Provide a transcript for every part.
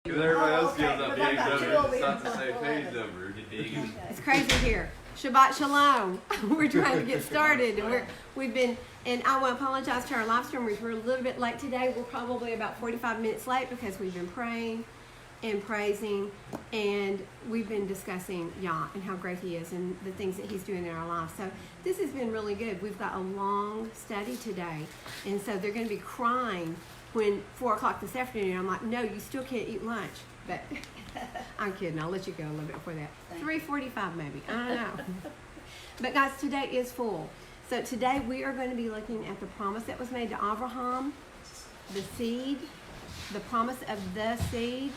Because everybody else gives up page number, it's not the same page number. It's crazy here. Shabbat Shalom. We're trying to get started. We've been, and I want to apologize to our live streamers. We're a little bit late today. We're probably about 45 minutes late because we've been praying and praising, and we've been discussing Yah and how great He is and the things that He's doing in our lives. So this has been really good. We've got a long study today, and so they're going to be crying when 4 o'clock this afternoon. I'm like, no, you still can't eat lunch. But I'm kidding. I'll let you go a little bit before that. 3:45 maybe. I don't know. But guys, today is full. So today we are going to be looking at the promise that was made to Abraham, the seed, the promise of the seed.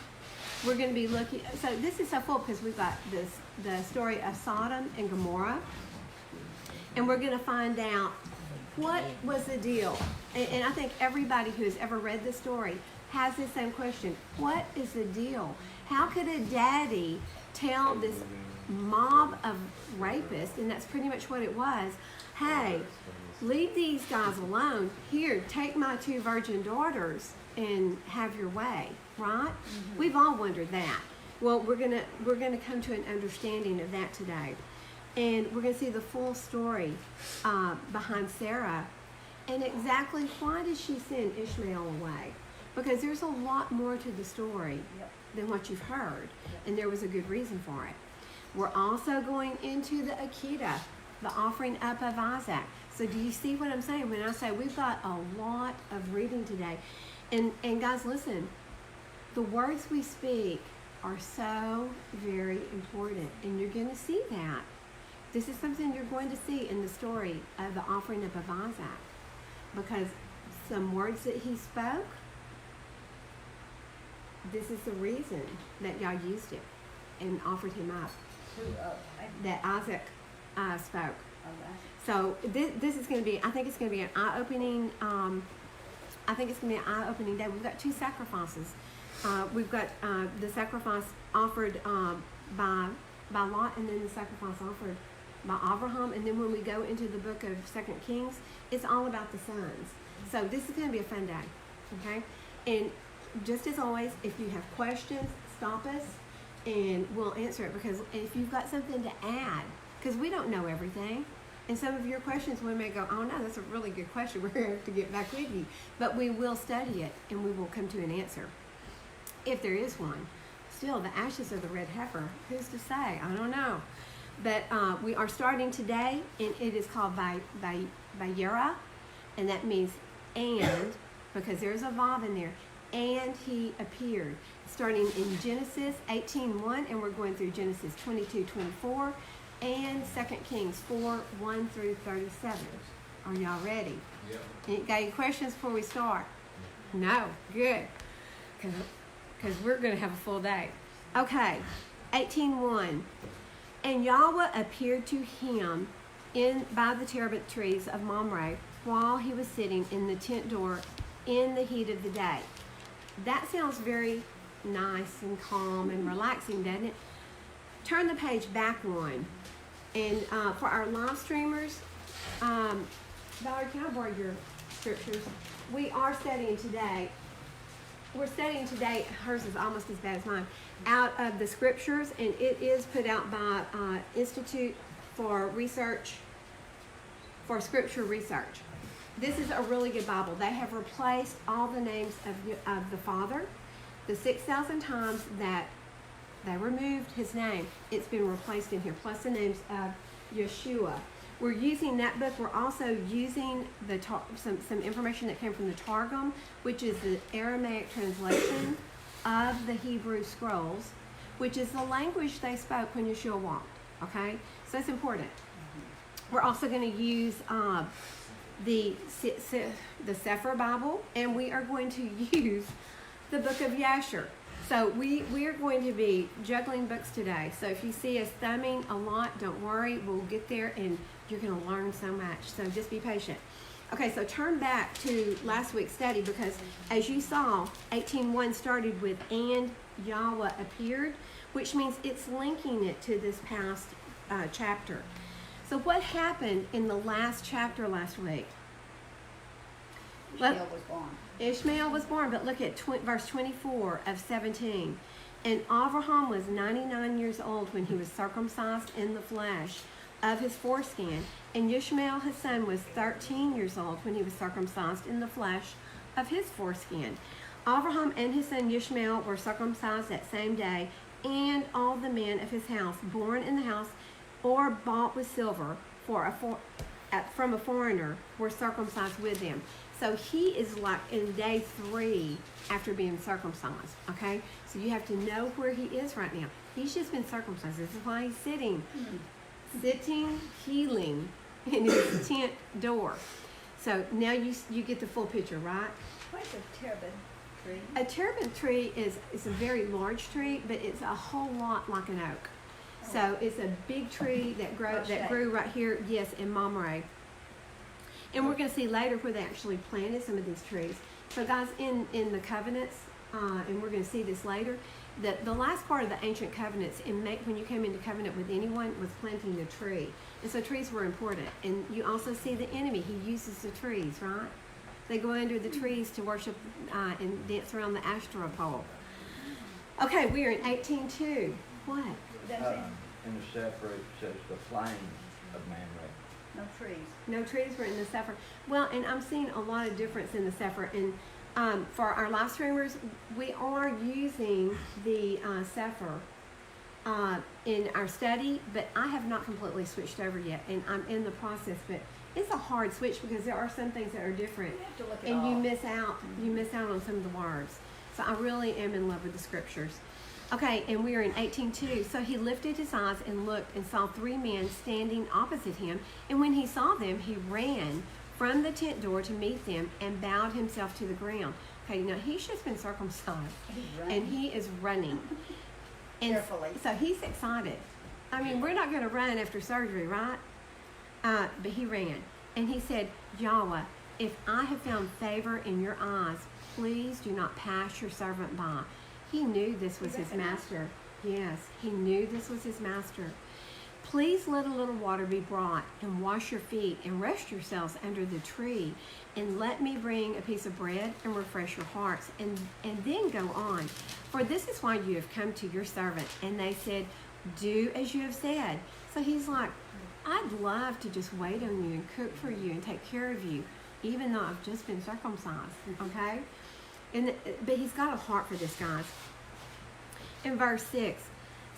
We're going to be looking, so this is so full because we've got the story of Sodom and Gomorrah. And we're going to find out what was the deal. And I think everybody who has ever read this story has the same question. What is the deal? How could a daddy tell this mob of rapists, and that's pretty much what it was, hey, leave these guys alone. Here, take my 2 virgin daughters and have your way, right? Mm-hmm. We've all wondered that. Well, we're gonna come to an understanding of that today, and we're gonna see the full story behind Sarah, and exactly why did she send Ishmael away? Because there's a lot more to the story than what you've heard, and there was a good reason for it. We're also going into the Akita, the offering up of Isaac. So do you see what I'm saying when I say we've got a lot of reading today? And guys, listen, the words we speak are so very important, and you're going to see that. This is something you're going to see in the story of the offering up of Isaac, because some words that he spoke, this is the reason that y'all used it and offered him up. That Isaac spoke. So this is going to be, I think it's going to be an eye-opening, day. We've got 2 sacrifices. We've got the sacrifice offered by Lot, and then the sacrifice offered by Abraham. And then when we go into the book of 2 Kings, it's all about the sons. So this is going to be a fun day, okay? And just as always, if you have questions, stop us and we'll answer it, because if you've got something to add, because we don't know everything, and some of your questions we may go, oh no, that's a really good question, we're going to have to get back with you, but we will study it and we will come to an answer if there is one. Still, the ashes of the red heifer, who's to say? I don't know. But we are starting today, and it is called VaYera, and that means and, because there's a vav in there. And he appeared, starting in Genesis 18:1, and we're going through Genesis 22:24, and 2 Kings 4:1 through 37. Are y'all ready? Yep. Got any questions before we start? No? Good. Because we're going to have a full day. Okay, 18:1. And Yahuah appeared to him by the terebinth trees of Mamre while he was sitting in the tent door in the heat of the day. That sounds very nice and calm and relaxing, doesn't it? Turn the page back one. And for our live streamers, Valerie, can I borrow your scriptures? We are studying today. We're studying today, hers is almost as bad as mine, out of the scriptures, and it is put out by Institute for Research, for Scripture Research. This is a really good Bible. They have replaced all the names of the Father. The 6,000 times that they removed his name, it's been replaced in here, plus the names of Yeshua. We're using that book. We're also using some information that came from the Targum, which is the Aramaic translation of the Hebrew scrolls, which is the language they spoke when Yeshua walked. Okay? So that's important. We're also going to use the Sefer Bible, and we are going to use the book of Yasher. So we are going to be juggling books today. So if you see us thumbing a lot, don't worry. We'll get there, and you're going to learn so much. So just be patient. Okay, so turn back to last week's study, because as you saw, 18:1 started with and Yahuah appeared, which means it's linking it to this past chapter. So what happened in the last chapter last week? Ishmael was born. Ishmael was born, but look at verse 24 of 17. And Abraham was 99 years old when he was circumcised in the flesh of his foreskin. And Ishmael, his son, was 13 years old when he was circumcised in the flesh of his foreskin. Abraham and his son Ishmael were circumcised that same day, and all the men of his house, born in the house or bought with silver from a foreigner, were circumcised with them. So he is like in day 3 after being circumcised, okay? So you have to know where he is right now. He's just been circumcised. This is why he's sitting, healing in his tent door. So now you get the full picture, right? What's a terebinth tree? A terebinth tree is a very large tree, but it's a whole lot like an oak. So it's a big tree that grew right here, yes, in Mamre. And we're going to see later where they actually planted some of these trees. So guys, in the covenants, and we're going to see this later, that the last part of the ancient covenants, when you came into covenant with anyone, was planting the tree. And so trees were important. And you also see the enemy, he uses the trees, right? They go under the trees to worship and dance around the Asherah pole. Okay, we are in 18:2. What? In the Sephra, it says the plains of Mamre. No trees. No trees were in the Sephra. Well, and I'm seeing a lot of difference in the Sephra. And for our live streamers, we are using the Sephra in our study, but I have not completely switched over yet, and I'm in the process. But it's a hard switch because there are some things that are different, You have to look at and all. you miss out. You miss out on some of the words. So I really am in love with the scriptures. Okay, and we are in 18:2. So he lifted his eyes and looked and saw 3 men standing opposite him. And when he saw them, he ran from the tent door to meet them and bowed himself to the ground. Okay, now he's just been circumcised, and he is running. And Carefully. so he's excited. I mean, we're not going to run after surgery, right? But he ran. And he said, Yahuah, if I have found favor in your eyes, please do not pass your servant by. He knew this was his master. Yes, he knew this was his master. Please let a little water be brought and wash your feet and rest yourselves under the tree, and let me bring a piece of bread and refresh your hearts, and then go on. For this is why you have come to your servant. And they said, do as you have said. So he's like, I'd love to just wait on you and cook for you and take care of you, even though I've just been circumcised, okay? But he's got a heart for this, guys. In verse 6,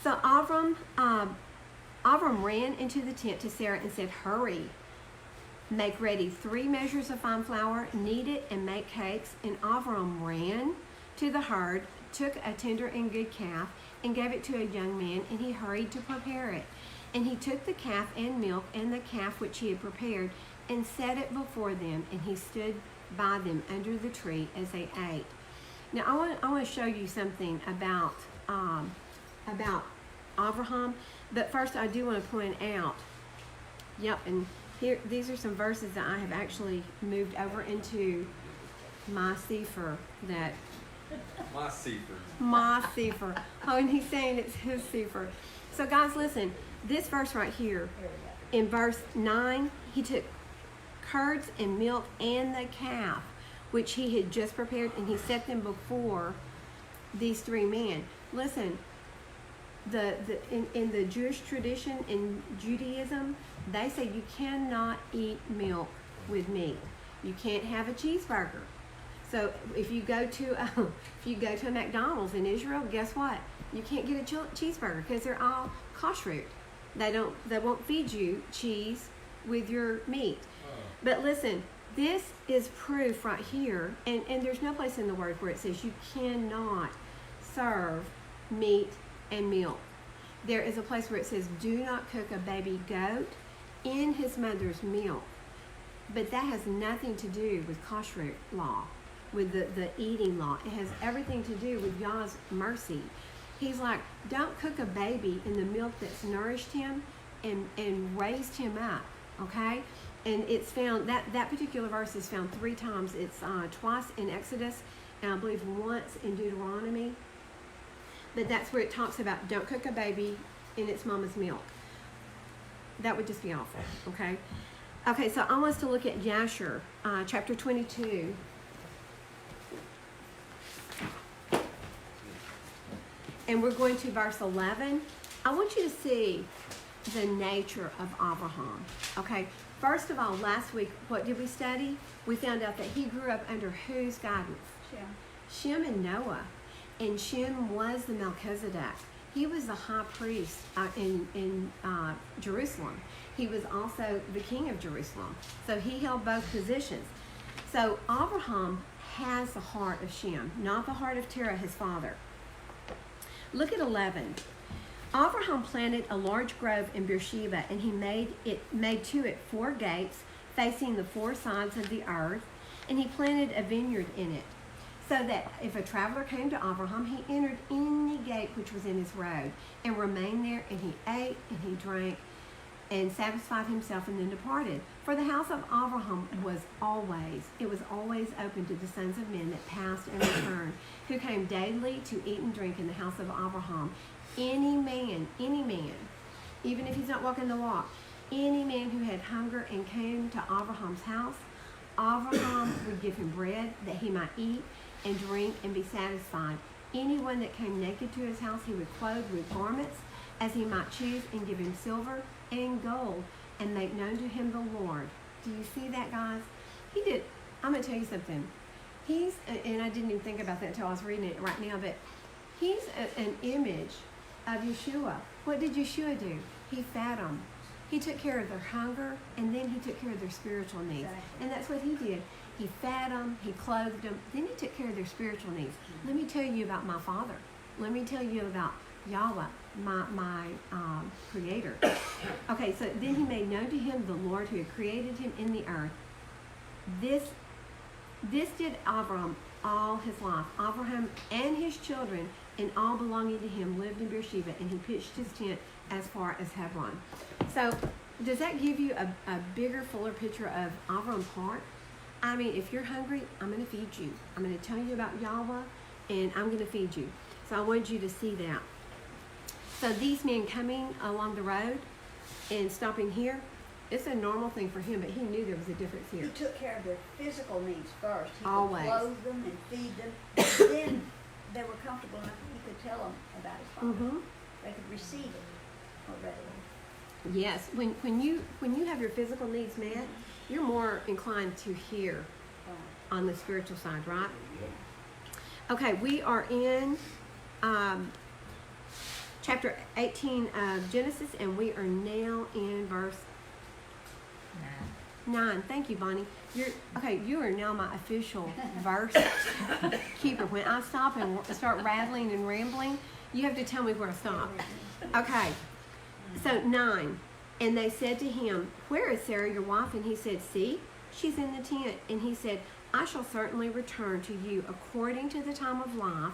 so Avram ran into the tent to Sarah and said, hurry, make ready 3 measures of fine flour, knead it, and make cakes. And Avram ran to the herd, took a tender and good calf, and gave it to a young man, and he hurried to prepare it. And he took the calf and milk and the calf which he had prepared, and set it before them, and he stood by them under the tree as they ate. Now I want to show you something about Abraham, but first I do want to point out, and here these are some verses that I have actually moved over into my sefer that my sefer. Oh, and he's saying it's his sefer. So guys, listen, this verse right here, in verse 9, he took curds and milk and the calf, which he had just prepared, and he set them before these 3 men. Listen, in the Jewish tradition, in Judaism, they say you cannot eat milk with meat. You can't have a cheeseburger. So if you go to a McDonald's in Israel, guess what? You can't get a cheeseburger because they're all kashrut. They won't feed you cheese with your meat. But listen, this is proof right here, and there's no place in the word where it says you cannot serve meat and milk. There is a place where it says do not cook a baby goat in his mother's milk. But that has nothing to do with kashrut law, with the eating law. It has everything to do with Yah's mercy. He's like, don't cook a baby in the milk that's nourished him and raised him up, okay? And it's found, that particular verse is found 3 times. It's twice in Exodus, and I believe once in Deuteronomy. But that's where it talks about don't cook a baby in its mama's milk. That would just be awful, okay? Okay, so I want us to look at Jasher, chapter 22. and we're going to verse 11. I want you to see the nature of Abraham. Okay, first of all, last week, what did we study? We found out that he grew up under whose guidance? Shem and Noah. And Shem was the Melchizedek. He was the high priest in Jerusalem. He was also the king of Jerusalem. So he held both positions. So Abraham has the heart of Shem, not the heart of Terah, his father. Look at 11. Abraham planted a large grove in Beersheba, and he made to it 4 gates facing the 4 sides of the earth, and he planted a vineyard in it, so that if a traveler came to Abraham, he entered any gate which was in his road, and remained there, and he ate and he drank, and satisfied himself, and then departed. For the house of Abraham was always open to the sons of men that passed and returned, who came daily to eat and drink in the house of Abraham. Any man, even if he's not walking the walk, any man who had hunger and came to Abraham's house, Abraham would give him bread that he might eat and drink and be satisfied. Anyone that came naked to his house, he would clothe with garments as he might choose, and give him silver and gold, and make known to him the Lord. Do you see that, guys? He did. I'm going to tell you something. And I didn't even think about that until I was reading it right now, but he's an image of Yeshua. What did Yeshua do? He fed them. He took care of their hunger, and then he took care of their spiritual needs. Exactly. And that's what he did. He fed them, he clothed them, then he took care of their spiritual needs. Let me tell you about my Father. Let me tell you about Yahuah, my Creator. Okay, so then he made known to him the Lord who had created him in the earth. This did Abraham all his life. Abraham and his children and all belonging to him lived in Beersheba, and he pitched his tent as far as Hebron. So does that give you a bigger, fuller picture of Abraham's heart? I mean, if you're hungry, I'm going to feed you. I'm going to tell you about Yahuah, and I'm going to feed you. So I wanted you to see that. So these men coming along the road and stopping here, it's a normal thing for him, but he knew there was a difference here. He took care of their physical needs first. He Always. could clothe them and feed them. Then they were comfortable enough that he could tell them about his father. Mm-hmm. They could receive it already. Yes, when you have your physical needs met, you're more inclined to hear on the spiritual side, right? Okay, we are in chapter 18 of Genesis, and we are now in verse 9. Thank you, Bonnie. You are now my official verse keeper. When I stop and start rattling and rambling, you have to tell me where to stop. Okay. So 9. And they said to him, "Where is Sarah your wife?" And he said, "See, she's in the tent." And he said, "I shall certainly return to you according to the time of life.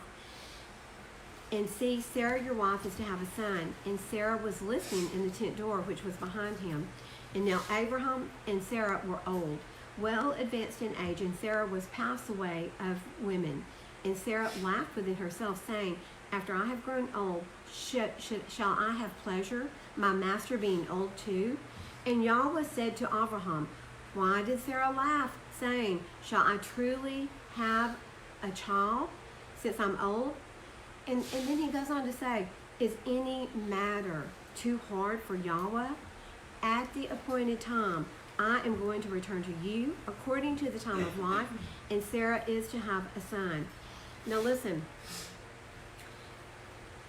And see, Sarah your wife is to have a son." And Sarah was listening in the tent door, which was behind him. And now Abraham and Sarah were old, well advanced in age, and Sarah was passed away of women. And Sarah laughed within herself, saying, "After I have grown old, shall I have pleasure, my master being old too?" And Yahuah said to Abraham, "Why did Sarah laugh, saying, shall I truly have a child, since I'm old?" And then he goes on to say, "Is any matter too hard for Yahuah? At the appointed time, I am going to return to you according to the time of life, and Sarah is to have a son." Now listen,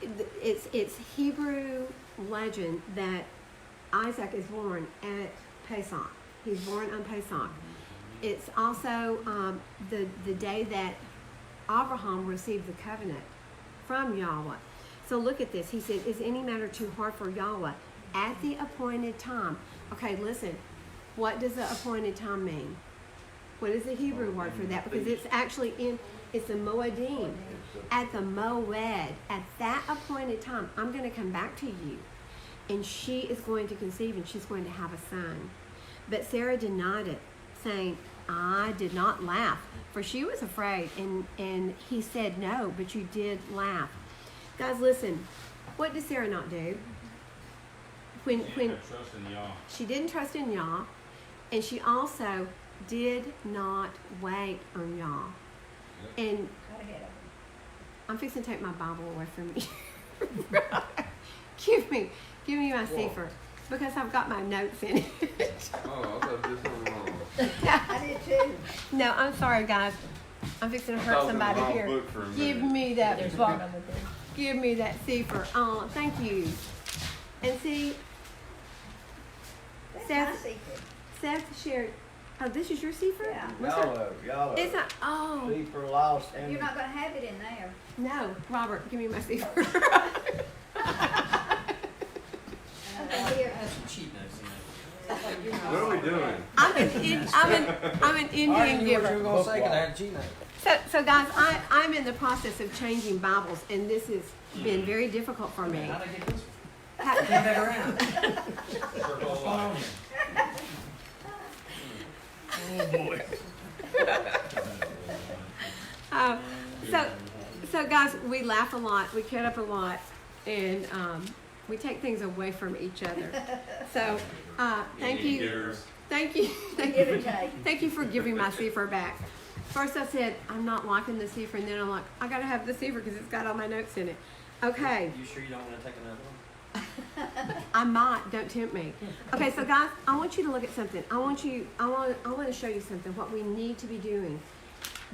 it's Hebrew legend that Isaac is born at Pesach. He's born on Pesach. It's also the day that Abraham received the covenant from Yahuah. So look at this. He said, "Is any matter too hard for Yahuah? At the appointed time." Okay, listen. What does the appointed time mean? What is the Hebrew word for that? Because it's actually it's the Moedim. At the Moed, at that appointed time, I'm going to come back to you, and she is going to conceive, and she's going to have a son. But Sarah denied it, saying, "I did not laugh," for she was afraid. And he said, "No, but you did laugh." Guys, listen. What did Sarah not do? When trust in Yah. she didn't trust in Yah, and she also did not wait on Yah. And Got ahead of them. I'm fixing to take my Bible away from me. give me my sefer because I've got my notes in it. Oh, I thought this was wrong. I did too. No, I'm sorry, guys. I'm fixing to hurt somebody here. Book for a Give minute. me that book. Give me that sefer. Oh, thank you. And see, That's Seth- my secret. Seth shared. Oh, this is your sefer? Yeah. Y'all It's not. Oh, see for lost in. You're not gonna have it in there. no, Robert, give me my sefer. Okay, here. That's some cheat notes in there. What are we doing? I'm an Indian You were giver. gonna say 'cause I had a cheat note. So guys, I'm in the process of changing Bibles, and this has been very difficult for me. How'd I get this one? Ha- Turn that around. What's going on here? Oh boy. So guys, we laugh a lot, we cut up a lot, and we take things away from each other. So thank you, Givers. thank you, Give and take. thank you for giving my sefer back. First I said I'm not liking the sefer, and then I'm like, I gotta have the sefer because it's got all my notes in it. Okay, You sure you don't want to take another one? I might. Don't tempt me. Okay, so guys, I want you to look at something. I want to show you something. What we need to be doing.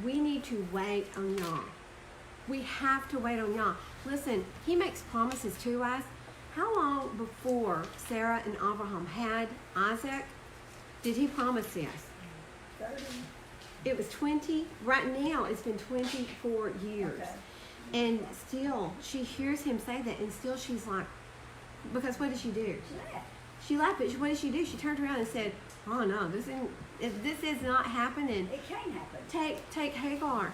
We need to wait on Yah. We have to wait on Yah. Listen, He makes promises to us. How long before Sarah and Abraham had Isaac did He promise this? 30. It was 20. Right now, it's been 24 years. Okay. And still, she hears him say that, and still she's like, because what did she do? She left. She laughed, but what did she do? She turned around and said, "Oh no, this is not happening. It can happen. Take Hagar."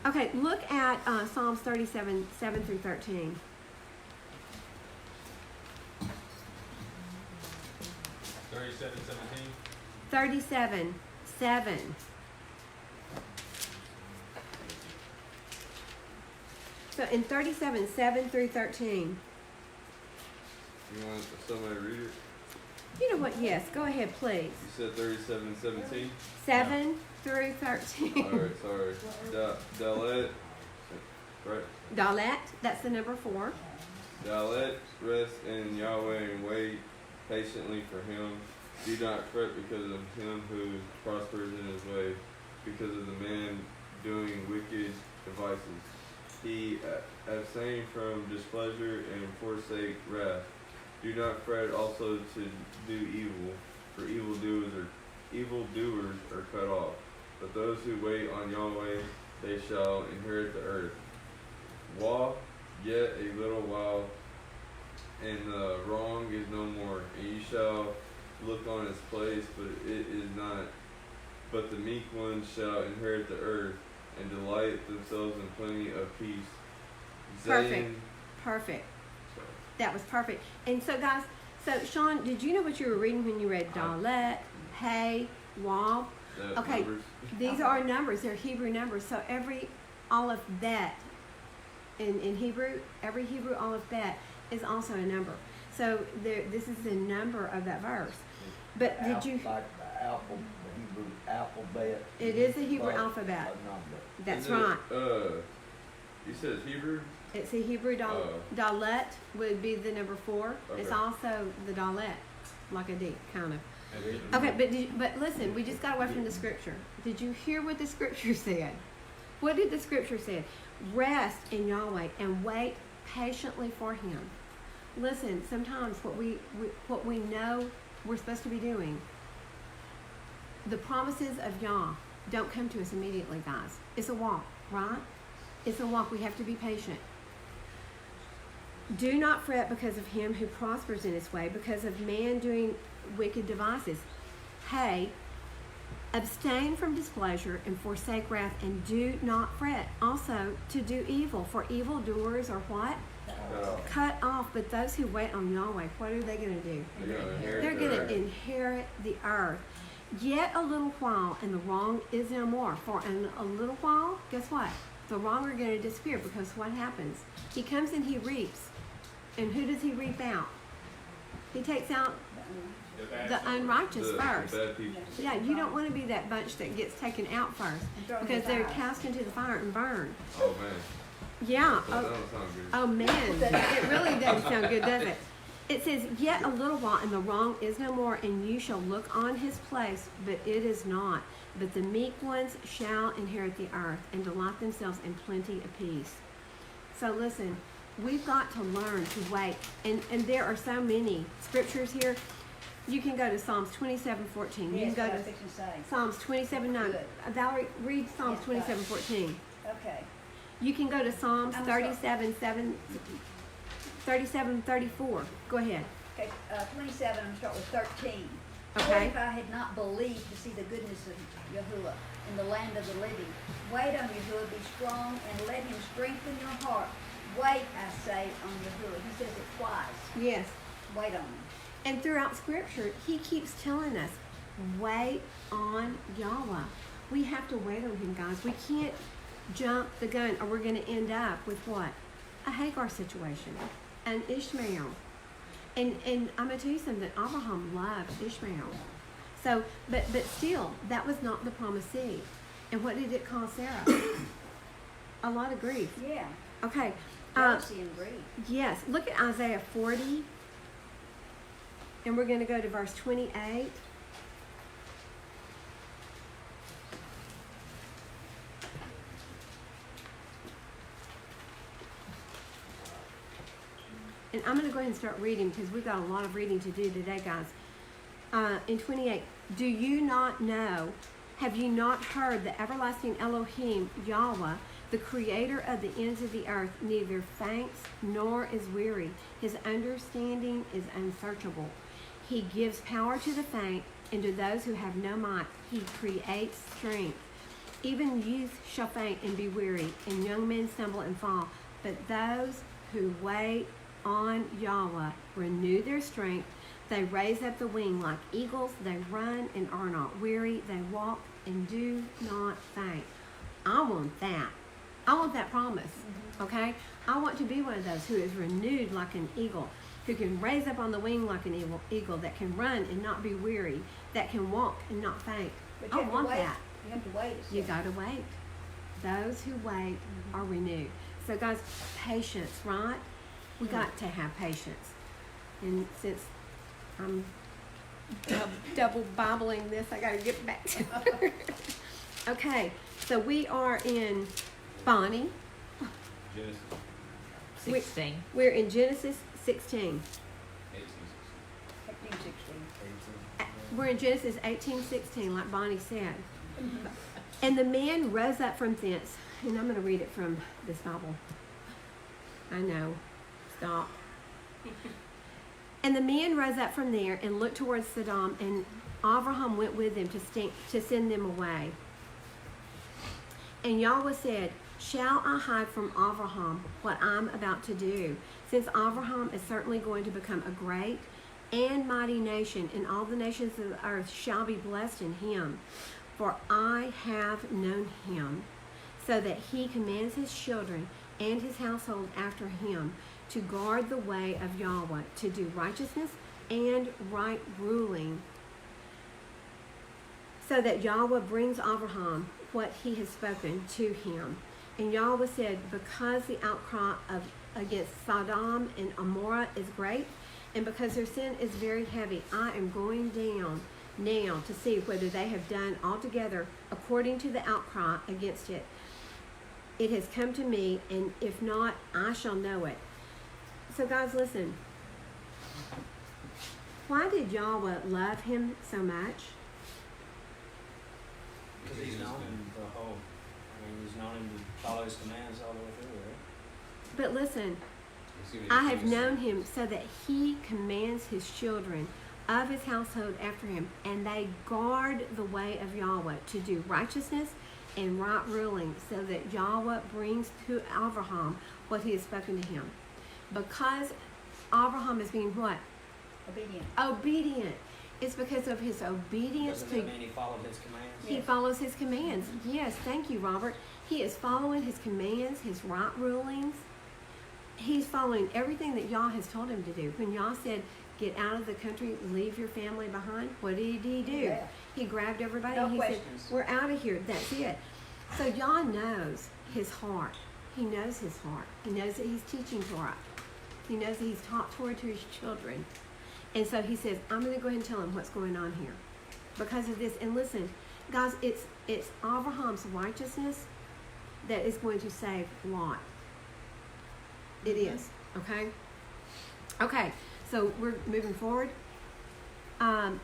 Okay, look at Psalms 37, 7 through 13. 37:17. 37, 7. So in 37, 7 through 13. You want somebody to read it? You know what? Yes, go ahead, please. You said 37:17. 7 through 13. Alright, sorry. Dalet, right? Dalet, that's the number 4. Dalet, rest in Yahweh and wait patiently for Him. Do not fret because of him who prospers in his way, because of the man doing wicked devices. He abstain from displeasure and forsake wrath. Do not fret also to do evil, for evildoers are cut off. But those who wait on Yahweh, they shall inherit the earth. Walk yet a little while, and the wrong is no more, and you shall look on its place, but it is not. But the meek ones shall inherit the earth, and delight themselves in plenty of peace. Perfect. That was perfect. And so, guys, Sean, did you know what you were reading when you read Dalet, Hey, Wab? Okay, Numbers. these are numbers. They're Hebrew numbers. So every aleph bet in Hebrew, every Hebrew aleph bet is also a number. So this is the number of that verse. But did you? Like the Hebrew alphabet. It is the Hebrew but alphabet. a number. That's Is it, right. You said Hebrew? It's a Hebrew Dalet would be the number 4. It's Okay. also the Dalet, like a D, kind of. Okay, but listen, we just got away from the scripture. Did you hear what the scripture said? What did the scripture say? Rest in Yahweh and wait patiently for Him. Listen, sometimes what we know we're supposed to be doing, the promises of Yah don't come to us immediately, guys. It's a walk, right? It's a walk. We have to be patient. Do not fret because of him who prospers in his way, because of man doing wicked devices. Hey, abstain from displeasure and forsake wrath, and do not fret. Also, to do evil, for evildoers are what? Cut off. But those who wait on Yahweh, what are they going to do? They're going to inherit the earth. Yet a little while, and the wrong is no more. For in a little while, guess what? The wrong are going to disappear, because what happens? He comes and he reaps. And who does he reap out? He takes out the unrighteous first. The bad people. Yeah, you don't want to be that bunch that gets taken out first, because they're cast into the fire and burned. Oh man. Yeah. That don't sound good. Oh man, it really doesn't sound good, does it? It says, "Yet a little while, and the wrong is no more, and you shall look on his place, but it is not. But the meek ones shall inherit the earth, and delight themselves in plenty of peace." So listen, we've got to learn to wait, and there are so many scriptures here. You can go to Psalms 27:14. You Yes, can what I go was to fixing to say. Psalms 27:9. Good. Valerie, read Psalms Yes, 27:14. Okay. You can go to Psalms I'm sorry. 37:34. Go ahead. Okay, 27, I'm gonna start with 13. Okay. What if I had not believed to see the goodness of Yahuah in the land of the living? Wait on Yahuah, be strong, and let him strengthen your heart. Wait, I say, on Yahuah. He says it twice. Yes. Wait on him. And throughout Scripture, he keeps telling us, wait on Yahuah. We have to wait on him, guys. We can't jump the gun, or we're going to end up with what? A Hagar situation, an Ishmael. And I'm going to tell you something, Abraham loved Ishmael. So, but still, that was not the promised seed. And what did it cause Sarah? A lot of grief. Yeah. Okay. Jealousy and greed. Yes, look at Isaiah 40. And we're going to go to verse 28. And I'm going to go ahead and start reading because we've got a lot of reading to do today, guys. In 28, do you not know, have you not heard the everlasting Elohim, Yahuah, the creator of the ends of the earth, neither faints nor is weary. His understanding is unsearchable. He gives power to the faint, and to those who have no might, he creates strength. Even youth shall faint and be weary, and young men stumble and fall. But those who wait on Yahuah renew their strength. They raise up the wing like eagles. They run and are not weary. They walk and do not faint. I want that. I want that promise. Okay? I want to be one of those who is renewed like an eagle, who can raise up on the wing like an eagle, that can run and not be weary, that can walk and not faint. But I you have to want wait. that. You have to wait. it You says. got to wait. Those who wait are renewed. So, guys, patience, right? We got to have patience. And since I'm double Bibling this, I got to get back to it. Okay, so we are in Bonnie. Genesis 16. We're in Genesis 16. 15, 16. We're in Genesis 18:16, like Bonnie said. And the man rose up from thence, and I'm going to read it from this Bible. I know. Stop. And the man rose up from there and looked towards Sedom, and Abraham went with them to send them away. And Yahuah said, shall I hide from Abraham what I'm about to do? Since Abraham is certainly going to become a great and mighty nation, and all the nations of the earth shall be blessed in him. For I have known him, so that he commands his children and his household after him to guard the way of Yahuah, to do righteousness and right ruling, so that Yahuah brings Abraham what he has spoken to him. And Yahuah said, because the outcry against Sedom and Amorah is great, and because their sin is very heavy, I am going down now to see whether they have done altogether according to the outcry against it. It has come to me, and if not, I shall know it. So guys, listen. Why did Yahuah love him so much? Because he's known him the whole. I mean, he's known him to follow his commands all the way through, right? But listen, I have known him so that he commands his children of his household after him, and they guard the way of Yahuah to do righteousness and right ruling, so that Yahuah brings to Abraham what he has spoken to him. Because Abraham is being what? Obedient. Obedient. It's because of his obedience Doesn't to that mean he followed his commands? he follows his commands. Yes, thank you, Robert. He is following his commands, his right rulings. He's following everything that Yah has told him to do. When Yah said, get out of the country, leave your family behind, what did he do? Yeah. He grabbed everybody No and he questions. said, we're out of here. That's it. So Yah knows his heart. He knows his heart. He knows that he's teaching Torah. He knows that he's taught Torah to his children. And so he says, I'm going to go ahead and tell him what's going on here because of this. And listen, guys, it's Abraham's righteousness that is going to save Lot. It is, okay? Okay, so we're moving forward. And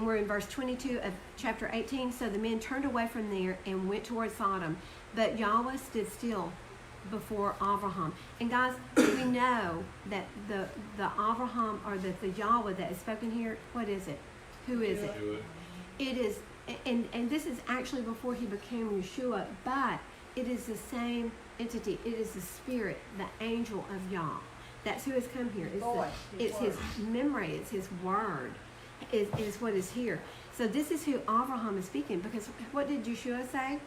we're in verse 22 of chapter 18. So the men turned away from there and went toward Sodom. But Yahuah stood still before Abraham. And guys, we know that the Abraham, or the Yahuah that is spoken here, what is it? Who is it? It is, and this is actually before he became Yeshua, but it is the same entity. It is the spirit, the angel of Yah. That's who has come here. It's his memory, it's his word, is what is here. So this is who Abraham is speaking, because what did Yeshua say?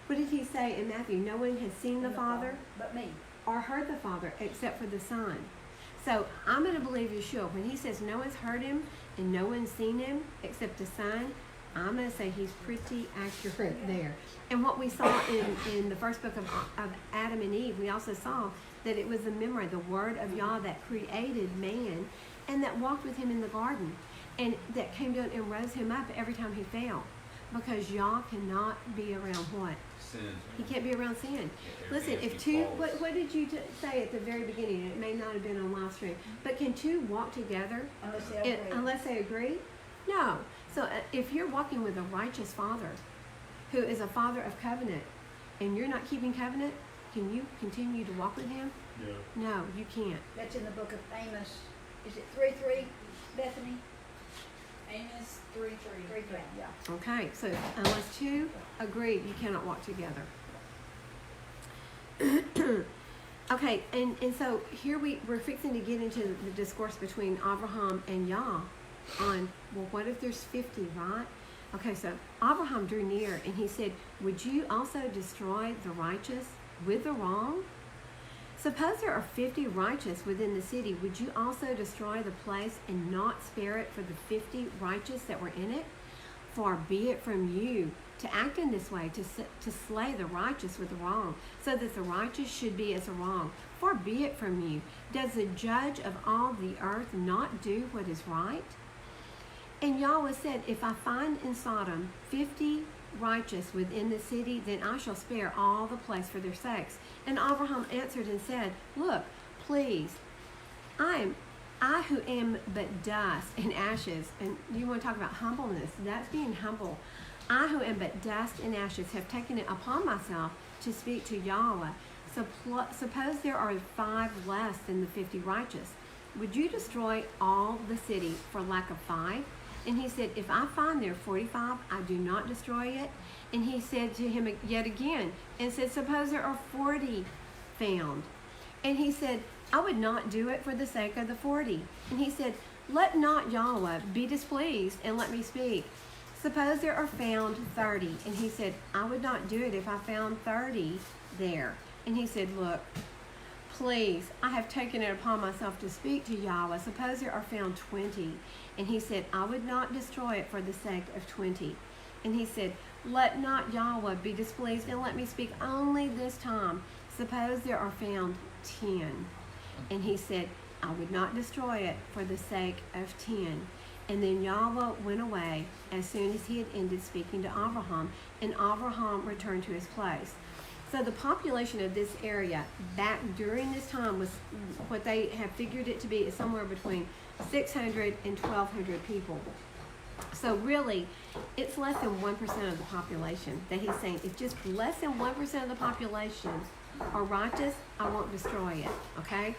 What did he say in Matthew? No one has seen the Father but me, or heard the Father except for the Son. So I'm going to believe Yeshua. When he says no one's heard him and no one's seen him except the Son, I'm going to say he's pretty accurate there. And what we saw in the first book of Adam and Eve, we also saw that it was the memory, the word of Yah that created man and that walked with him in the garden and that came down and rose him up every time he fell. Because Yah cannot be around what? Sin. He can't be around sin. Yeah, Listen, if two, what did you say at the very beginning? It may not have been on live stream, but can two walk together unless they agree? No. So if you're walking with a righteous father, who is a father of covenant, and you're not keeping covenant, can you continue to walk with him? Yeah. No, you can't. that's in the book of Amos. Is it 3:3, Bethany? Amos 3:3. 3:3, yeah. Okay, so unless two agree, you cannot walk together. Okay, and so here we're fixing to get into the discourse between Abraham and Yah on, well, what if there's 50, right? Okay, so Abraham drew near and he said, would you also destroy the righteous with the wrong? Suppose there are 50 righteous within the city. Would you also destroy the place and not spare it for the 50 righteous that were in it? Far be it from you to act in this way, to slay the righteous with the wrong, so that the righteous should be as a wrong. Far be it from you. Does the judge of all the earth not do what is right? And Yahuah said, if I find in Sodom 50 righteous within the city, then I shall spare all the place for their sakes. And Abraham answered and said, look, please, I who am but dust and ashes, and you want to talk about humbleness, that's being humble. I who am but dust and ashes have taken it upon myself to speak to Yahuah. Suppose there are 5 less than the 50 righteous. Would you destroy all the city for lack of 5? And he said, if I find there 45, I do not destroy it. And he said to him yet again, and said, suppose there are 40 found. And he said, I would not do it for the sake of the 40. And he said, let not Yahuah be displeased, and let me speak. Suppose there are found 30. And he said, I would not do it if I found 30 there. And he said, look, please, I have taken it upon myself to speak to Yahuah. Suppose there are found 20. And he said, I would not destroy it for the sake of 20. And he said, let not Yahuah be displeased, and let me speak only this time. Suppose there are found 10. And he said, I would not destroy it for the sake of 10. And then Yahuah went away as soon as he had ended speaking to Abraham, and Abraham returned to his place. So the population of this area back during this time was what they have figured it to be is somewhere between 600 and 1,200 people. So really, it's less than 1% of the population that he's saying. If just less than 1% of the population are righteous, I won't destroy it, okay?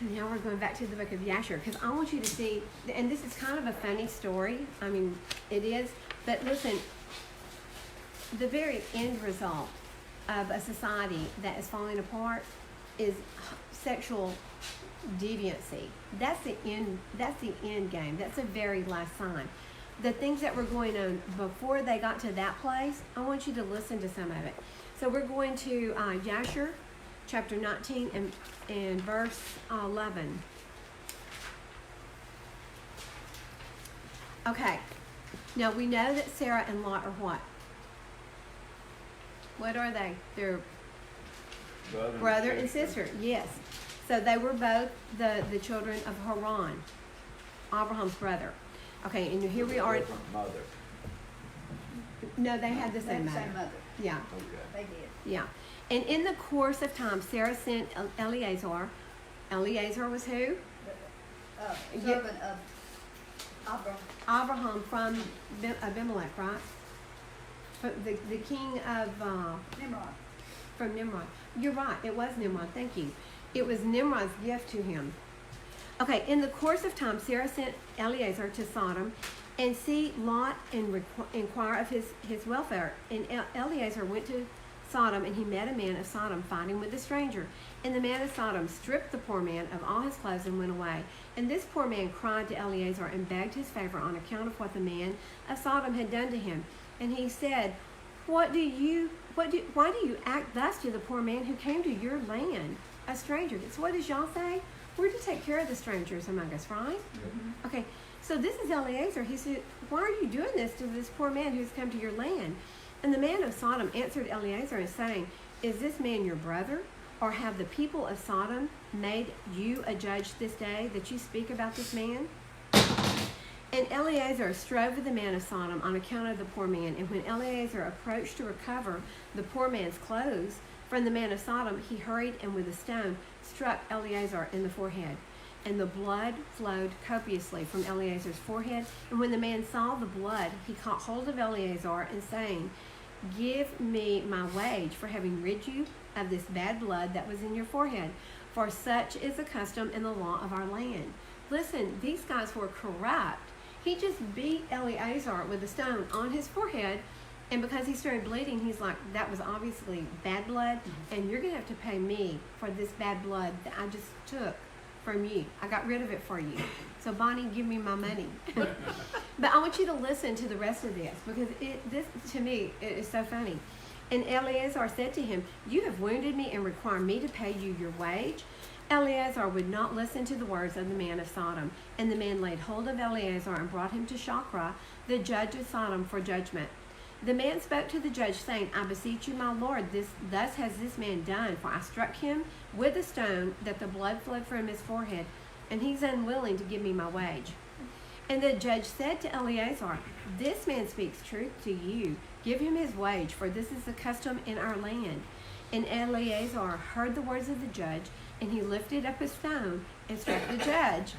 Now we're going back to the book of Yashar, because I want you to see, and this is kind of a funny story. I mean, it is, but listen, the very end result of a society that is falling apart is sexual deviancy. That's the end game. That's the very last sign. The things that were going on before they got to that place, I want you to listen to some of it. So we're going to Yashar, chapter 19 and verse 11. Okay. Now we know that Sarah and Lot are what? What are they? They're Brother and sister, yes. So they were both the children of Haran, Abraham's brother. Okay, and here we are. Different mother. No, they had the They had same the mother. same mother. Yeah, Okay. They did. yeah. And in the course of time, Sarah sent Eleazar. Eleazar was who? Yeah. Servant of Abraham. Abraham from Abimelech, right? From the king of Nimrod. from Nimrod. You're right. It was Nimrod. Thank you. It was Nimrod's gift to him. Okay. In the course of time, Sarah sent Eleazar to Sodom, and see Lot and inquire of his welfare. And Eleazar went to Sodom, and he met a man of Sodom fighting with a stranger. And the man of Sodom stripped the poor man of all his clothes and went away. And this poor man cried to Eleazar and begged his favor on account of what the man of Sodom had done to him. And he said, why do you act thus to the poor man who came to your land, a stranger? So what does y'all say? We're to take care of the strangers among us, right? Mm-hmm. Okay, so this is Eleazar. He said, why are you doing this to this poor man who's come to your land? And the man of Sodom answered Eleazar and saying, is this man your brother? Or have the people of Sodom made you a judge this day that you speak about this man? And Eleazar strove with the man of Sodom on account of the poor man. And when Eleazar approached to recover the poor man's clothes from the man of Sodom, he hurried and with a stone struck Eleazar in the forehead. And the blood flowed copiously from Eleazar's forehead. And when the man saw the blood, he caught hold of Eleazar and saying, give me my wage for having rid you of this bad blood that was in your forehead, for such is the custom and the law of our land. Listen, these guys were corrupt. He just beat Eleazar with a stone on his forehead, and because he started bleeding, he's like, that was obviously bad blood, and you're going to have to pay me for this bad blood that I just took from you. I got rid of it for you. So Bonnie, give me my money. But I want you to listen to the rest of this, because this to me, it is so funny. And Eleazar said to him, you have wounded me and require me to pay you your wage. Eleazar would not listen to the words of the man of Sodom. And the man laid hold of Eleazar and brought him to Shakra, the judge of Sodom, for judgment. The man spoke to the judge, saying, I beseech you, my lord, thus has this man done, for I struck him with a stone, that the blood flowed from his forehead, and he's unwilling to give me my wage. And the judge said to Eleazar, this man speaks truth to you. Give him his wage, for this is the custom in our land. And Eleazar heard the words of the judge, and he lifted up a stone and struck the judge.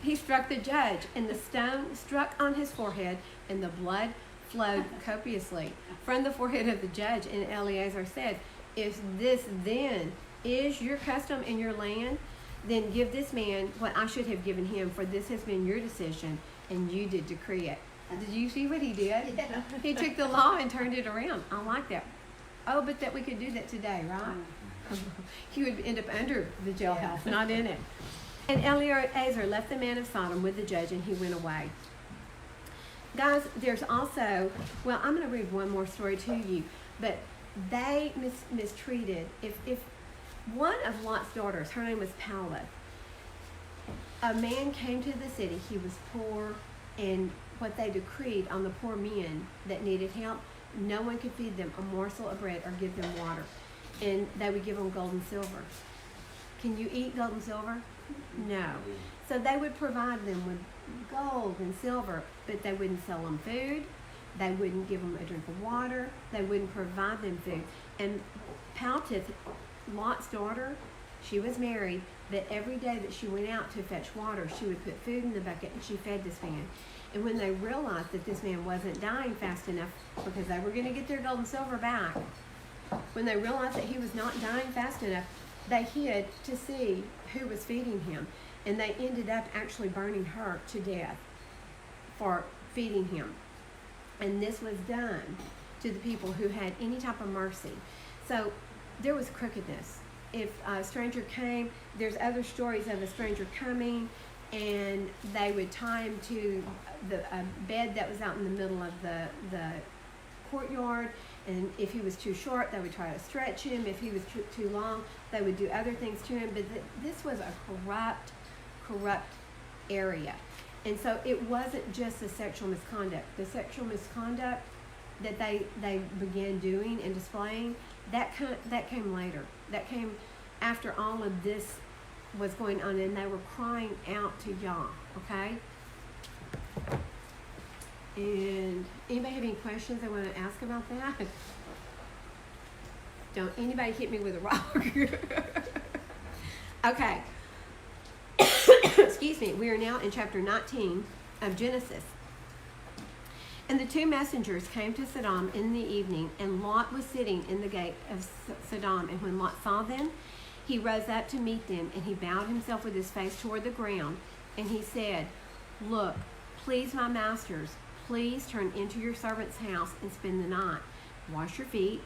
He struck the judge, and the stone struck on his forehead, and the blood flowed copiously from the forehead of the judge. And Eleazar said, if this then is your custom in your land, then give this man what I should have given him, for this has been your decision, and you did decree it. Did you see what he did? Yeah. He took the law and turned it around. I like that. Oh, but that we could do that today, right? He would end up under the jailhouse, not in it. And Eleazar left the man of Sodom with the judge, and he went away. Guys, there's also, well, I'm going to read one more story to you, but they mistreated, if one of Lot's daughters, her name was Paula, a man came to the city, he was poor, and what they decreed on the poor men that needed help, no one could feed them a morsel of bread or give them water. And they would give them gold and silver. Can you eat gold and silver? No. So they would provide them with gold and silver, but they wouldn't sell them food. They wouldn't give them a drink of water. They wouldn't provide them food. And Paltith, Lot's daughter, she was married, but every day that she went out to fetch water, she would put food in the bucket and she fed this man. And when they realized that this man wasn't dying fast enough, because they were going to get their gold and silver back, when they realized that he was not dying fast enough, they hid to see who was feeding him. And they ended up actually burning her to death for feeding him. And this was done to the people who had any type of mercy. So there was crookedness. If a stranger came, there's other stories of a stranger coming, and they would tie him to a bed that was out in the middle of the courtyard. And if he was too short, they would try to stretch him. If he was too long, they would do other things to him. But this was a corrupt area. And so it wasn't just the sexual misconduct. The sexual misconduct that they began doing and displaying, That came later. That came after all of this was going on, and they were crying out to Yah. Okay. And anybody have any questions they want to ask about that? Don't anybody hit me with a rock. Okay. Excuse me. We are now in chapter 19 of Genesis. And the two messengers came to Sedom in the evening, and Lot was sitting in the gate of Sedom. And when Lot saw them, he rose up to meet them, and he bowed himself with his face toward the ground. And he said, "Look, please, my masters, please turn into your servant's house and spend the night. Wash your feet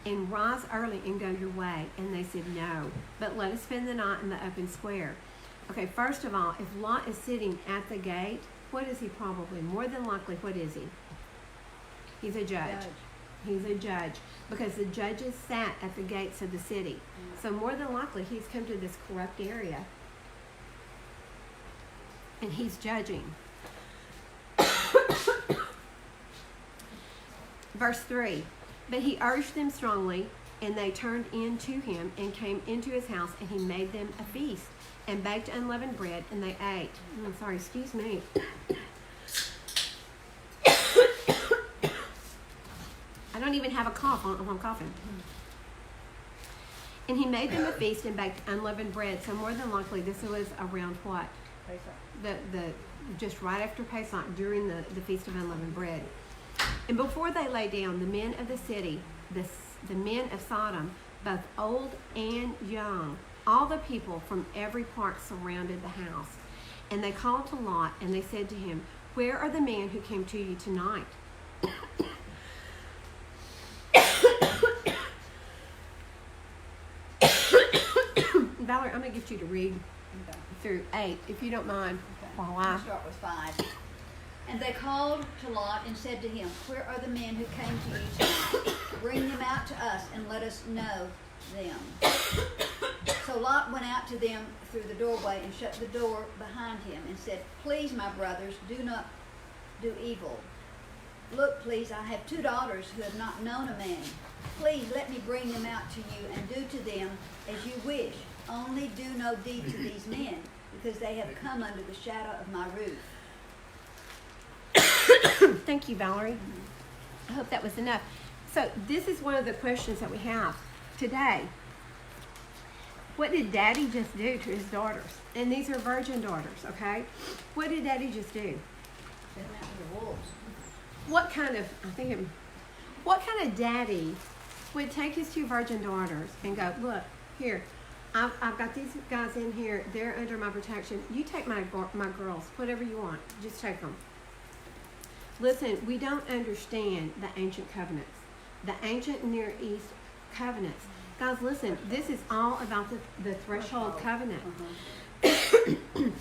and rise early and go your way." And they said, "No, but let us spend the night in the open square." Okay, first of all, if Lot is sitting at the gate, what is he probably? More than likely, what is he? He's a judge. He's a judge, because the judges sat at the gates of the city. So more than likely, he's come to this corrupt area, and he's judging. Verse 3, but he urged them strongly, and they turned in to him and came into his house, and he made them a feast and baked unleavened bread, and they ate. I'm sorry, excuse me. I don't even have a cough. I'm coughing. And he made them a feast and baked unleavened bread. So more than likely, this was around what? The just right after Pesach, during the Feast of Unleavened Bread. And before they lay down, the men of the city, the men of Sodom, both old and young, all the people from every part surrounded the house. And they called to Lot, and they said to him, "Where are the men who came to you tonight?" Valerie, I'm going to get you to read through 8, if you don't mind. While I start with 5. And they called to Lot and said to him, "Where are the men who came to you tonight? Bring them out to us and let us know them." So Lot went out to them through the doorway and shut the door behind him and said, "Please, my brothers, do not do evil. Look, please, I have 2 daughters who have not known a man. Please let me bring them out to you and do to them as you wish. Only do no deed to these men, because they have come under the shadow of my roof." Thank you, Valerie. I hope that was enough. So this is one of the questions that we have today. What did Daddy just do to his daughters? And these are virgin daughters, okay? What did Daddy just do? Send them out to the wolves. What kind of daddy would take his 2 virgin daughters and go, "Look, here, I've got these guys in here. They're under my protection. You take my girls, whatever you want. Just take them." Listen, we don't understand the ancient covenants, the ancient Near East covenants. Guys, listen, this is all about the threshold covenant. In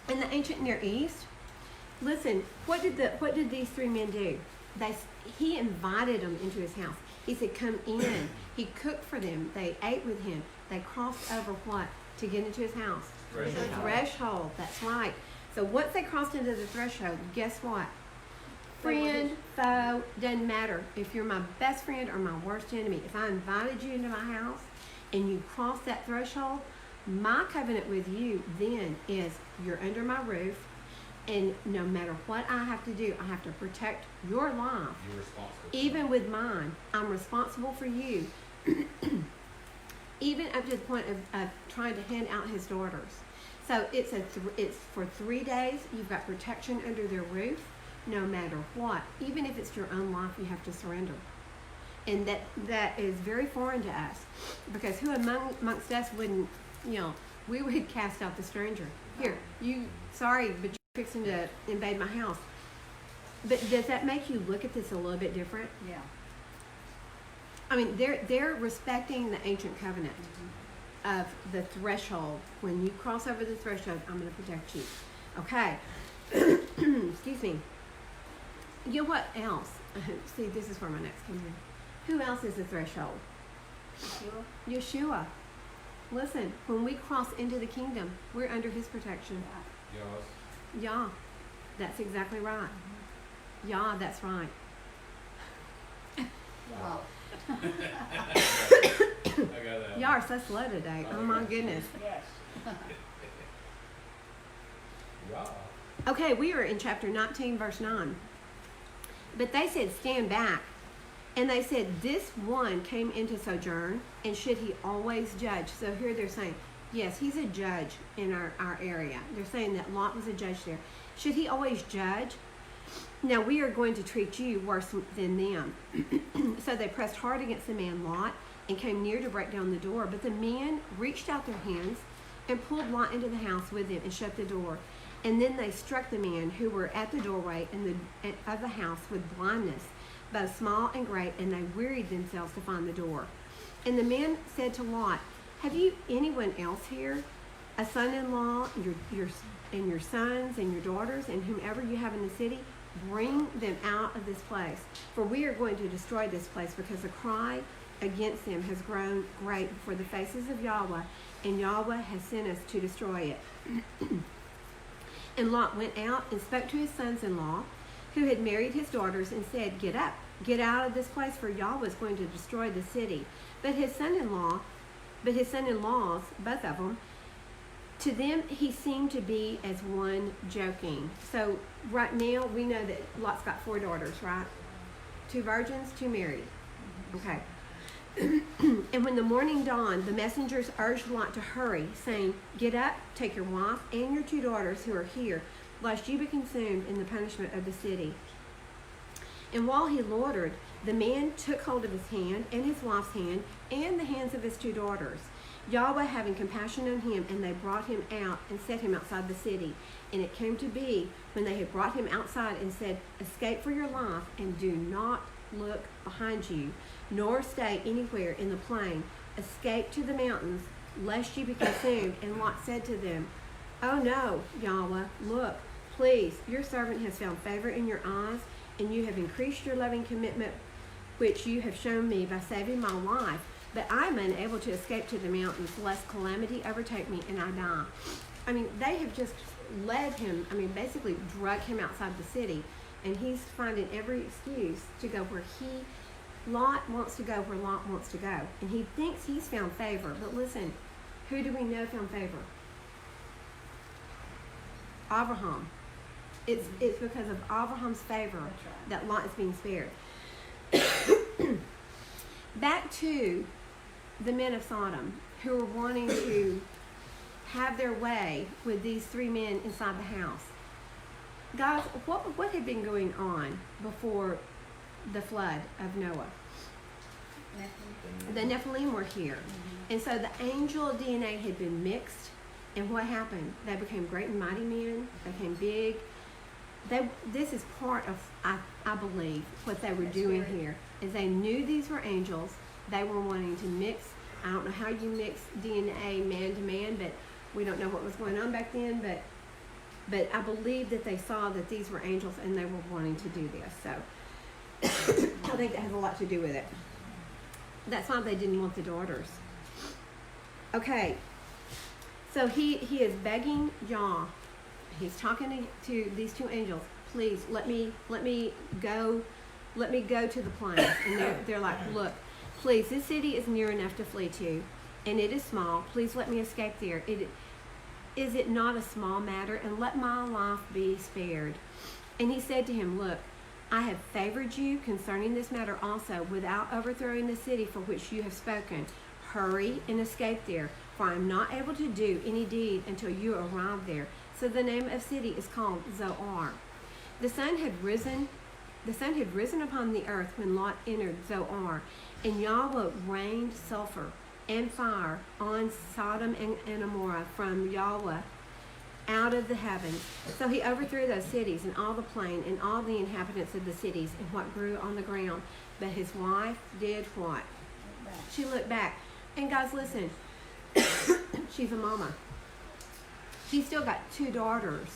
the ancient Near East, listen, what did these 3 men do? He invited them into his house. He said, "Come in." He cooked for them. They ate with him. They crossed over what? To get into his house? The threshold. That's right. So once they crossed into the threshold, guess what? Friend, foe, doesn't matter if you're my best friend or my worst enemy. If I invited you into my house and you cross that threshold, my covenant with you then is you're under my roof, and no matter what I have to do, I have to protect your life. You're responsible. Even with mine, I'm responsible for you. Even up to the point of trying to hand out his daughters. So it's for 3 days. You've got protection under their roof, no matter what. Even if it's your own life, you have to surrender. And that is very foreign to us, because who amongst us wouldn't, we would cast out the stranger. Here, sorry, but you're fixing to invade my house. But does that make you look at this a little bit different? Yeah. I mean, they're respecting the ancient covenant of the threshold. When you cross over the threshold, I'm going to protect you. Okay. Excuse me. You know what else? See, this is where my next comes in. Who else is the threshold? Yeshua. Listen, when we cross into the kingdom, we're under his protection. Yes. Yah. That's exactly right. Yah, that's right. Wow. I got that. Y'all are so slow today. Oh my goodness. Yes. Raw. Okay, we are in chapter 19, verse 9. But they said, stand back. And they said, this one came into sojourn, and should he always judge? So here they're saying, yes, he's a judge in our area. They're saying that Lot was a judge there. Should he always judge? Now we are going to treat you worse than them. So they pressed hard against the man Lot and came near to break down the door. But the men reached out their hands and pulled Lot into the house with them and shut the door. And then they struck the men who were at the doorway of the house with blindness, both small and great, and they wearied themselves to find the door. And the men said to Lot, have you anyone else here, a son-in-law, and your sons and your daughters, and whomever you have in the city? Bring them out of this place, for we are going to destroy this place, because the cry against them has grown great before the faces of Yahuah, and Yahuah has sent us to destroy it. And Lot went out and spoke to his sons-in-law, who had married his daughters, and said, get up, get out of this place, for Yahuah is going to destroy the city. But his son-in-laws, both of them, to them he seemed to be as one joking. So right now we know that Lot's got 4 daughters, right? 2 virgins, 2 married. Okay. And when the morning dawned, the messengers urged Lot to hurry, saying, get up, take your wife and your 2 daughters who are here, lest you be consumed in the punishment of the city. And while he loitered, the man took hold of his hand and his wife's hand and the hands of his 2 daughters, Yahuah having compassion on him, and they brought him out and set him outside the city. And it came to be, when they had brought him outside and said, escape for your life, and do not look behind you, nor stay anywhere in the plain. Escape to the mountains, lest you be consumed. And Lot said to them, oh no, Yahuah, look, please, your servant has found favor in your eyes, and you have increased your loving commitment, which you have shown me by saving my life. But I am unable to escape to the mountains, lest calamity overtake me and I die. I mean, they have just led him, basically drug him outside the city, and he's finding every excuse to go where Lot wants to go, where Lot wants to go. And he thinks he's found favor. But listen, who do we know found favor? Abraham. It's because of Abraham's favor that Lot is being spared. Back to the men of Sodom, who were wanting to have their way with these 3 men inside the house. Guys, what had been going on before the flood of Noah? The Nephilim were here. And so the angel DNA had been mixed, and what happened? They became great and mighty men. They became big. This is part of, I believe, what they were doing here, is they knew these were angels. They were wanting to mix. I don't know how you mix DNA man to man, but we don't know what was going on back then, but I believe that they saw that these were angels, and they were wanting to do this. So I think that has a lot to do with it. That's why they didn't want the daughters. Okay, so he is begging Yah. He's talking to these 2 angels. Please let me go to the plain. And they're like, look, please, this city is near enough to flee to, and it is small. Please let me escape there. Is it not a small matter? And let my life be spared. And he said to him, look, I have favored you concerning this matter also, without overthrowing the city for which you have spoken. Hurry and escape there, for I am not able to do any deed until you arrive there. So the name of the city is called Zoar. The sun had risen upon the earth when Lot entered Zoar, and Yahuah rained sulfur and fire on Sodom and Gomorrah from Yahuah out of the heavens. So he overthrew those cities and all the plain and all the inhabitants of the cities and what grew on the ground. But his wife did what? She looked back. And guys, listen, she's a mama. She's still got 2 daughters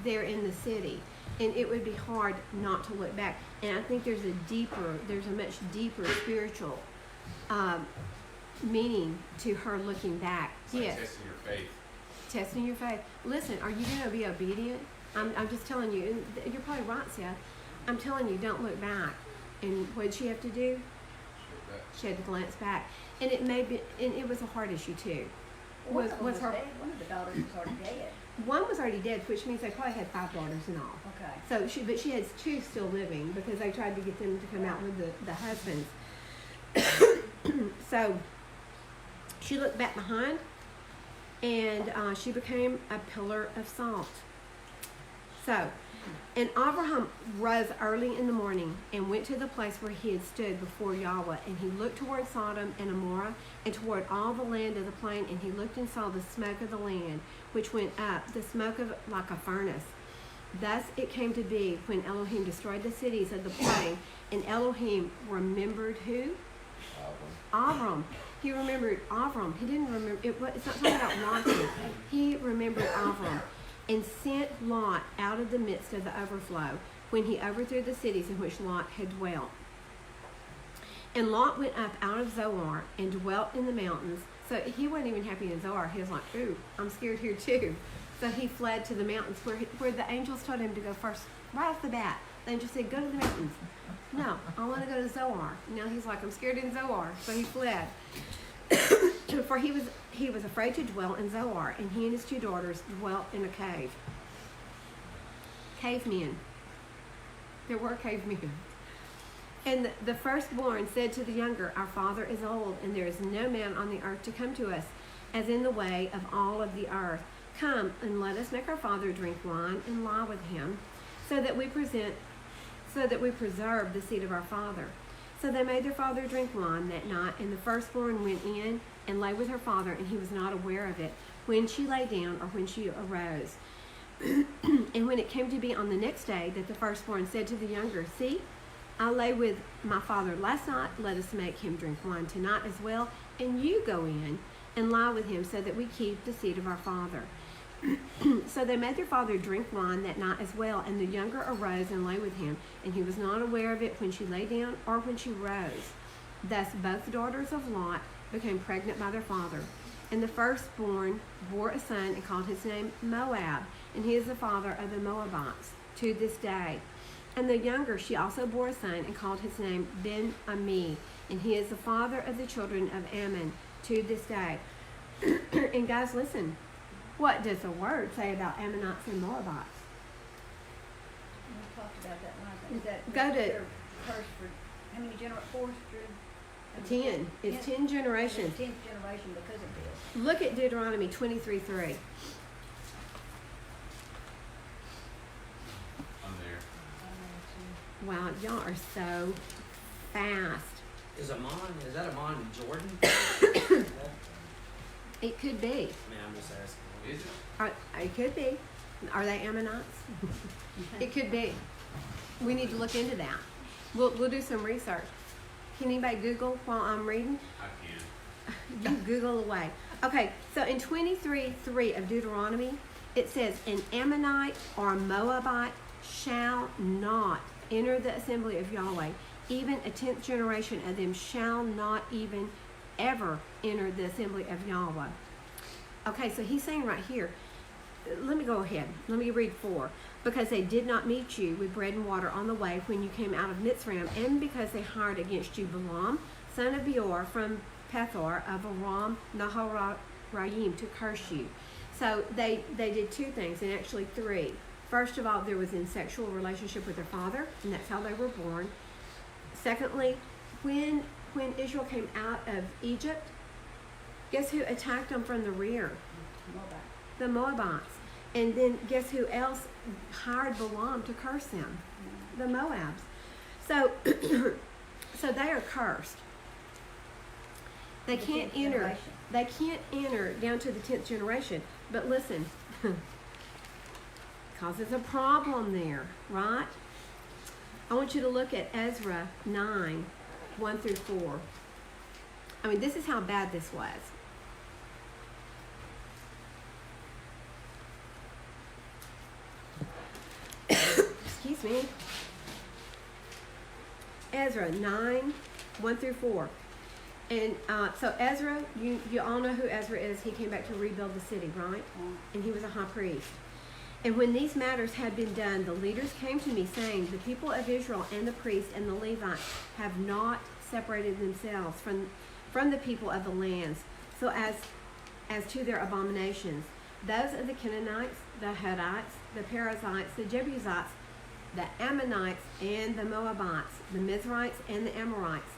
there in the city, and it would be hard not to look back. And I think there's a much deeper spiritual meaning to her looking back. It's like Yes. testing your faith. Testing your faith. Listen, are you going to be obedient? I'm just telling you, and you're probably right, Seth. I'm telling you, don't look back. And what did she have to do? she had to glance back. And it was a heart issue too. One of them was her, dead. One of the daughters was already dead. one was already dead, which means they probably had 5 daughters in all. Okay. So she has 2 still living because they tried to get them to come out with the husbands. So she looked back behind, and she became a pillar of salt. So, and Abraham rose early in the morning and went to the place where he had stood before Yahuah, and he looked toward Sodom and Gomorrah and toward all the land of the plain, and he looked and saw the smoke of the land, which went up, the smoke of like a furnace. Thus it came to be when Elohim destroyed the cities of the plain, and Elohim remembered who? Avram. He remembered Avram. He didn't remember, it's not talking about Lot here. He remembered Avram and sent Lot out of the midst of the overflow when he overthrew the cities in which Lot had dwelt. And Lot went up out of Zoar and dwelt in the mountains. So he wasn't even happy in Zoar. He was like, ooh, I'm scared here too. So he fled to the mountains where the angels told him to go first, right off the bat. The angel said, go to the mountains. No, I want to go to Zoar. Now he's like, I'm scared in Zoar. So he fled. For he was afraid to dwell in Zoar, and he and his 2 daughters dwelt in a cave. Cavemen. There were cavemen. And the firstborn said to the younger, our father is old, and there is no man on the earth to come to us, as in the way of all of the earth. Come, and let us make our father drink wine and lie with him, so that we preserve the seed of our father. So they made their father drink wine that night, and the firstborn went in and lay with her father, and he was not aware of it when she lay down or when she arose. And when it came to be on the next day, that the firstborn said to the younger, see, I lay with my father last night, let us make him drink wine tonight as well, and you go in and lie with him, so that we keep the seed of our father. So they made their father drink wine that night as well, and the younger arose and lay with him, and he was not aware of it when she lay down or when she rose. Thus both daughters of Lot became pregnant by their father. And the firstborn bore a son and called his name Moab, and he is the father of the Moabites to this day. And the younger, she also bore a son and called his name Ben-Ami, and he is the father of the children of Ammon to this day. And guys, listen. What does the word say about Ammonites and Moabites? We talked about that last time. Is that Go to- they're cursed for how many generations? 10. It's 10 generations. 10th generation because of this. Look at Deuteronomy 23:3. I'm there. Wow, y'all are so fast. Is that Ammon in Jordan? It could be. I mean, I'm just asking. Is it? It could be. Are they Ammonites? It could be. We need to look into that. We'll do some research. Can anybody Google while I'm reading? I can. You Google away. Okay, so in 23:3 of Deuteronomy, it says, an Ammonite or a Moabite shall not enter the assembly of Yahweh. Even a 10th generation of them shall not even ever enter the assembly of Yahweh. Okay, so he's saying right here, let me go ahead. Let me read 4. Because they did not meet you with bread and water on the way when you came out of Mitzrayim, and because they hired against you Balaam, son of Beor, from Pethor of Aram Naharaim, to curse you. So they did 2 things, and actually 3. First of all, there was in sexual relationship with their father, and that's how they were born. Secondly, when Israel came out of Egypt, guess who attacked them from the rear? Moabite. The Moabites. And then guess who else hired Balaam to curse them? The Moabs. So, so they are cursed. They The can't 10th enter. generation. They can't enter down to the 10th generation. But listen, causes a problem there, right? I want you to look at Ezra 9, 1 through 4. I mean, this is how bad this was. Excuse me. Ezra 9, 1 through 4. And so Ezra, you all know who Ezra is. He came back to rebuild the city, right? And he was a high priest. And when these matters had been done, the leaders came to me saying, the people of Israel and the priests and the Levites have not separated themselves from the people of the lands, so as to their abominations. Those of the Canaanites, the Hittites, the Perizzites, the Jebusites, the Ammonites, and the Moabites, the Mizrahites, and the Amorites.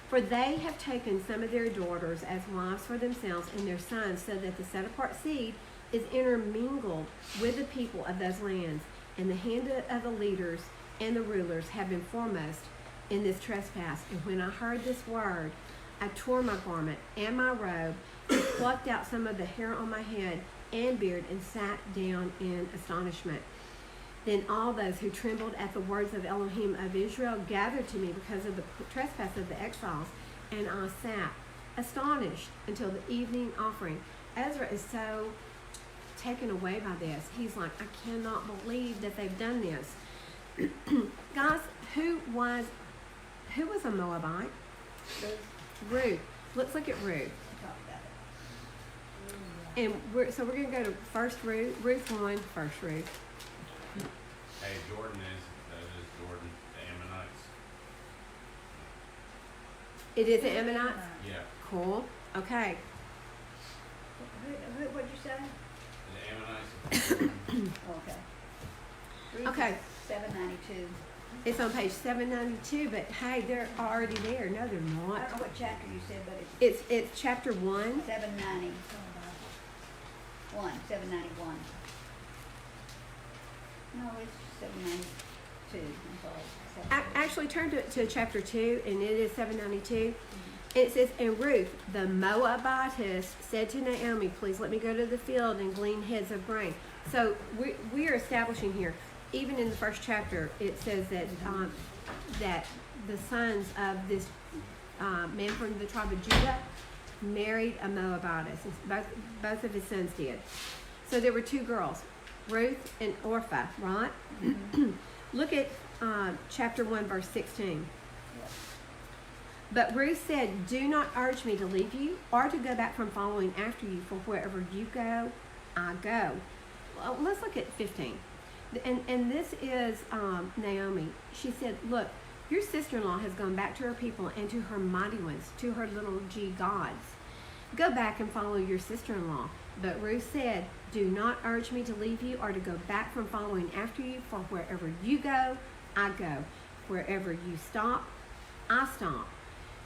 For they have taken some of their daughters as wives for themselves and their sons, so that the set-apart seed is intermingled with the people of those lands. And the hand of the leaders and the rulers have been foremost in this trespass. And when I heard this word, I tore my garment and my robe, and plucked out some of the hair on my head and beard, and sat down in astonishment. Then all those who trembled at the words of Elohim of Israel gathered to me because of the trespass of the exiles, and I sat astonished until the evening offering. Ezra is so taken away by this. He's like, I cannot believe that they've done this. Guys, who was a Moabite? Ruth. Let's look at Ruth. Talk about it. And we're going to go to First Ruth, Ruth 1, First Ruth. Hey, Jordan is Jordan, the Ammonites. It is the Ammonites? Yeah, Cool. Okay. What'd you say? the Ammonites of Jordan. Okay. Ruth Okay. is 792. It's on page 792, but hey, they're already there. No, they're I don't not. know what chapter you said, but it's It's chapter 1. 790. 791. No, it's 792. I'm sorry. Actually, turn to chapter 2, and it is 792. It says, and Ruth, the Moabitess, said to Naomi, please let me go to the field and glean heads of grain. So we are establishing here, even in the first chapter, it says that that the sons of this man from the tribe of Judah married a Moabitess. Both of his sons did. So there were two girls, Ruth and Orpah, right? Look at chapter 1, verse 16. But Ruth said, do not urge me to leave you or to go back from following after you, for wherever you go, I go. Well, let's look at 15. And this is Naomi. She said, look, your sister-in-law has gone back to her people and to her mighty ones, to her little g gods. Go back and follow your sister-in-law. But Ruth said, do not urge me to leave you or to go back from following after you, for wherever you go, I go. Wherever you stop, I stop.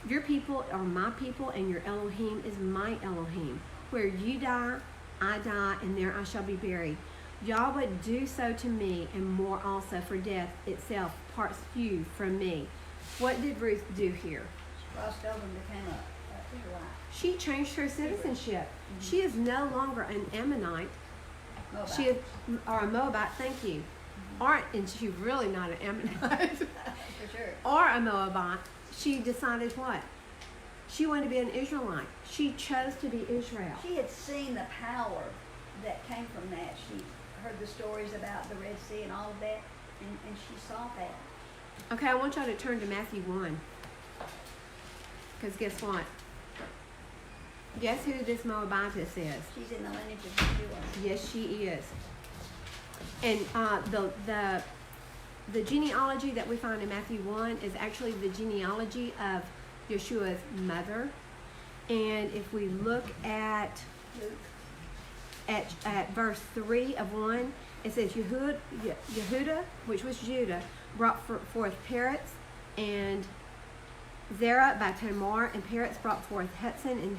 Your people are my people, and your Elohim is my Elohim. Where you die, I die, and there I shall be buried. Yahweh do so to me, and more also, for death itself parts you from me. What did Ruth do here? Crossed over and became a Israelite. She changed her citizenship. She is no longer an Ammonite. Moabite. She is, or a Moabite, thank you. And she's really not an Ammonite. For sure. Or a Moabite. She decided what? She wanted to be an Israelite. She chose to be Israel. She had seen the power that came from that. She heard the stories about the Red Sea and all of that, and she saw that. Okay, I want y'all to turn to Matthew 1. Because guess what? Guess who this Moabitess is? She's in the lineage of Yeshua. Yes, she is. And the genealogy that we find in Matthew 1 is actually the genealogy of Yeshua's mother. And if we look at verse 3 of 1, it says Yehudah, which was Judah, brought forth Peretz, and Zerah by Tamar, and Peretz brought forth Hetzon, and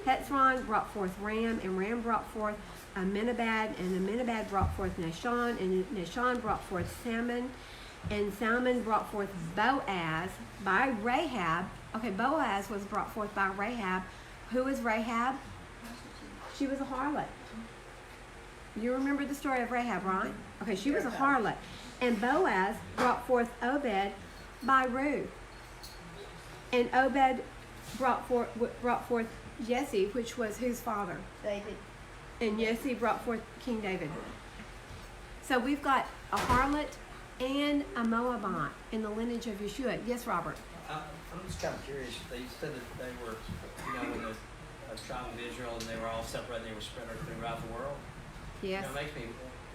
Hetzron brought forth Ram, and Ram brought forth Aminabad, and Aminabad brought forth Nashon, and Nashon brought forth Salmon, and Salmon brought forth Boaz by Rahab. Okay, Boaz was brought forth by Rahab. Who is Rahab? She was a harlot. You remember the story of Rahab, right? Okay, she was a harlot. And Boaz brought forth Obed by Ruth. And Obed brought forth Jesse, which was whose father? David. And Jesse brought forth King David. So we've got a harlot and a Moabite in the lineage of Yeshua. Yes, Robert? I'm just kind of curious. They said that they were, in the tribe of Israel, and they were all separated. They were spread throughout the world. Yes. It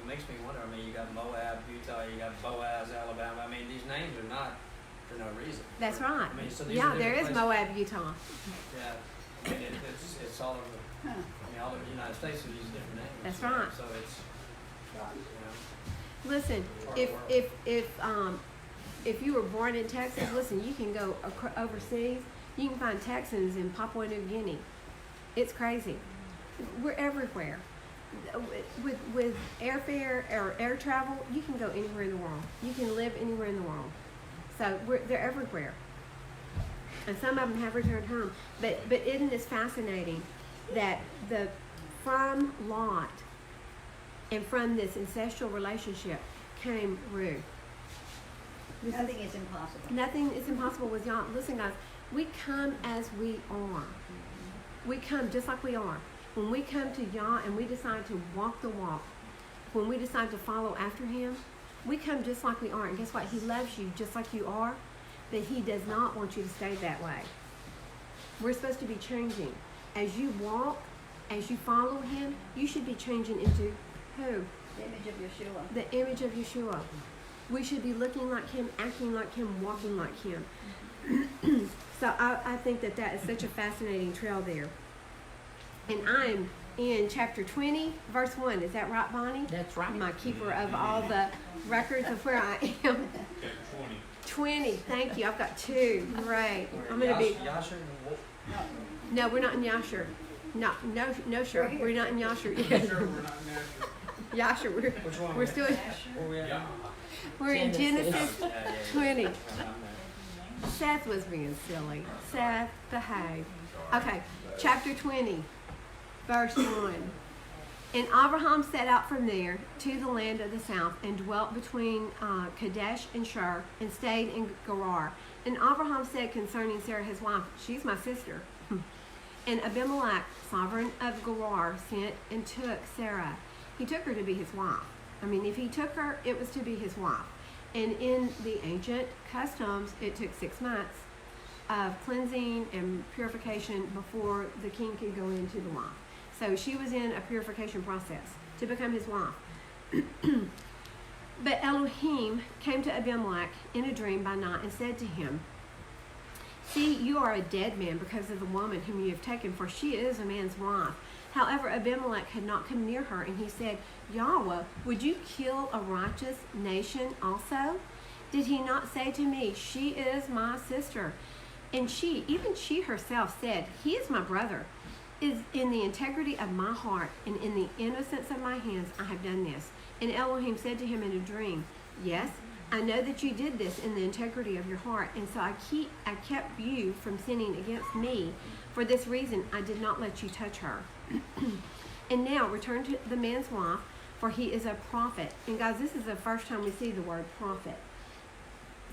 makes me wonder. I mean, you got Moab, Utah, you got Boaz, Alabama. I mean, these names are not for no reason. That's right. I mean, so these Yeah, are there is different places. Moab, Utah. Yeah, I mean, it's all over, Huh. I mean, all over the United States, we use different names. That's you know, right. So it's, you know. Listen, if you were born in Texas, listen, you can go overseas. You can find Texans in Papua New Guinea. It's crazy. We're everywhere. With airfare or air travel, you can go anywhere in the world. You can live anywhere in the world. So they're everywhere. And some of them have returned home. But isn't this fascinating that from Lot and from this ancestral relationship came Ruth? Nothing is impossible. Nothing is impossible with y'all. Listen, guys, we come as we are. We come just like we are. When we come to Yah and we decide to walk the walk, when we decide to follow after Him, we come just like we are. And guess what? He loves you just like you are, but He does not want you to stay that way. We're supposed to be changing. As you walk, as you follow Him, you should be changing into who? The image of Yeshua. The image of Yeshua. We should be looking like Him, acting like Him, walking like Him. So I think that is such a fascinating trail there. And I'm in chapter 20, verse 1. Is that right, Bonnie? That's right. My keeper of all the records of where I am. 20. Thank you. I've got 2. Great. I'm going to be... Yasher, No, we're not in Yasher. No, sure. We're not in Yasher yet. Yasher. which one? We're still... Where we at? We're in Genesis Yeah, yeah, yeah. 20. Around there. Seth was being silly. Seth, behave. Okay, chapter 20, verse 1. And Abraham set out from there to the land of the south and dwelt between Kadesh and Shur and stayed in Gerar. And Abraham said concerning Sarah his wife, she's my sister. And Abimelech, sovereign of Gerar, sent and took Sarah. He took her to be his wife. I mean, if he took her, it was to be his wife. And in the ancient customs, it took 6 months of cleansing and purification before the king could go into the wife. So she was in a purification process to become his wife. But Elohim came to Abimelech in a dream by night and said to him, see, you are a dead man because of the woman whom you have taken, for she is a man's wife. However, Abimelech had not come near her, and he said, Yahuah, would you kill a righteous nation also? Did he not say to me, she is my sister? And she, even she herself said, he is my brother. Is in the integrity of my heart and in the innocence of my hands I have done this. And Elohim said to him in a dream, yes, I know that you did this in the integrity of your heart, and so I kept you from sinning against me. For this reason, I did not let you touch her. And now return to the man's wife, for he is a prophet. And guys, this is the first time we see the word prophet.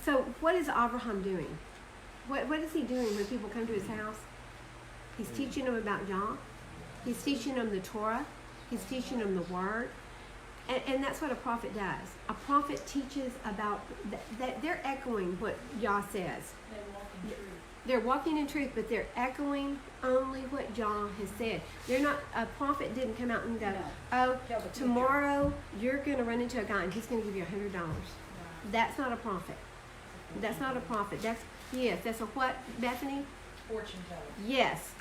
So what is Abraham doing? What is he doing when people come to his house? He's teaching them about Yah. He's teaching them the Torah. He's teaching them the Word. And that's what a prophet does. A prophet teaches about that they're echoing what Yah says. They're walking in truth, but they're echoing only what Yah has said. They're not. A prophet didn't come out and go, "Oh, tomorrow you're going to run into a guy and he's going to give you $100." That's not a prophet. That's not a prophet. That's a what, Bethany? Fortune teller. Yes.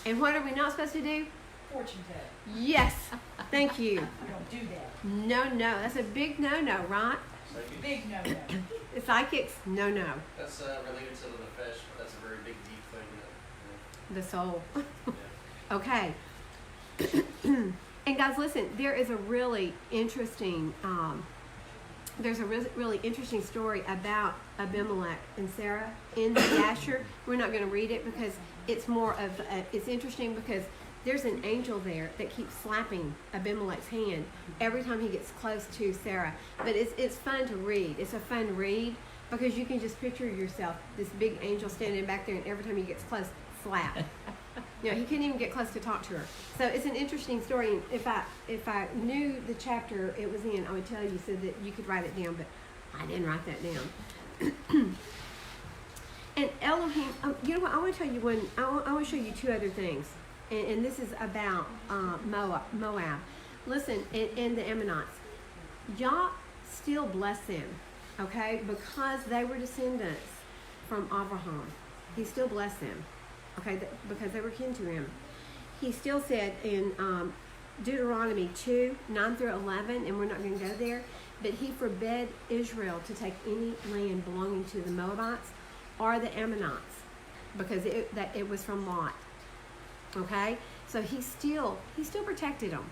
And what are we not supposed to do? Fortune teller. Yes. Thank you. You don't do that. No. That's a big no, right? Big no-no. Psychics, no. That's related to the nefesh. That's a very big, deep thing. The soul. Yeah. Okay. And guys, listen, there is a really interesting, really interesting story about Abimelech and Sarah in the Yasher. We're not going to read it because it's more of, it's interesting because there's an angel there that keeps slapping Abimelech's hand every time he gets close to Sarah. But it's fun to read. It's a fun read because you can just picture yourself, this big angel standing back there, and every time he gets close, slap. You know, he couldn't even get close to talk to her. So it's an interesting story. And if I knew the chapter it was in, I would tell you so that you could write it down, but I didn't write that down. And Elohim, you know what? I want to tell you one. I want to show you 2 other things. And this is about Moab. Listen, and the Ammonites. Yah still bless them, okay, because they were descendants from Abraham. He still blessed them, okay, because they were kin to him. He still said in Deuteronomy 2:9-11, and we're not going to go there, but he forbade Israel to take any land belonging to the Moabites or the Ammonites, because it was from Lot. Okay, so he still protected them.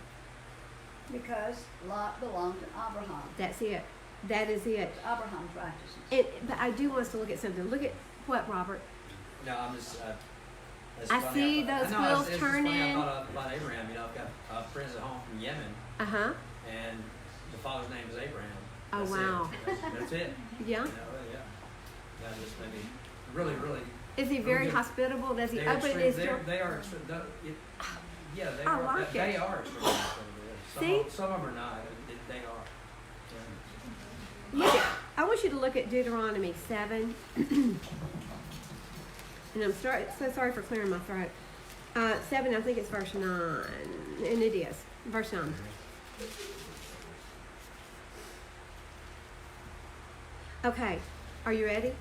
Because Lot belonged to Abraham. That's it. That is it. It's Abraham's righteousness. But I do want us to look at something. Look at what, Robert? No, I'm just. It's I funny, see thought- those I know, wheels it's just funny, turning. I thought about Abraham. You know, I've got friends at home from Yemen, Uh-huh. and the father's name is Abraham. Oh, That's wow. It. That's it. Yeah. You know, yeah. That just made me really, really. Is he very good. hospitable? Does he They're open extreme- his they're- door? They are. Yeah, they I are. like They it. are extremely hospitable. See? Some of them are not. They are. Look at, I want you to look at Deuteronomy 7. And I'm so sorry for clearing my throat. 7, I think it's verse 9. And it is. Verse 9. Okay, are you ready?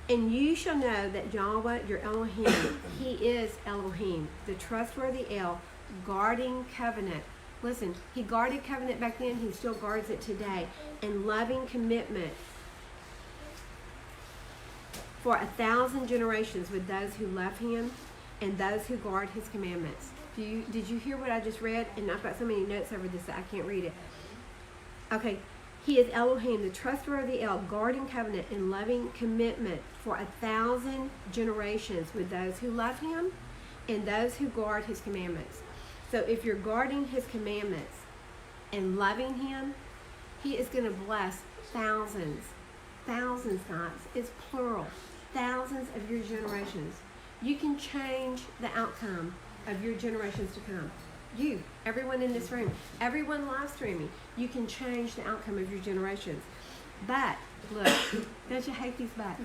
And you shall know that Yahuah, your Elohim, he is Elohim, the trustworthy El, guarding covenant. Listen, he guarded covenant back then, he still guards it today. And loving commitment for 1,000 generations with those who love him and those who guard his commandments. Did you hear what I just read? And I've got so many notes over this that I can't read it. Okay, he is Elohim, the trustworthy El, guarding covenant and loving commitment for 1,000 generations with those who love him and those who guard his commandments. So if you're guarding his commandments and loving him, he is going to bless thousands, guys. It's plural. Thousands of your generations. You can change the outcome of your generations to come. You, everyone in this room, everyone live streaming, you can change the outcome of your generations. But, look, don't you hate these buts?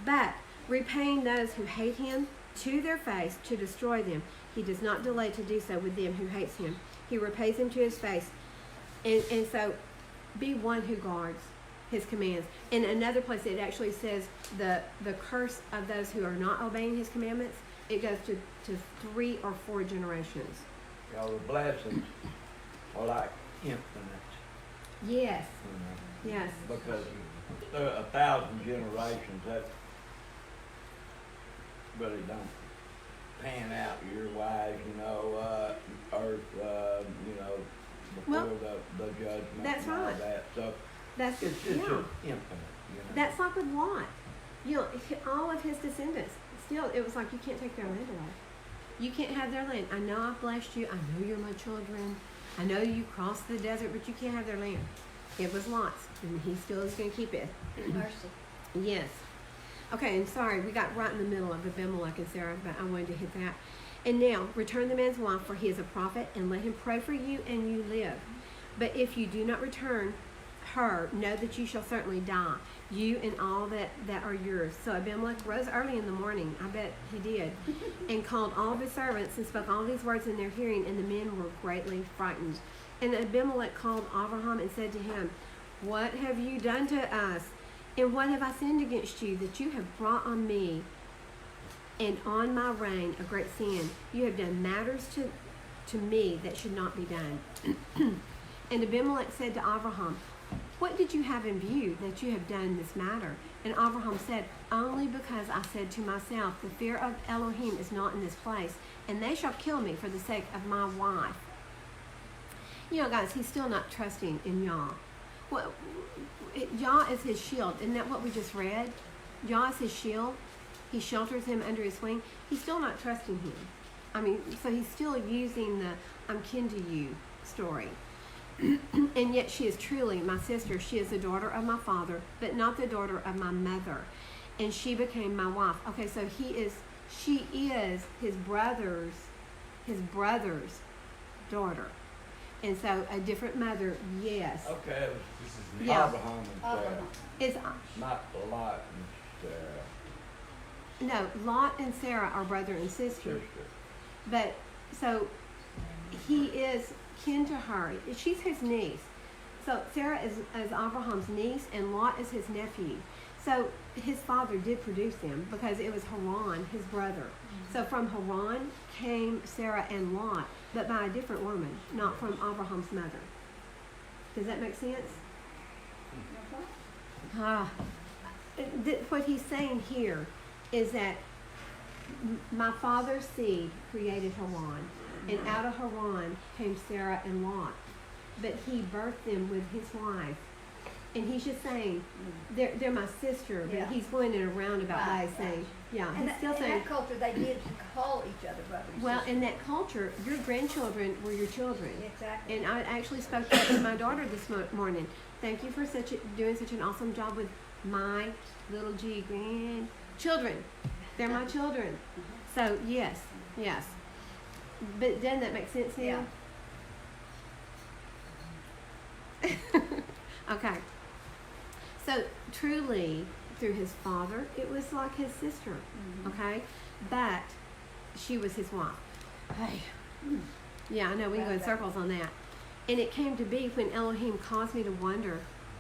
But, repaying those who hate him to their face to destroy them. He does not delay to do so with them who hates him. He repays them to his face. And so, be one who guards his commands. In another place, it actually says the curse of those who are not obeying his commandments, it goes to 3 or 4 generations. You know, the blessings are like infinite, Yes, you know, yes. because there are 1,000 generations that really don't pan out year-wise, you know, earth, you know, before Well, the judgment that's and all right. that. So That's it's just infinite, you know. That's like with Lot. You know, all of his descendants. Still, it was like you can't take their land away. You can't have their land. I know I've blessed you. I know you're my children. I know you crossed the desert, but you can't have their land. It was Lot's, and he still is going to keep it. Mercy. Yes. Okay, and sorry, we got right in the middle of Abimelech and Sarah, but I wanted to hit that. And now, return the man's wife, for he is a prophet, and let him pray for you, and you live. But if you do not return her, know that you shall certainly die, you and all that are yours. So Abimelech rose early in the morning, I bet he did, and called all of his servants and spoke all these words in their hearing, and the men were greatly frightened. And Abimelech called Abraham and said to him, what have you done to us? And what have I sinned against you, that you have brought on me and on my reign a great sin? You have done matters to me that should not be done. And Abimelech said to Abraham, what did you have in view that you have done this matter? And Abraham said, only because I said to myself, the fear of Elohim is not in this place, and they shall kill me for the sake of my wife. You know, guys, he's still not trusting in Yah. Well, Yah is his shield. Isn't that what we just read? Yah is his shield. He shelters him under his wing. He's still not trusting him. I mean, so he's still using the I'm kin to you story. And yet she is truly my sister. She is the daughter of my father, but not the daughter of my mother. And she became my wife. Okay, so she is his brother's daughter. And so a different mother, yes. Okay, it was Yeah. Abraham and Sarah, Abraham. It's not Lot and Sarah, no, Lot and Sarah are brother and sister. sister. But so he is kin to her. She's his niece. So Sarah is Abraham's niece, and Lot is his nephew. So his father did produce them because it was Haran, his brother. So from Haran came Sarah and Lot, but by a different woman, not from Abraham's mother. Does that make sense? Ah, what he's saying here is that my father's seed created Haran, and out of Haran came Sarah and Lot, but he birthed them with his wife. And he's just saying, they're my sister, but Yeah. he's going in a roundabout way Right, saying, yeah, And he's that, still in saying, that culture, they did call each other brother and well, sister. in that culture, your grandchildren were your children. Exactly. And I actually spoke that to my daughter this morning. Thank you for doing such an awesome job with my little G grandchildren. They're my children. So yes. But doesn't that make sense now? Okay. So truly, through his father, it was like his sister. Mhm. Okay, but she was his wife. Hey. Yeah, I know we can go in circles on that. And it came to be when Elohim caused me to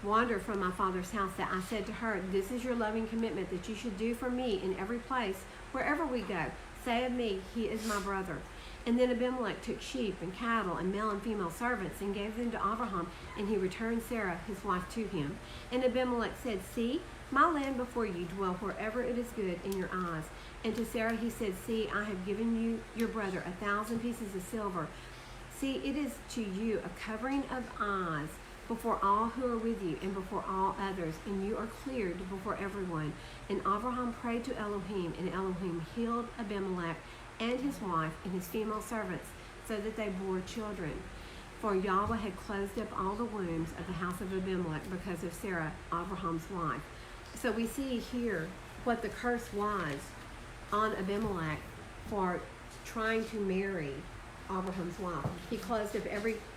wander from my father's house, that I said to her, this is your loving commitment that you should do for me in every place, wherever we go. Say of me, he is my brother. And then Abimelech took sheep and cattle and male and female servants and gave them to Abraham, and he returned Sarah, his wife, to him. And Abimelech said, see, my land before you dwell wherever it is good in your eyes. And to Sarah he said, see, I have given you your brother 1,000 pieces of silver. See, it is to you a covering of eyes before all who are with you and before all others, and you are cleared before everyone. And Abraham prayed to Elohim, and Elohim healed Abimelech and his wife and his female servants, so that they bore children. For Yahuah had closed up all the wombs of the house of Abimelech because of Sarah, Abraham's wife. So we see here what the curse was on Abimelech for trying to marry Abraham's wife. He closed up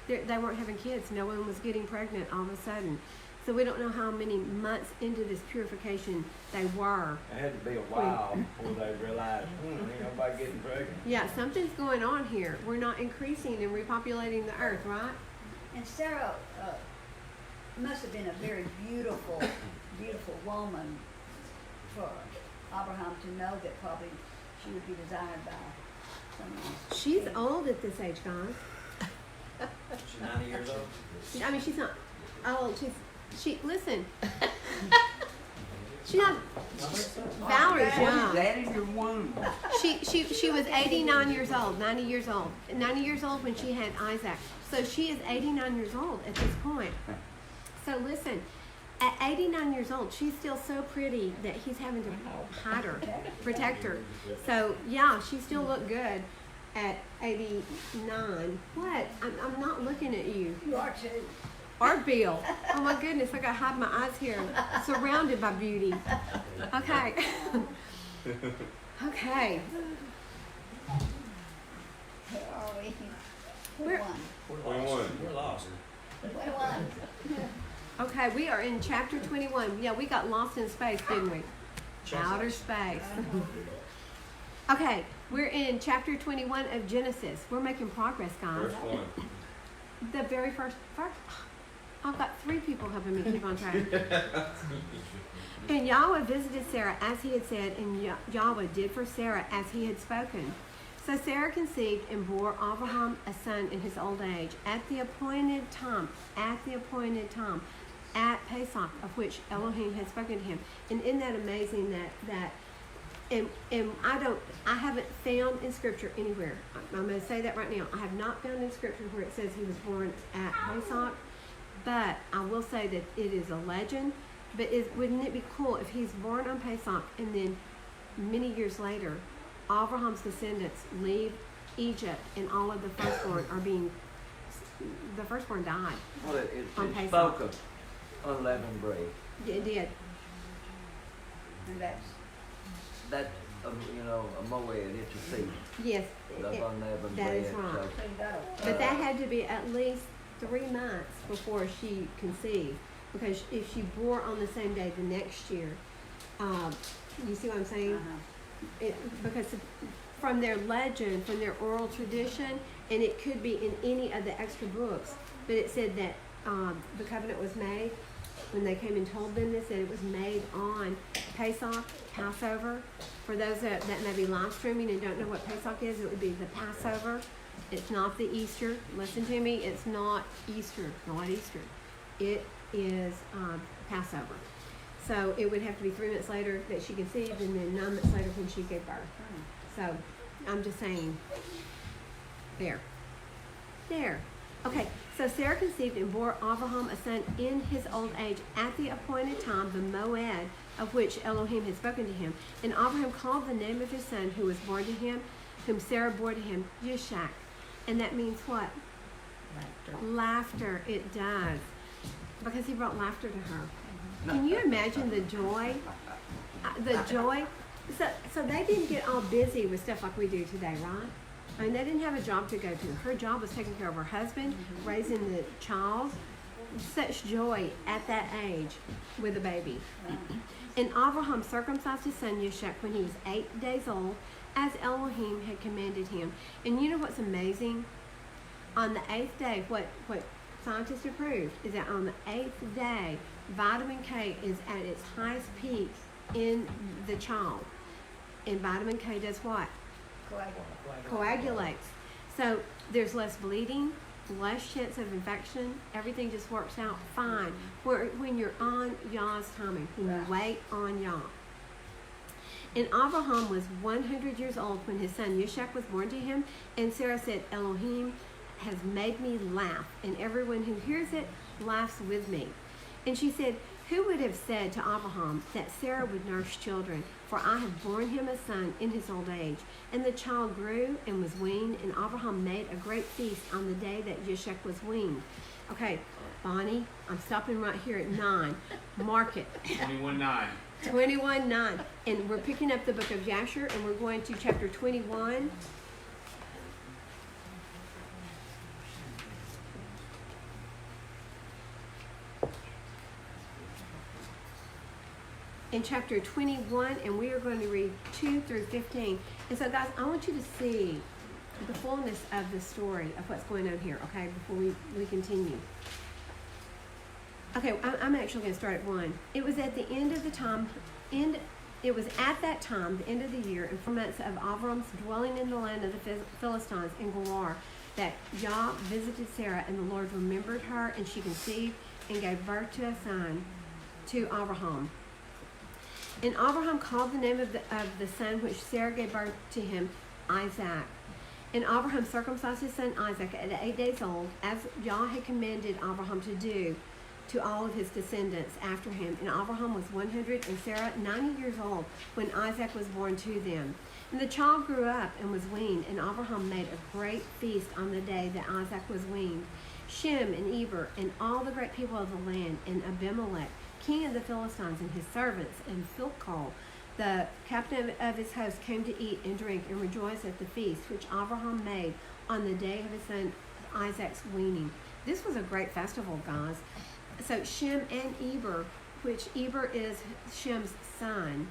they weren't having kids. No one was getting pregnant all of a sudden. So we don't know how many months into this purification they were. It had to be a while before they realized, ain't nobody getting pregnant. Yeah, something's going on here. We're not increasing and repopulating the earth, right? And Sarah must have been a very beautiful, beautiful woman for Abraham to know that probably she would be desired by someone. She's old at this age, guys. She's 90 years old. I mean, she's not old. Listen. She's not. Valerie's young. That is your womb. She was 89 years old, 90 years old. 90 years old when she had Isaac. So she is 89 years old at this point. So listen, at 89 years old, she's still so pretty that he's having to hide her, protect her. So yeah, she still looked good at 89. What? I'm not looking at you. You are too. Art Bill. Oh my goodness, I gotta hide my eyes here. Surrounded by beauty. Okay. Okay. Where are we? We're- 21. We're lost. 21. Okay, we are in chapter 21. Yeah, we got lost in space, didn't we? Outer space. Okay, we're in chapter 21 of Genesis. We're making progress, guys. Verse 1. The very first. I've got 3 people helping me keep on track. And Yahuah visited Sarah as he had said, and Yahuah did for Sarah as he had spoken. So Sarah conceived and bore Abraham a son in his old age at the appointed time, at Pesach, of which Elohim had spoken to him. And isn't that amazing and I haven't found in scripture anywhere. I'm going to say that right now. I have not found in scripture where it says he was born at Pesach, but I will say that it is a legend. But wouldn't it be cool if he's born on Pesach and then many years later, Abraham's descendants leave Egypt and all of the firstborn the firstborn died. Well, it On Pesach. spoke of unleavened bread. It did. And that's A moed, it's a seed Yes. of unleavened that bread. is right. so you gotta. But that had to be at least 3 months before she conceived, because if she bore on the same day the next year, you see what I'm saying? Because from their legend, from their oral tradition, and it could be in any of the extra books, but it said that the covenant was made when they came and told them this, that it was made on Pesach, Passover. For those that may be live streaming and don't know what Pesach is, it would be the Passover. It's not the Easter. Listen to me, it's not Easter, not Easter. It is Passover. So it would have to be 3 months later that she conceived, and then 9 months later when she gave birth. So I'm just saying, there. Okay, so Sarah conceived and bore Abraham a son in his old age at the appointed time, the moed of which Elohim had spoken to him. And Abraham called the name of his son who was born to him, whom Sarah bore to him, Yishak. And that means what? Laughter. It does. Because he brought laughter to her. Can you imagine the joy? The joy? So they didn't get all busy with stuff like we do today, right? I mean, they didn't have a job to go to. Her job was taking care of her husband, raising the child. Such joy at that age with a baby. And Abraham circumcised his son Yishak when he was 8 days old, as Elohim had commanded him. And you know what's amazing? On the 8th day, what scientists have proved is that on the 8th day, vitamin K is at its highest peak in the child. And vitamin K does what? Coagulates. So there's less bleeding, less chance of infection. Everything just works out fine. When you're on Yah's timing, when you wait on Yah. And Abraham was 100 years old when his son Yishak was born to him. And Sarah said, Elohim has made me laugh, and everyone who hears it laughs with me. And she said, who would have said to Abraham that Sarah would nurse children? For I have borne him a son in his old age. And the child grew and was weaned, and Abraham made a great feast on the day that Yishak was weaned. Okay, Bonnie, I'm stopping right here at 9. Mark it. 21:9. 21:9. And we're picking up the book of Jasher, and we're going to chapter 21. In chapter 21, and we are going to read 2 through 15. And so, guys, I want you to see the fullness of the story of what's going on here, okay, before we continue. Okay, I'm actually going to start at 1. It was at the end of the time, it was at that time, the end of the year, and 4 months of Avram's dwelling in the land of the Philistines in Gerar, that Yah visited Sarah, and the Lord remembered her, and she conceived and gave birth to a son to Abraham. And Abraham called the name of the son which Sarah gave birth to him, Isaac. And Abraham circumcised his son Isaac at 8 days old, as Yah had commanded Abraham to do to all of his descendants after him. And Abraham was 100 and Sarah 90 years old when Isaac was born to them. And the child grew up and was weaned, and Abraham made a great feast on the day that Isaac was weaned. Shem and Eber and all the great people of the land, and Abimelech, king of the Philistines, and his servants, and Philcol, the captain of his host, came to eat and drink and rejoice at the feast which Abraham made on the day of his son Isaac's weaning. This was a great festival, guys. So Shem and Eber, which Eber is Shem's son.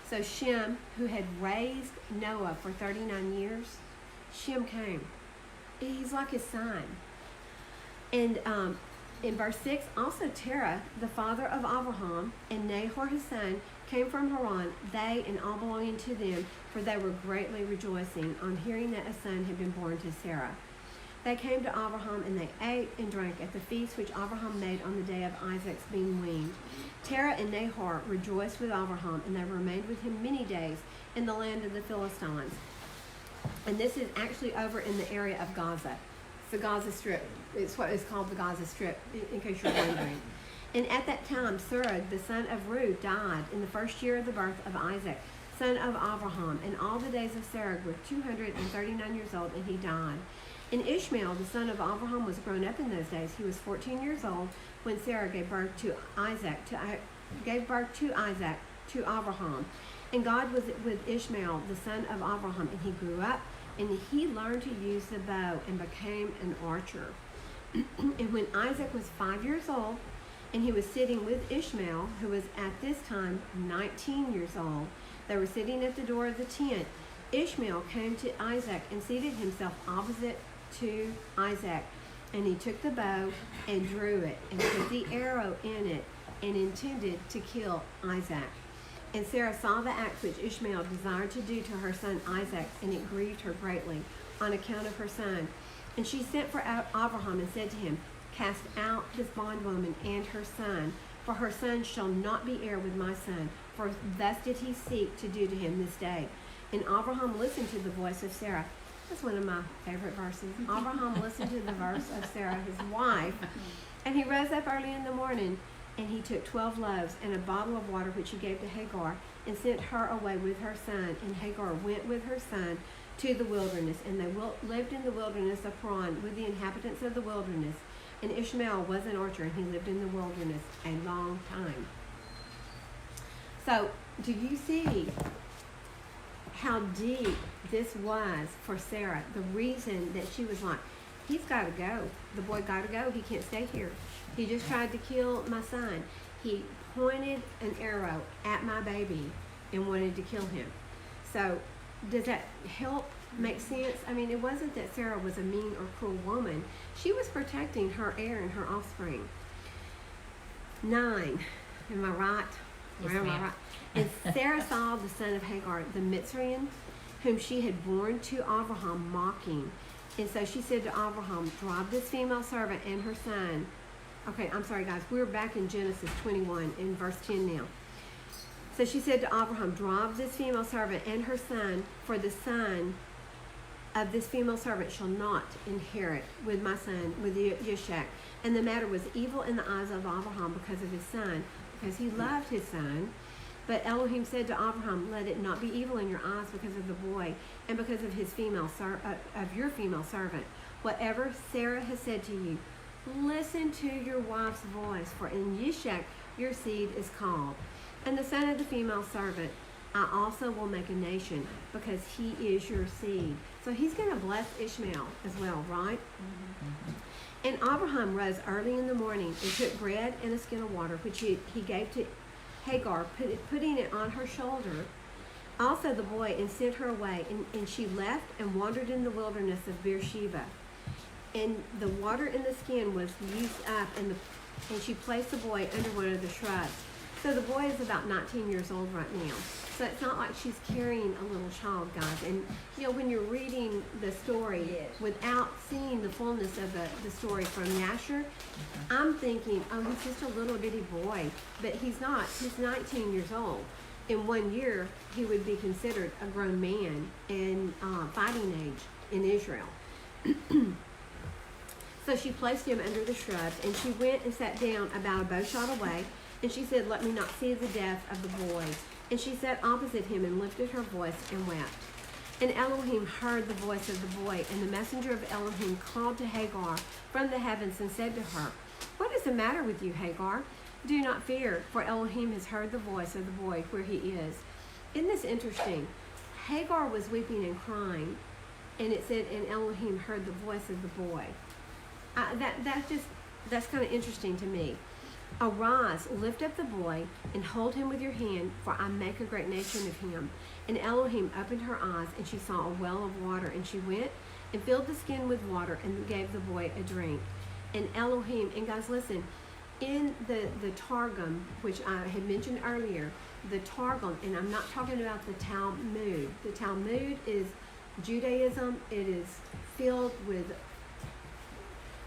So Shem, who had raised Noah for 39 years, Shem came. He's like his son. And in verse 6, also Terah, the father of Abraham, and Nahor his son, came from Haran, they and all belonging to them, for they were greatly rejoicing on hearing that a son had been born to Sarah. They came to Abraham, and they ate and drank at the feast which Abraham made on the day of Isaac's being weaned. Terah and Nahor rejoiced with Abraham, and they remained with him many days in the land of the Philistines. And this is actually over in the area of Gaza. It's the Gaza Strip. It's what is called the Gaza Strip, in case you're wondering. And at that time, Serug, the son of Reu, died in the first year of the birth of Isaac, son of Abraham. And all the days of Serug were 239 years old, and he died. And Ishmael, the son of Abraham, was grown up in those days. He was 14 years old when Sarah gave birth to Isaac, to Abraham. And God was with Ishmael, the son of Abraham, and he grew up, and he learned to use the bow and became an archer. And when Isaac was 5 years old, and he was sitting with Ishmael, who was at this time 19 years old, they were sitting at the door of the tent. Ishmael came to Isaac and seated himself opposite to Isaac. And he took the bow and drew it and put the arrow in it and intended to kill Isaac. And Sarah saw the act which Ishmael desired to do to her son Isaac, and it grieved her greatly on account of her son. And she sent for Abraham and said to him, cast out this bondwoman and her son, for her son shall not be heir with my son, for thus did he seek to do to him this day. And Abraham listened to the voice of Sarah. That's one of my favorite verses. Abraham listened to the verse of Sarah, his wife, and he rose up early in the morning, and he took 12 loaves and a bottle of water which he gave to Hagar, and sent her away with her son. And Hagar went with her son to the wilderness, and they lived in the wilderness of Paran with the inhabitants of the wilderness. And Ishmael was an archer, and he lived in the wilderness a long time. So, do you see how deep this was for Sarah? The reason that she was like, he's got to go. The boy got to go. He can't stay here. He just tried to kill my son. He pointed an arrow at my baby and wanted to kill him. So, does that help make sense? I mean, it wasn't that Sarah was a mean or cruel woman. She was protecting her heir and her offspring. 9. Am I right? Yes, Am I ma'am. right? And Sarah saw the son of Hagar, the Mitzrayim, whom she had borne to Abraham, mocking. And so she said to Abraham, drive this female servant and her son. Okay, I'm sorry, guys. We're back in Genesis 21 in verse 10 now. So she said to Abraham, drive this female servant and her son, for the son of this female servant shall not inherit with my son, with Yishak. And the matter was evil in the eyes of Abraham because of his son, because he loved his son. But Elohim said to Abraham, let it not be evil in your eyes because of the boy and because of his of your female servant. Whatever Sarah has said to you, listen to your wife's voice, for in Yishak your seed is called. And the son of the female servant I also will make a nation, because he is your seed. So he's going to bless Ishmael as well, right? Mm-hmm. And Abraham rose early in the morning and took bread and a skin of water, which he gave to Hagar, putting it on her shoulder, also the boy, and sent her away. And she left and wandered in the wilderness of Beersheba. And the water in the skin was used up, and she placed the boy under one of the shrubs. So the boy is about 19 years old right now. So it's not like she's carrying a little child, guys. And, you know, when you're reading the story without seeing the fullness of the story from Yasher, I'm thinking, oh, he's just a little bitty boy. But he's not. He's 19 years old. In 1 year, he would be considered a grown man in fighting age in Israel. So she placed him under the shrubs, and she went and sat down about a bow shot away. And she said, let me not see the death of the boy. And she sat opposite him and lifted her voice and wept. And Elohim heard the voice of the boy, and the messenger of Elohim called to Hagar from the heavens and said to her, what is the matter with you, Hagar? Do not fear, for Elohim has heard the voice of the boy where he is. Isn't this interesting? Hagar was weeping and crying, and it said, and Elohim heard the voice of the boy. That's kind of interesting to me. Arise, lift up the boy, and hold him with your hand, for I make a great nation of him. And Elohim opened her eyes, and she saw a well of water, and she went and filled the skin with water and gave the boy a drink. And Elohim, and guys, listen, in the Targum, which I had mentioned earlier, the Targum, and I'm not talking about the Talmud. The Talmud is Judaism. It is filled with,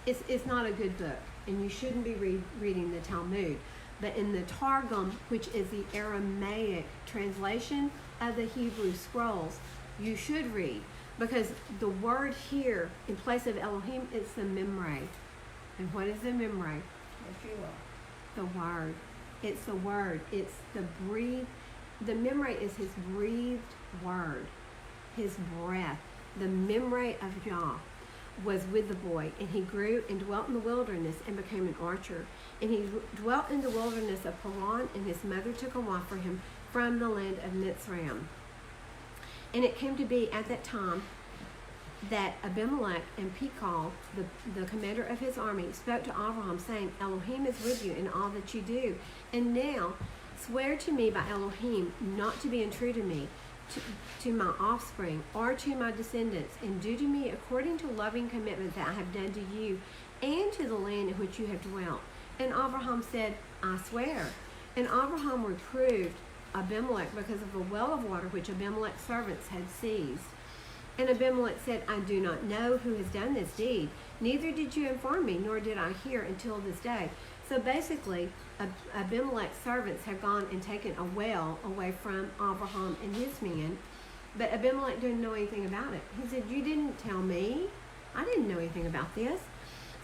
it's not a good book. And you shouldn't be reading the Talmud. But in the Targum, which is the Aramaic translation of the Hebrew scrolls, you should read. Because the word here, in place of Elohim, it's the Memre. And what is the Memre? The word. It's the word. It's the breathed. The Memre is his breathed word. His breath. The Memre of Yah was with the boy, and he grew and dwelt in the wilderness and became an archer. And he dwelt in the wilderness of Paran, and his mother took a wife for him from the land of Mitzrayim. And it came to be at that time that Abimelech and Pekal, the commander of his army, spoke to Abraham, saying, Elohim is with you in all that you do. And now swear to me by Elohim not to be untrue to me, to my offspring or to my descendants, and do to me according to loving commitment that I have done to you and to the land in which you have dwelt. And Abraham said, I swear. And Abraham reproved Abimelech because of the well of water which Abimelech's servants had seized. And Abimelech said, I do not know who has done this deed. Neither did you inform me, nor did I hear until this day. So basically, Abimelech's servants have gone and taken a well away from Abraham and his men. But Abimelech didn't know anything about it. He said, you didn't tell me. I didn't know anything about this.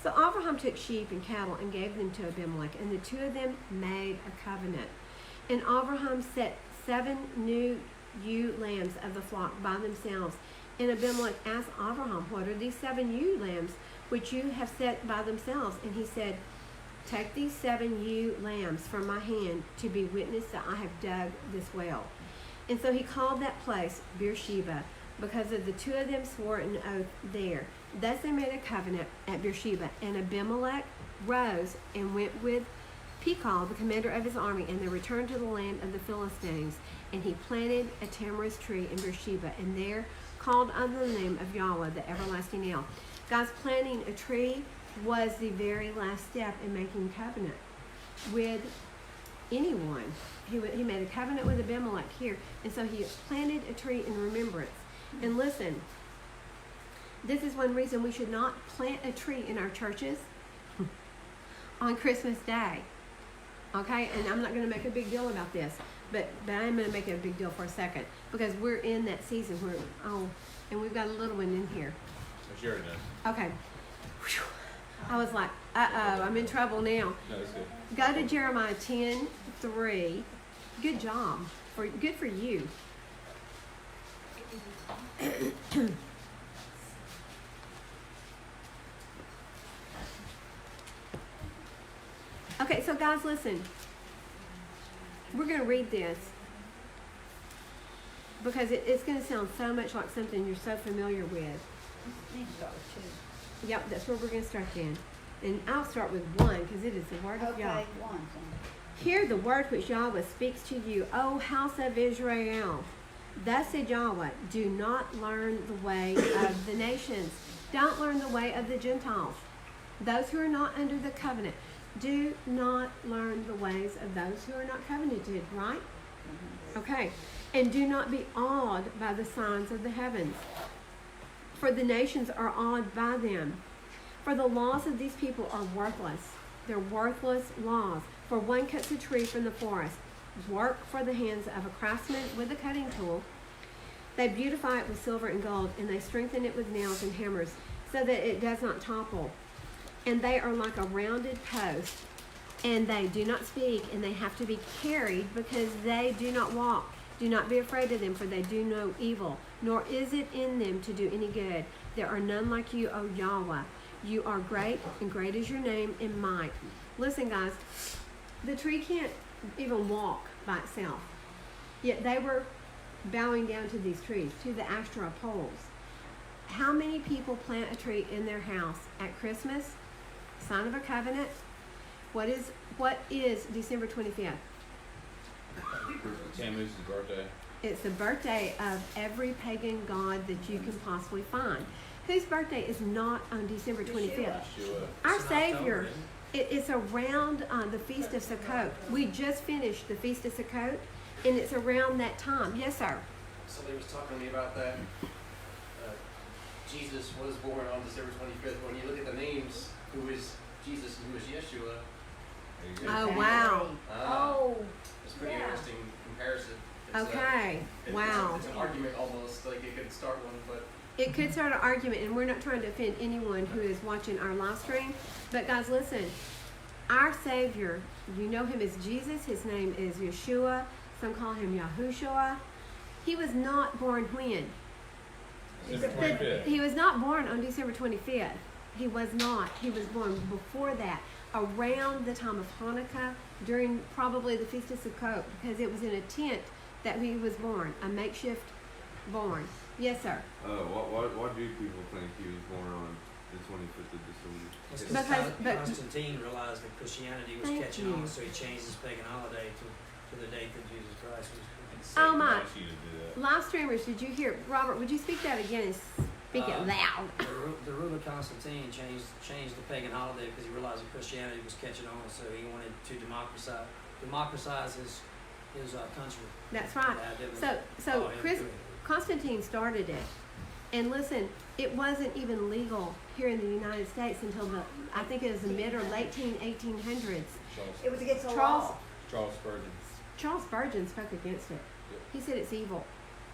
So Abraham took sheep and cattle and gave them to Abimelech, and the two of them made a covenant. And Abraham set 7 new ewe lambs of the flock by themselves. And Abimelech asked Abraham, what are these 7 ewe lambs which you have set by themselves? And he said, take these 7 ewe lambs from my hand to be witness that I have dug this well. And so he called that place Beersheba, because of the two of them swore an oath there. Thus they made a covenant at Beersheba. And Abimelech rose and went with Pekah, the commander of his army, and they returned to the land of the Philistines. And he planted a tamarisk tree in Beersheba, and there called on the name of Yahuah, the everlasting El. God's planting a tree was the very last step in making covenant with anyone. He made a covenant with Abimelech here, and so he planted a tree in remembrance. And listen, this is one reason we should not plant a tree in our churches on Christmas Day. Okay, and I'm not going to make a big deal about this, but I'm going to make it a big deal for a second, because we're in that season where, and we've got a little one in here. It's your done. Okay. Whew. I was like, I'm in trouble now. No, it's good. Go to Jeremiah 10:3. Good job. Good for you. Okay, so guys, listen. We're going to read this because it's going to sound so much like something you're so familiar with. Need to start with 2. Yep, that's where we're going to start then. And I'll start with 1 because it is the word of Okay, Yah. 1. Hear the word which Yahuah speaks to you, O house of Israel. Thus said Yahuah, do not learn the way of the nations. Don't learn the way of the Gentiles. Those who are not under the covenant. Do not learn the ways of those who are not covenanted, right? Okay. And do not be awed by the signs of the heavens, for the nations are awed by them. For the laws of these people are worthless. They're worthless laws. For one cuts a tree from the forest, work for the hands of a craftsman with a cutting tool. They beautify it with silver and gold, and they strengthen it with nails and hammers, so that it does not topple. And they are like a rounded post, and they do not speak, and they have to be carried because they do not walk. Do not be afraid of them, for they do no evil, nor is it in them to do any good. There are none like you, O Yahuah. You are great, and great is your name in might. Listen, guys, the tree can't even walk by itself. Yet they were bowing down to these trees, to the Asherah poles. How many people plant a tree in their house at Christmas? Sign of a covenant. What is December 25th? Tammuz's birthday. It's the birthday of every pagan god that you can possibly find. Whose birthday is not on December 25th? Yeshua. Our It's in Savior. October, It's around the Feast of Sukkot. We just finished the Feast of Sukkot, and it's around that time. Yes, sir. Somebody was talking to me about that. Jesus was born on December 25th. When you look at the names, who is Jesus and who is Yeshua, There you go. Oh, wow. Oh, it's a pretty yeah. interesting comparison. It's, Okay. Wow. It's an argument almost, like it could start one, but It could start an argument, and we're not trying to offend anyone who is watching our live stream. But guys, listen. Our Savior, you know him as Jesus. His name is Yeshua. Some call him Yahushua. He was not born when? December 25th. He was not born on December 25th. He was not. He was born before that, around the time of Hanukkah, during probably the Feast of Sukkot, because it was in a tent that he was born, a makeshift born. Yes, sir. Why do people think he was born on the 25th of December? That's Because- but- Constantine realized that Christianity was Thank catching you. on, so he changed his pagan holiday to the date that Jesus Christ was born. Oh, my. wants you to do that. Live streamers, did you hear? Robert, would you speak that again and speak it loud? The ruler Constantine changed the pagan holiday because he realized that Christianity was catching on, so he wanted to democratize his country. That's right. So Constantine started it. And listen, it wasn't even legal here in the United States until I think it was the mid or late 1800s. It was against the Charles- law. Charles Spurgeon. Charles Spurgeon spoke against it. Yep. He said it's evil.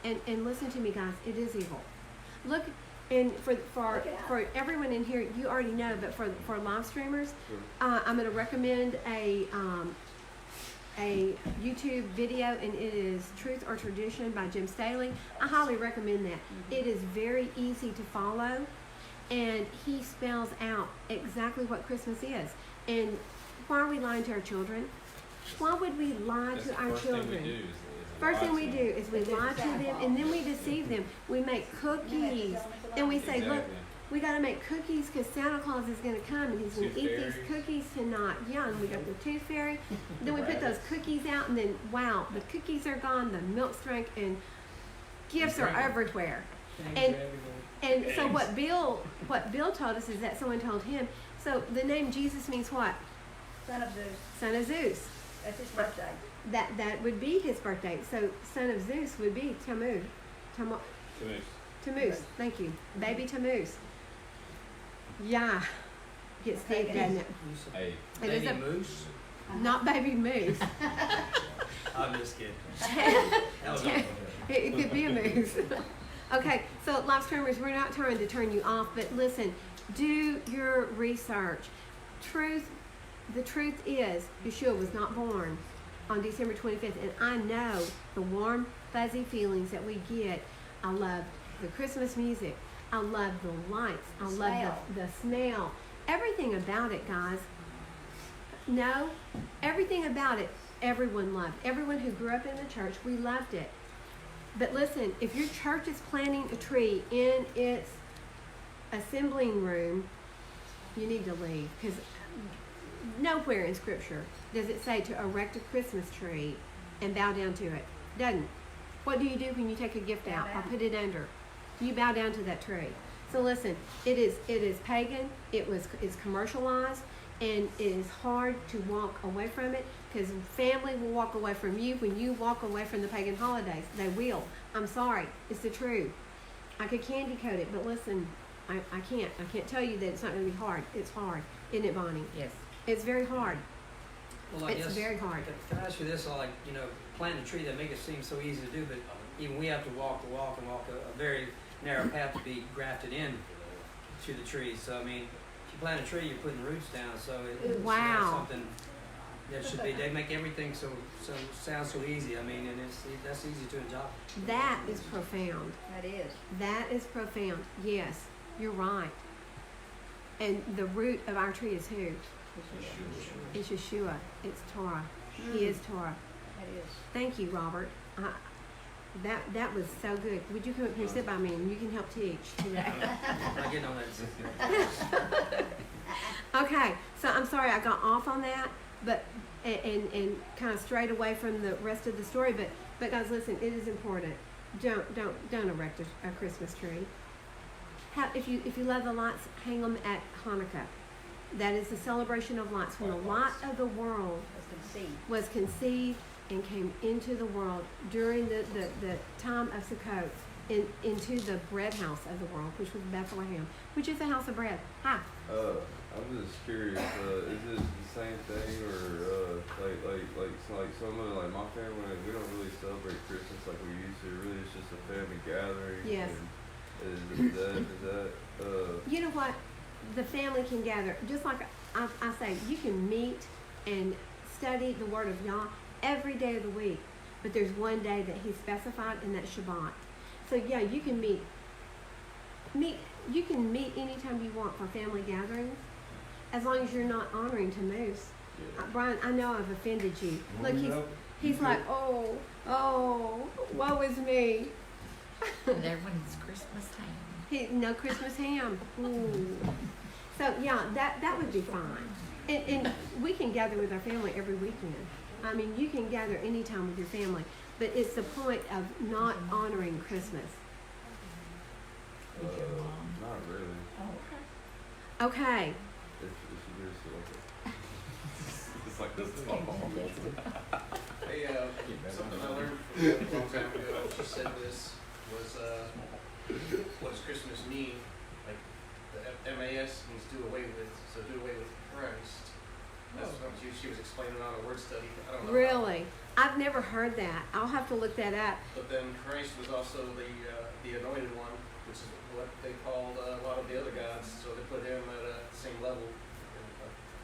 And listen to me, guys, it is evil. Look, and for Look it up. for everyone in here, you already know, but for live streamers, Sure. I'm going to recommend a YouTube video, and it is Truth or Tradition by Jim Staley. I highly recommend that. It is very easy to follow, and he spells out exactly what Christmas is. And why are we lying to our children? Why would we lie That's to the our first children? thing we do is First lie thing to we them. do is we lie to them, and then we deceive them. We make cookies, and we say, look, Exactly. we got to make cookies because Santa Claus is going to come and he's going to Tooth eat these fairies. cookies tonight. Yeah, and we got the tooth fairy. Then we put those cookies out, and then wow, the cookies are gone, the milk's drank, and gifts are everywhere. And so what Bill told us is that someone told him. So the name Jesus means what? Son of Zeus. Son of Zeus. That's his birthday. That would be his birthday. So son of Zeus would be Tammuz. Tammuz. Thank you, baby Tammuz. Yeah, gets deep, doesn't it? Hey, It is Baby a, moose? not baby moose. I'm just kidding. That was It could be a moose. Okay, so live streamers, we're not trying to turn you off, but listen, do your research. The truth is, Yeshua was not born on December 25th, and I know the warm, fuzzy feelings that we get. I love the Christmas music. I love the lights. I love Smell. the smell. Everything about it, guys. No, everything about it, everyone loved. Everyone who grew up in the church, we loved it. But listen, if your church is planting a tree in its assembling room, you need to leave, because nowhere in Scripture does it say to erect a Christmas tree and bow down to it. Doesn't. What do you do when you take a gift out or put it under? You bow down to that tree. So listen, it is pagan. It's commercialized, and it is hard to walk away from it, because family will walk away from you when you walk away from the pagan holidays. They will. I'm sorry. It's the truth. I could candy coat it, but listen, I can't. I can't tell you that it's not going to be hard. It's hard, isn't it, Bonnie? Yes. It's very hard. Well, I It's guess, very hard. Can I ask you this? Like, plant a tree, that make it seem so easy to do, but even we have to walk the walk and walk a very narrow path to be grafted in to the tree. So, I mean, if you plant a tree, you're putting roots down. So it's Wow. something that should be. They make everything so sounds so easy. I mean, and that's easy to adopt. That is profound. That is. That is profound. Yes, you're right. And the root of our tree is who? It's Yeshua. It's Torah. He is Torah. That is. Thank you, Robert. That was so good. Would you come up here and sit by me, and you can help teach today? I'm not getting on that. Okay, so I'm sorry I got off on that, but and kind of strayed away from the rest of the story. But guys, listen, it is important. Don't erect a Christmas tree. If you love the lights, hang them at Hanukkah. That is the celebration of lights, when the light of the world was conceived and came into the world during the time of Sukkot, into the bread house of the world, which was Bethlehem, which is the house of bread. Hi. I'm just curious. Is it the same thing, or like some of my family? We don't really celebrate Christmas like we used to. Really, it's just a family gathering. Yes. And is that You know what? The family can gather. Just like I say, you can meet and study the Word of Yah every day of the week. But there's one day that He specified, and that's Shabbat. So yeah, you can meet. You can meet anytime you want for family gatherings, as long as you're not honoring Tammuz. Brian, I know I've offended you. Look, he's like, oh, woe is me. And everyone's Christmas time. No Christmas ham. Ooh. So yeah, that would be fine. And we can gather with our family every weekend. I mean, you can gather anytime with your family. but it's the point of not honoring Christmas. With your mom. Not really. Oh, okay. Okay. If you just like it. It's like this. Hey, something I learned from a long time ago, she said this, was, what does Christmas mean? Like, the MAS means do away with, so do away with Christ. That's what she was explaining on a word study. I don't know. Really? I've never heard that. I'll have to look that up. But then Christ was also the anointed one, which is what they called a lot of the other gods, so they put him at the same level.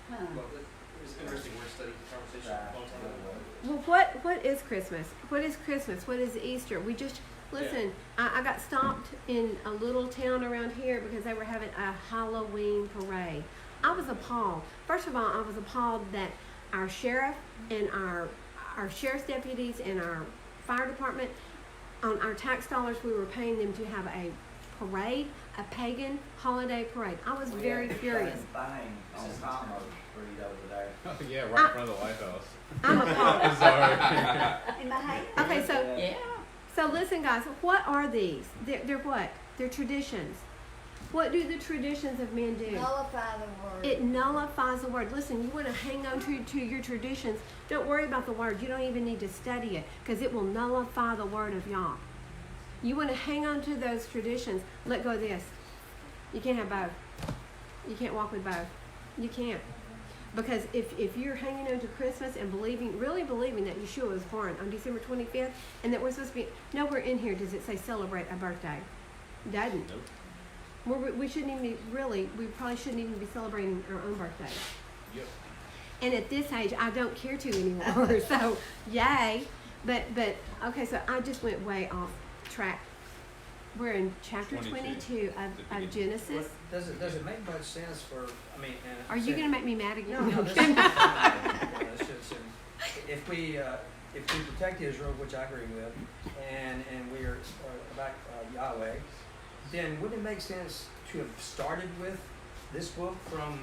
Huh. Well, it was an interesting word study conversation a long time ago. Well, what is Christmas? What is Christmas? What is Easter? We just listen. I got stopped in a little town around here because they were having a Halloween parade. I was appalled. First of all, I was appalled that our sheriff and our sheriff's deputies and our fire department, on our tax dollars, we were paying them to have a parade, a pagan holiday parade. I was very furious. Thing on Commerce Street over there. Oh, yeah, right in front of the White House. I'm appalled. Sorry. In my hand? Okay, so Yeah. So listen, guys, what are these? They're what? They're traditions. What do the traditions of men do? Nullify the word. It nullifies the word. Listen, you want to hang on to your traditions. Don't worry about the word. You don't even need to study it because it will nullify the word of Yah. You want to hang on to those traditions. Let go of this. You can't have both. You can't walk with both. You can't. Because if you're hanging on to Christmas and really believing that Yeshua was born on December 25th and that we're supposed to be, nowhere in here does it say celebrate a birthday. It doesn't. Nope. We shouldn't even we probably shouldn't even be celebrating our own birthday. Yep. And at this age, I don't care to anymore. So, yay. But okay, so I just went way off track. We're in chapter 22 of Genesis. Does it make much sense for, I mean, Are you going to make me mad again? No, this is, if we protect Israel, which I agree with, and we are about Yahweh, then wouldn't it make sense to have started with this book from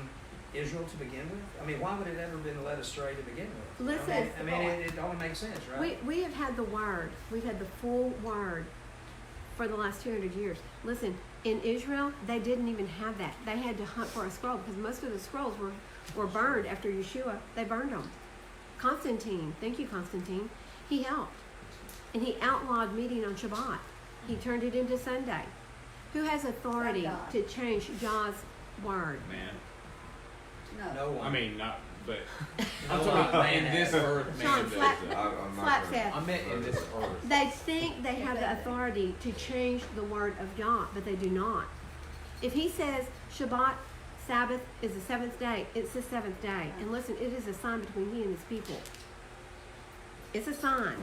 Israel to begin with? I mean, why would it ever been led astray to begin with? Listen. I mean, it only makes sense, right? We have had the word. We've had the full word for the last 200 years. Listen, in Israel, they didn't even have that. They had to hunt for a scroll because most of the scrolls were burned after Yeshua. They burned them. Constantine, thank you, Constantine, he helped. And he outlawed meeting on Shabbat. He turned it into Sunday. Who has authority Sunday. to change Yah's word? Man. No. No one. I mean, not, but No I'm one talking man in this has. earth, Sean, man flat- does that. I'm not Flat gonna- Seth. I meant in this earth. They think they have the authority to change the word of Yah, but they do not. If he says Shabbat, Sabbath is the seventh day, it's the seventh day. And listen, it is a sign between he and his people. It's a sign.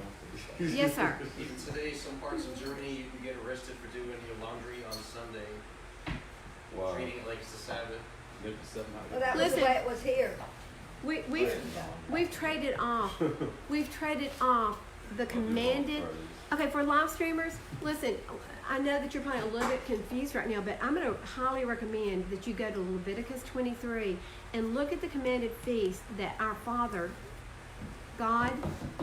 Yes, sir. Even today, some parts of Germany, you can get arrested for doing your laundry on Sunday, Wow. treating it like it's a Sabbath. Well, that was Listen. the way it was here. We've traded off. We've traded off the commanded. Okay, for live streamers, listen, I know that you're probably a little bit confused right now, but I'm going to highly recommend that you go to Leviticus 23 and look at the commanded feast that our Father, God,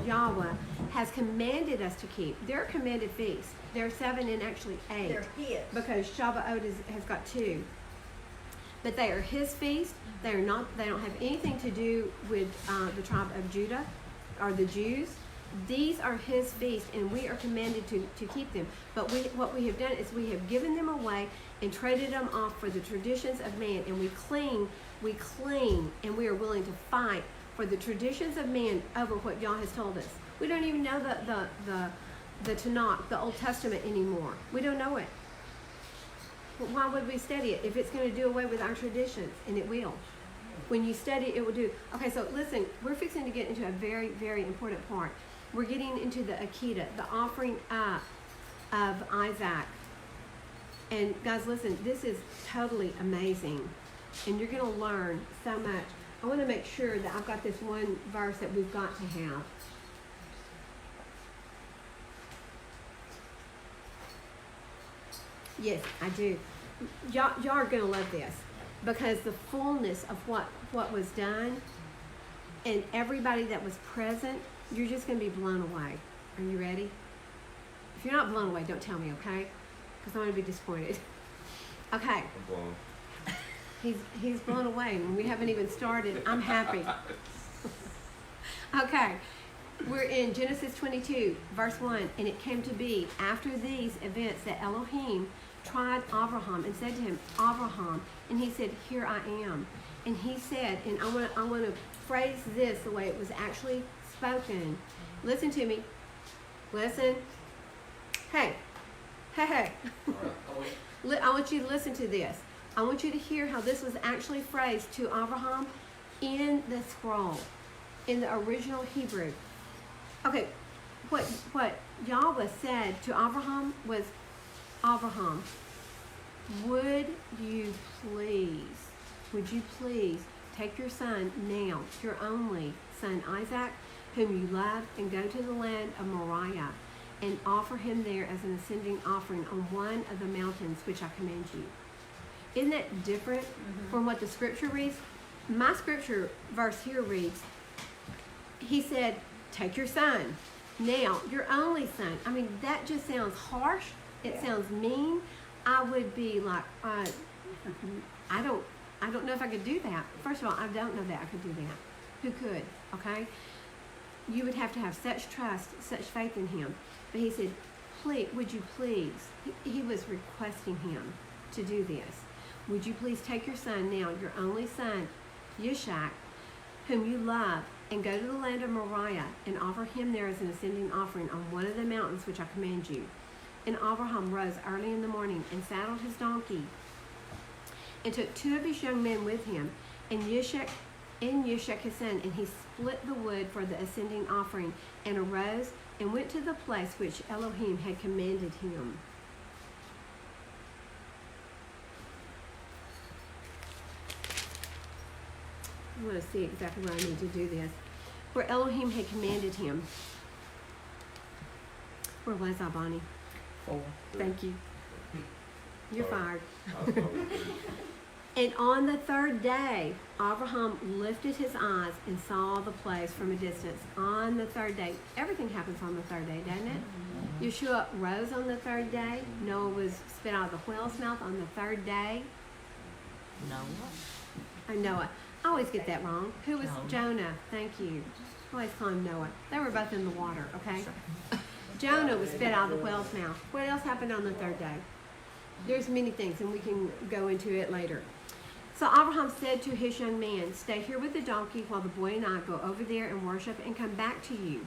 Yahweh, has commanded us to keep. They're commanded feasts. There are 7 and actually 8 They're his. because Shabbat has got 2. But they are his feast. They are not. They don't have anything to do with the tribe of Judah or the Jews. These are his feasts, and we are commanded to keep them. But what we have done is we have given them away and traded them off for the traditions of man, and we cling, and we are willing to fight for the traditions of man over what Yah has told us. We don't even know the Tanakh, the Old Testament anymore. We don't know it. But why would we study it if it's going to do away with our traditions? And it will. When you study it, it will do. Okay, so listen, we're fixing to get into a very, very important part. We're getting into the Akita, the offering up of Isaac. And guys, listen, this is totally amazing. And you're going to learn so much. I want to make sure that I've got this one verse that we've got to have. Yes, I do. Y'all are going to love this because the fullness of what was done and everybody that was present, you're just going to be blown away. Are you ready? If you're not blown away, don't tell me, okay? Because I'm going to be disappointed. Okay. I'm blown. He's blown away, and we haven't even started. I'm happy. Okay. We're in Genesis 22, verse 1. And it came to be after these events that Elohim tried Abraham and said to him, Abraham, and he said, here I am. And he said, and I want to phrase this the way it was actually spoken. Listen to me. Listen. Hey. Hey. I want you to listen to this. I want you to hear how this was actually phrased to Abraham in the scroll, in the original Hebrew. Okay, what Yahuah said to Abraham was, Abraham, would you please take your son now, your only son Isaac, whom you love, and go to the land of Moriah, and offer him there as an ascending offering on one of the mountains which I command you. Isn't that different from what the scripture reads? My scripture verse here reads, he said, take your son, now, your only son. I mean, that just sounds harsh. It sounds mean. I would be like, I don't know if I could do that. First of all, I don't know that I could do that. Who could? Okay? You would have to have such trust, such faith in him. But he said, please, would you please? He was requesting him to do this. Would you please take your son now, your only son, Yishak, whom you love, and go to the land of Moriah, and offer him there as an ascending offering on one of the mountains which I command you. And Abraham rose early in the morning and saddled his donkey, and took 2 of his young men with him, and Yishak his son, and he split the wood for the ascending offering, and arose and went to the place which Elohim had commanded him. I want to see exactly where I need to do this. Where Elohim had commanded him. Where was I, Bonnie? 4. Thank you. You're fired. I was probably good. And on the 3rd day, Abraham lifted his eyes and saw the place from a distance. On the 3rd day. Everything happens on the 3rd day, doesn't it? Yeshua rose on the 3rd day. Noah was spit out of the whale's mouth on the 3rd day. Noah. I always get that wrong. Who was Jonah? Thank you. I always call him Noah. They were both in the water, okay? Jonah was spit out of the whale's mouth. What else happened on the 3rd day? There's many things, and we can go into it later. So Abraham said to his young man, stay here with the donkey while the boy and I go over there and worship and come back to you.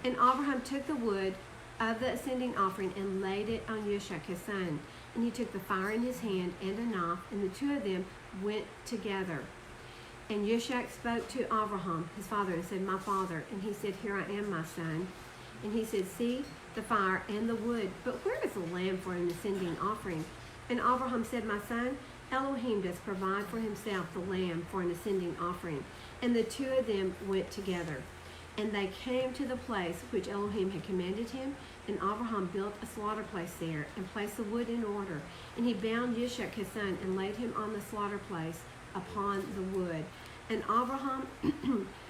And Abraham took the wood of the ascending offering and laid it on Yishak his son. And he took the fire in his hand and a knife, and the 2 of them went together. And Yishak spoke to Abraham, his father, and said, my father. And he said, here I am, my son. And he said, see the fire and the wood, but where is the lamb for an ascending offering? And Abraham said, my son, Elohim does provide for himself the lamb for an ascending offering. And the 2 of them went together. And they came to the place which Elohim had commanded him. And Abraham built a slaughter place there, and placed the wood in order. And he bound Yishak his son, and laid him on the slaughter place upon the wood. And Abraham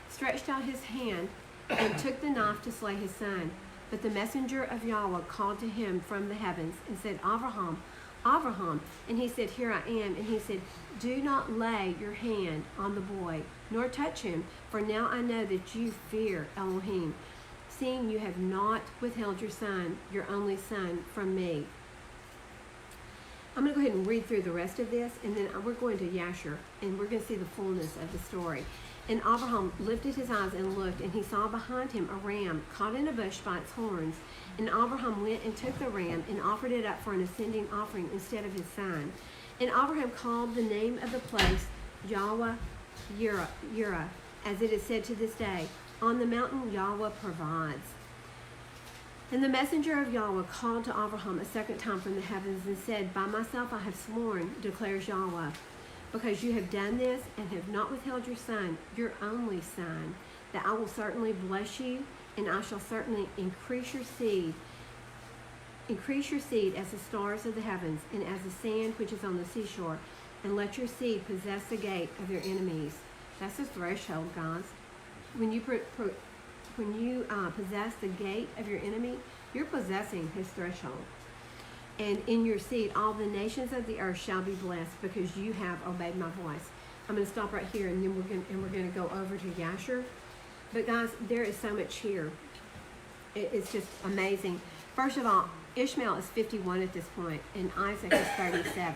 stretched out his hand, and took the knife to slay his son. But the messenger of Yahuah called to him from the heavens, and said, Abraham, Abraham. And he said, here I am. And he said, do not lay your hand on the boy, nor touch him, for now I know that you fear Elohim, seeing you have not withheld your son, your only son, from me. I'm going to go ahead and read through the rest of this, and then we're going to Yasher, and we're going to see the fullness of the story. And Abraham lifted his eyes and looked, and he saw behind him a ram caught in a bush by its horns. And Abraham went and took the ram and offered it up for an ascending offering instead of his son. And Abraham called the name of the place VaYera, as it is said to this day, on the mountain Yahuah provides. And the messenger of Yahuah called to Abraham a second time from the heavens and said, by myself I have sworn, declares Yahuah, because you have done this and have not withheld your son, your only son, that I will certainly bless you, and I shall certainly increase your seed as the stars of the heavens, and as the sand which is on the seashore, and let your seed possess the gate of their enemies. That's a threshold, guys. When you possess the gate of your enemy, you're possessing his threshold. And in your seed, all the nations of the earth shall be blessed because you have obeyed my voice. I'm going to stop right here, and then we're going to go over to Yasher. But guys, there is so much here. It's just amazing. First of all, Ishmael is 51 at this point, and Isaac is 37.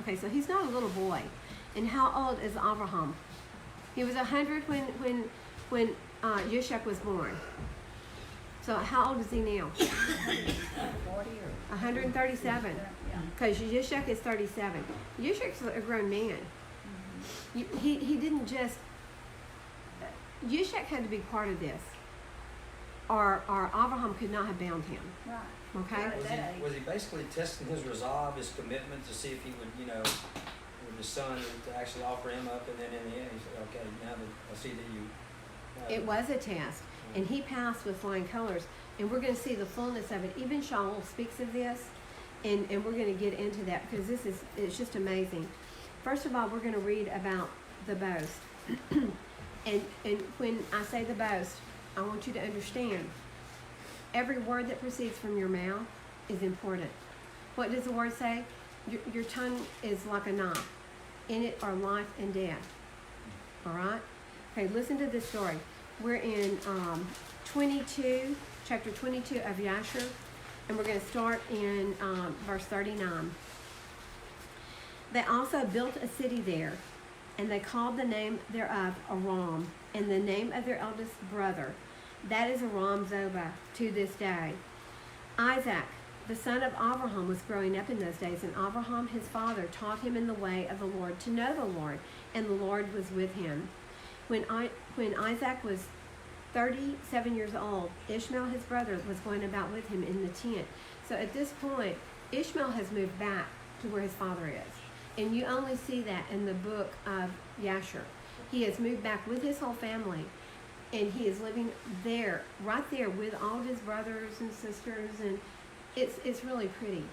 Okay, so he's not a little boy. And how old is Abraham? He was 100 when Yishak was born. So how old is he now? 40 or 137. yeah. Because Yishak is 37. Yishak's a grown man. He didn't just. Yishak had to be part of this, or Abraham could not have bound him. Right. Okay. Right. Was he basically testing his resolve, his commitment to see if he would, with his son, to actually offer him up, and then in the end he said, okay, now that I see that you. It was a test, and he passed with flying colors, and we're going to see the fullness of it. Even Shaul speaks of this, and we're going to get into that because it's just amazing. First of all, we're going to read about the boast, and when I say the boast, I want you to understand. Every word that proceeds from your mouth is important. What does the word say? Your tongue is like a knife. In it are life and death. All right? Okay, listen to this story. We're in chapter 22 of Yasher, and we're going to start in verse 39. They also built a city there, and they called the name thereof Aram, and the name of their eldest brother. That is Aram Zobah to this day. Isaac, the son of Abraham, was growing up in those days, and Abraham, his father, taught him in the way of the Lord to know the Lord, and the Lord was with him. When Isaac was 37 years old, Ishmael, his brother, was going about with him in the tent. So at this point, Ishmael has moved back to where his father is. And you only see that in the book of Yasher. He has moved back with his whole family, and he is living there, right there with all of his brothers and sisters, and it's really pretty.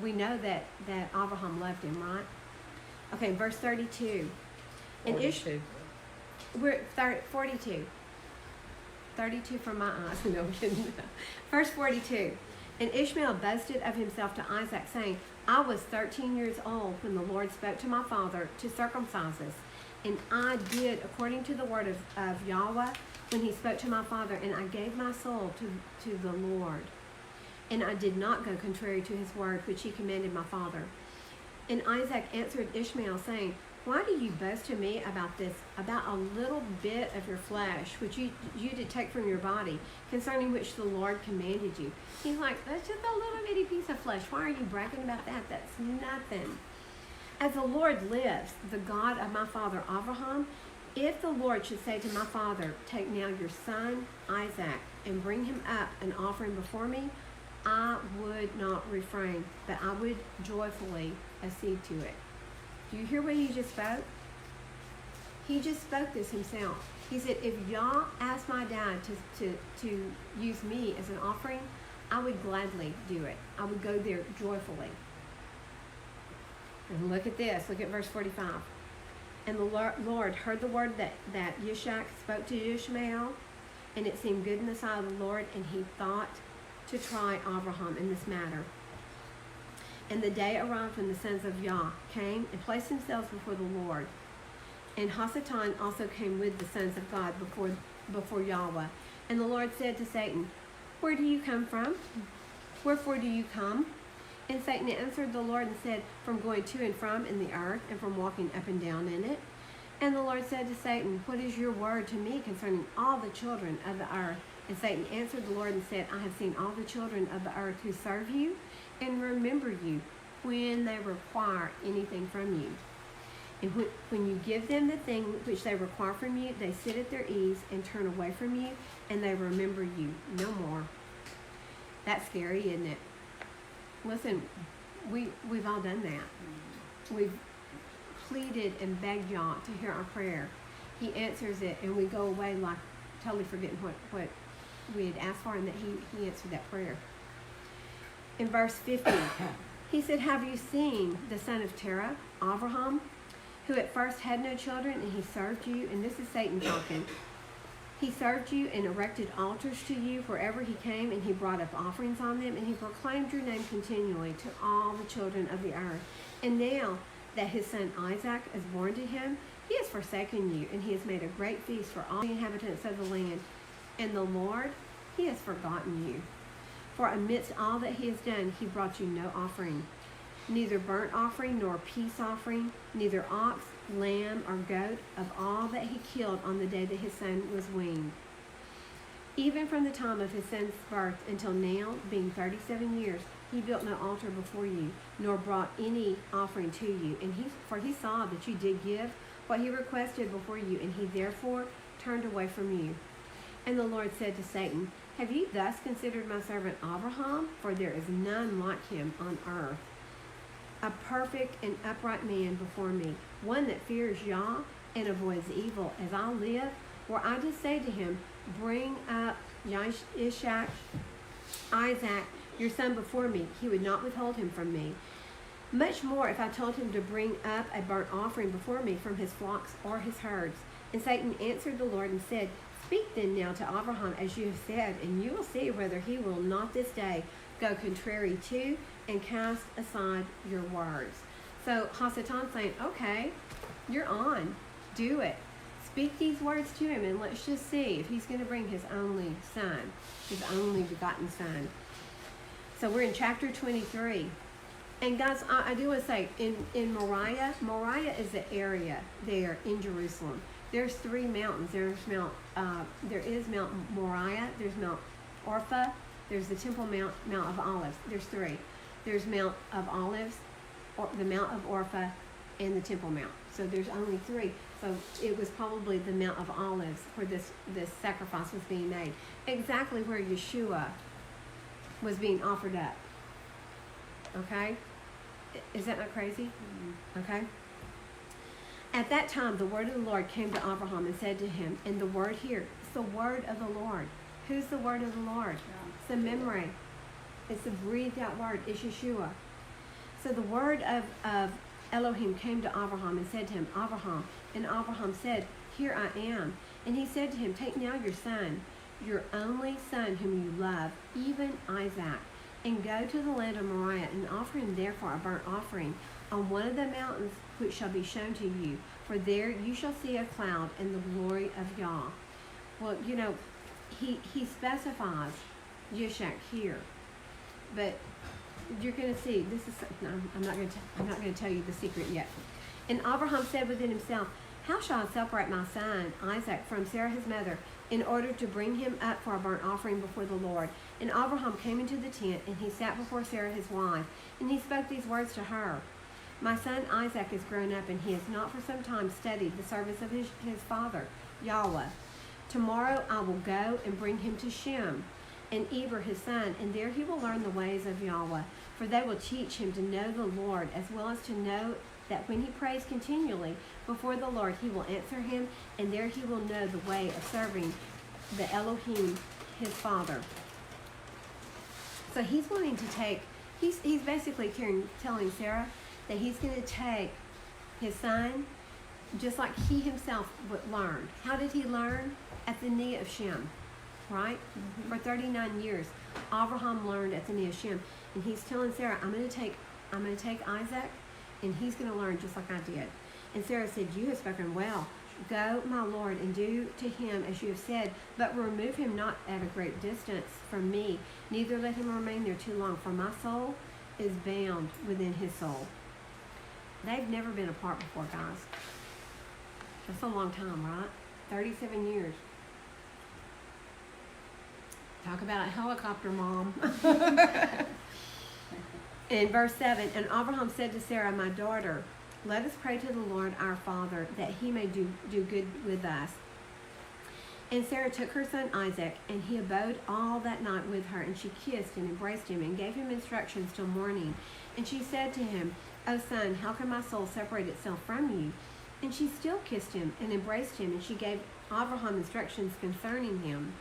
We know that Abraham loved him, right? Okay, verse 32. And 42. We're 42. 32 from my eyes. No, I'm kidding. Verse 42. And Ishmael boasted of himself to Isaac, saying, I was 13 years old when the Lord spoke to my father to circumcise us. And I did according to the word of Yahuah when he spoke to my father, and I gave my soul to the Lord. And I did not go contrary to his word, which he commanded my father. And Isaac answered Ishmael, saying, why do you boast to me about this, about a little bit of your flesh, which you did take from your body, concerning which the Lord commanded you? He's like, that's just a little bitty piece of flesh. Why are you bragging about that? That's nothing. As the Lord lives, the God of my father Abraham, if the Lord should say to my father, take now your son Isaac and bring him up and offer him before me, I would not refrain, but I would joyfully accede to it. Do you hear what he just spoke? He just spoke this himself. He said, if y'all asked my dad to use me as an offering, I would gladly do it. I would go there joyfully. And look at this. Look at verse 45. And the Lord heard the word that Yishak spoke to Ishmael, and it seemed good in the sight of the Lord, and he thought to try Abraham in this matter. And the day arrived when the sons of Yah came and placed themselves before the Lord. And Hasatan also came with the sons of God before Yahuah. And the Lord said to Satan, where do you come from? Wherefore do you come? And Satan answered the Lord and said, from going to and from in the earth, and from walking up and down in it. And the Lord said to Satan, what is your word to me concerning all the children of the earth? And Satan answered the Lord and said, I have seen all the children of the earth who serve you and remember you when they require anything from you. And when you give them the thing which they require from you, they sit at their ease and turn away from you, and they remember you no more. That's scary, isn't it? Listen, we've all done that. We've pleaded and begged y'all to hear our prayer. He answers it, and we go away like totally forgetting what we had asked for, and that he answered that prayer. In verse 50, he said, have you seen the son of Terah, Abraham, who at first had no children, and he served you? And this is Satan talking. He served you and erected altars to you wherever he came, and he brought up offerings on them, and he proclaimed your name continually to all the children of the earth. And now that his son Isaac is born to him, he has forsaken you, and he has made a great feast for all the inhabitants of the land. And the Lord, he has forgotten you. For amidst all that he has done, he brought you no offering, neither burnt offering nor peace offering, neither ox, lamb, or goat, of all that he killed on the day that his son was weaned. Even from the time of his son's birth until now, being 37 years, he built no altar before you, nor brought any offering to you. And for he saw that you did give what he requested before you, and he therefore turned away from you. And the Lord said to Satan, have you thus considered my servant Abraham? For there is none like him on earth, a perfect and upright man before me, one that fears Yah and avoids evil. As I live, were I to say to him, bring up Isaac, your son, before me, he would not withhold him from me. Much more if I told him to bring up a burnt offering before me from his flocks or his herds. And Satan answered the Lord and said, speak then now to Abraham as you have said, and you will see whether he will not this day go contrary to and cast aside your words. So Hasatan's saying, okay, you're on. Do it. Speak these words to him, and let's just see if he's going to bring his only son, his only begotten son. So we're in chapter 23. And guys, I do want to say, in Moriah is the area there in Jerusalem. There's 3 mountains. There is Mount Moriah, there's Mount Orpha, there's the Temple Mount of Olives. There's 3. There's Mount of Olives, or the Mount of Orpha, and the Temple Mount. So there's only 3. So it was probably the Mount of Olives where this sacrifice was being made. Exactly where Yeshua was being offered up. Okay? Is that not crazy? Mm-hmm. Okay? At that time, the word of the Lord came to Abraham and said to him, and the word here, it's the word of the Lord. Who's the word of the Lord? It's the memory. It's the breathed out word. It's Yeshua. So the word of Elohim came to Abraham and said to him, Abraham. And Abraham said, here I am. And he said to him, take now your son, your only son whom you love, even Isaac, and go to the land of Moriah and offer him therefore a burnt offering on one of the mountains which shall be shown to you. For there you shall see a cloud and the glory of Yah. Well, you know, he specifies Yishak here, but you're going to see. This is no, I'm not going to tell you the secret yet. And Abraham said within himself, how shall I separate my son Isaac from Sarah his mother, in order to bring him up for a burnt offering before the Lord? And Abraham came into the tent, and he sat before Sarah his wife, and he spoke these words to her. My son Isaac is grown up, and he has not for some time studied the service of his father, Yahuah. Tomorrow I will go and bring him to Shem, and Eber his son, and there he will learn the ways of Yahuah, for they will teach him to know the Lord, as well as to know that when he prays continually before the Lord, he will answer him, and there he will know the way of serving the Elohim, his father. So he's wanting to take, he's basically telling Sarah that he's going to take his son just like he himself learned. How did he learn? At the knee of Shem, right? Mm-hmm. For 39 years, Abraham learned at the knee of Shem, and he's telling Sarah, I'm going to take Isaac, and he's going to learn just like I did. And Sarah said, you have spoken well. Go, my Lord, and do to him as you have said, but remove him not at a great distance from me, neither let him remain there too long, for my soul is bound within his soul. They've never been apart before, guys. That's a long time, right? 37 years. Talk about a helicopter mom. In verse 7, and Abraham said to Sarah, my daughter, let us pray to the Lord our Father, that he may do good with us. And Sarah took her son Isaac, and he abode all that night with her, and she kissed and embraced him, and gave him instructions till morning. And she said to him, O son, how can my soul separate itself from you? And she still kissed him and embraced him, and she gave Abraham instructions concerning him.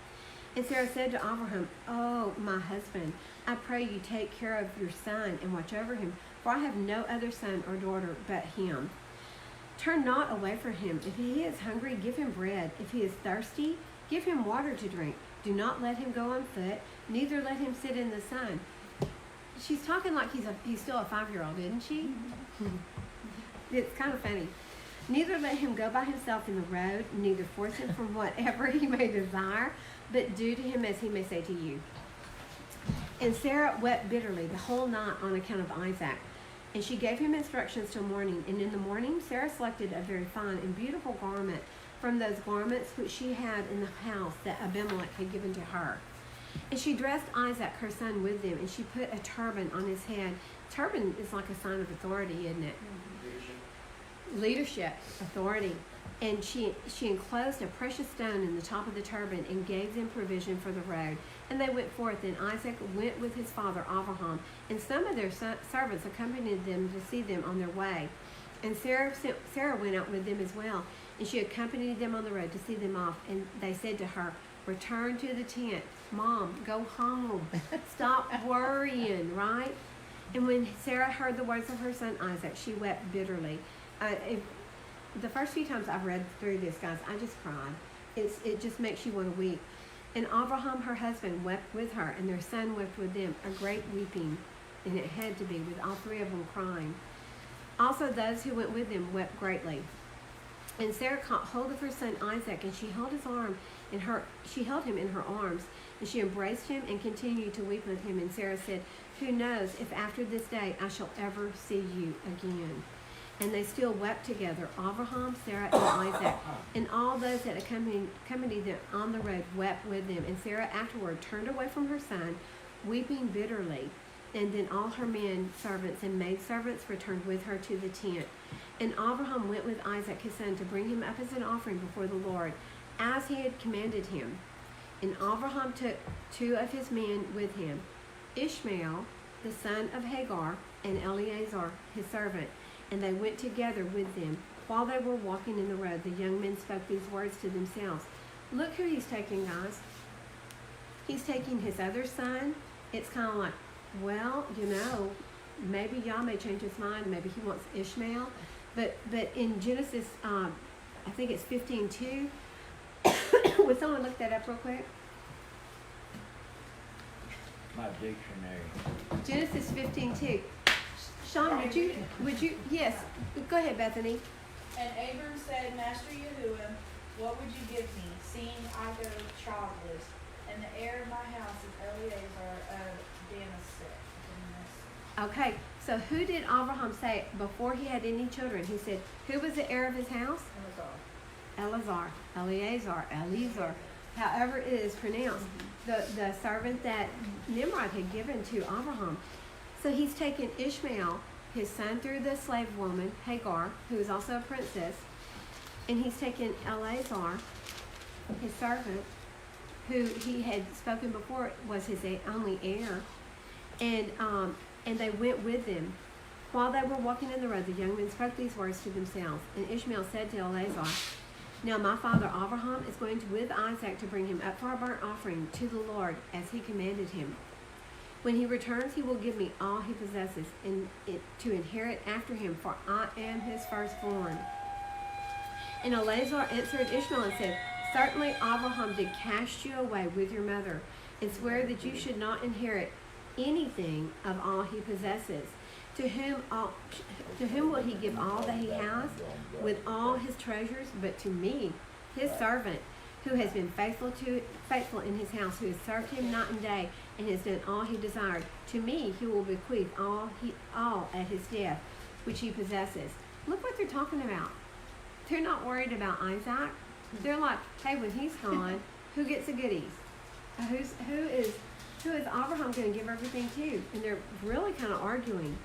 And Sarah said to Abraham, Oh, my husband, I pray you take care of your son and watch over him, for I have no other son or daughter but him. Turn not away from him. If he is hungry, give him bread. If he is thirsty, Give him water to drink. Do not let him go on foot, neither let him sit in the sun. She's talking like he's still a 5-year-old, isn't she? It's kind of funny. Neither let him go by himself in the road, neither force him from whatever he may desire, but do to him as he may say to you. And Sarah wept bitterly the whole night on account of Isaac. And she gave him instructions till morning. And in the morning Sarah selected a very fine and beautiful garment from those garments which she had in the house that Abimelech had given to her. And she dressed Isaac, her son, with them, and she put a turban on his head. Turban is like a sign of authority, isn't it? Leadership, authority. And she enclosed a precious stone in the top of the turban and gave them provision for the road. And they went forth, and Isaac went with his father Abraham, and some of their servants accompanied them to see them on their way. And Sarah went out with them as well, and she accompanied them on the road to see them off. And they said to her, return to the tent. Mom, go home. Stop worrying, right? And when Sarah heard the words of her son Isaac, she wept bitterly. The first few times I've read through this, guys, I just cried. It just makes you want to weep. And Abraham, her husband, wept with her, and their son wept with them, a great weeping. And it had to be, with all three of them crying. Also those who went with them wept greatly. And Sarah caught hold of her son Isaac, and she held him in her arms, and she embraced him and continued to weep with him. And Sarah said, who knows if after this day I shall ever see you again. And they still wept together, Abraham, Sarah, and Isaac. And all those that accompanied them on the road wept with them. And Sarah afterward turned away from her son, weeping bitterly. And then all her men servants and maidservants returned with her to the tent. And Abraham went with Isaac his son to bring him up as an offering before the Lord, as he had commanded him. And Abraham took 2 of his men with him, Ishmael, the son of Hagar, and Eleazar, his servant. And they went together with them. While they were walking in the road, the young men spoke these words to themselves. Look who he's taking, guys. He's taking his other son. It's kind of like, well, maybe Yah may change his mind. Maybe he wants Ishmael. But in Genesis, I think it's 15:2. Would someone look that up real quick? My dictionary. Genesis 15:2. Sean, would you, yes, go ahead, Bethany. And Abram said, Master Yahuah, what would you give me, seeing I go childless, and the heir of my house is Eleazar of Damascus. Okay, so who did Abraham say before he had any children? He said, who was the heir of his house? Eleazar, however it is pronounced, the servant that Nimrod had given to Abraham. So he's taken Ishmael, his son through the slave woman, Hagar, who is also a princess, and he's taken Eleazar, his servant, who he had spoken before was his only heir, and they went with them. While they were walking in the road, the young men spoke these words to themselves. And Ishmael said to Eleazar, now my father Abraham is going with Isaac to bring him up for a burnt offering to the Lord, as he commanded him. When he returns, he will give me all he possesses to inherit after him, for I am his firstborn. And Eleazar answered Ishmael and said, certainly Abraham did cast you away with your mother, and swear that you should not inherit anything of all he possesses. To whom will he give all that he has, with all his treasures? But to me, his servant, who has been faithful in his house, who has served him night and day, and has done all he desired. To me he will bequeath all at his death, which he possesses. Look what they're talking about. They're not worried about Isaac. They're like, hey, when he's gone, who gets the goodies? Who is Abraham going to give everything to? And they're really kind of arguing.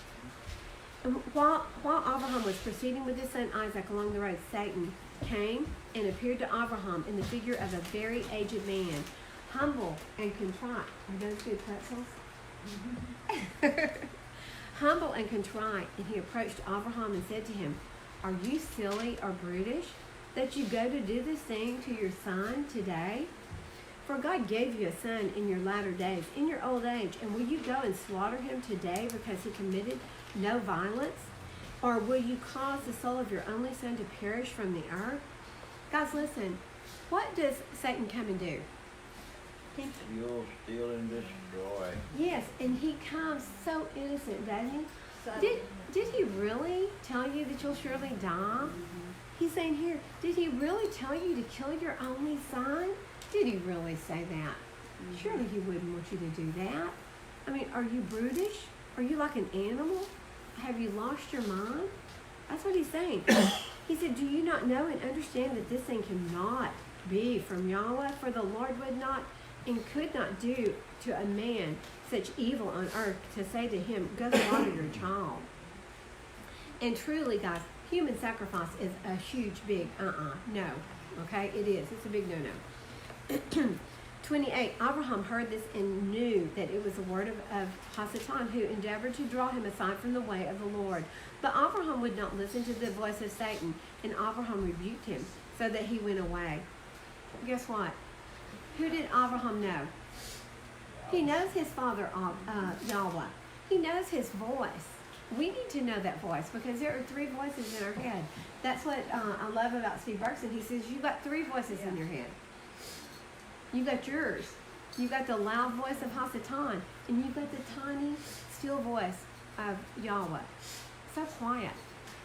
And while Abraham was proceeding with his son Isaac along the road, Satan came and appeared to Abraham in the figure of a very aged man, humble and contrite. Are those good pretzels? Humble and contrite. And he approached Abraham and said to him, are you silly or brutish that you go to do this thing to your son today? For God gave you a son in your latter days, in your old age, and will you go and slaughter him today because he committed no violence? Or will you cause the soul of your only son to perish from the earth? Guys, listen, What does Satan come and do? You'll steal and destroy. Yes, and he comes so innocent, doesn't he? So, Did he really tell you that you'll surely die? He's saying here, did he really tell you to kill your only son? Did he really say that? Surely he wouldn't want you to do that. I mean, are you brutish? Are you like an animal? Have you lost your mind? That's what he's saying. He said, do you not know and understand that this thing cannot be from Yahuah? For the Lord would not and could not do to a man such evil on earth to say to him, go slaughter your child. And truly, guys, human sacrifice is a huge, big no. Okay, it is. It's a big no-no. 28, Abraham heard this and knew that it was the word of Hasatan, who endeavored to draw him aside from the way of the Lord. But Abraham would not listen to the voice of Satan, and Abraham rebuked him, so that he went away. Guess what? Who did Abraham know? He knows his father, Yahuah. He knows his voice. We need to know that voice, because there are three voices in our head. That's what I love about Steve Berkson. He says, you've got three voices in your head. You've got yours. You've got the loud voice of Hasatan, and you've got the tiny, still voice of Yahuah. So quiet.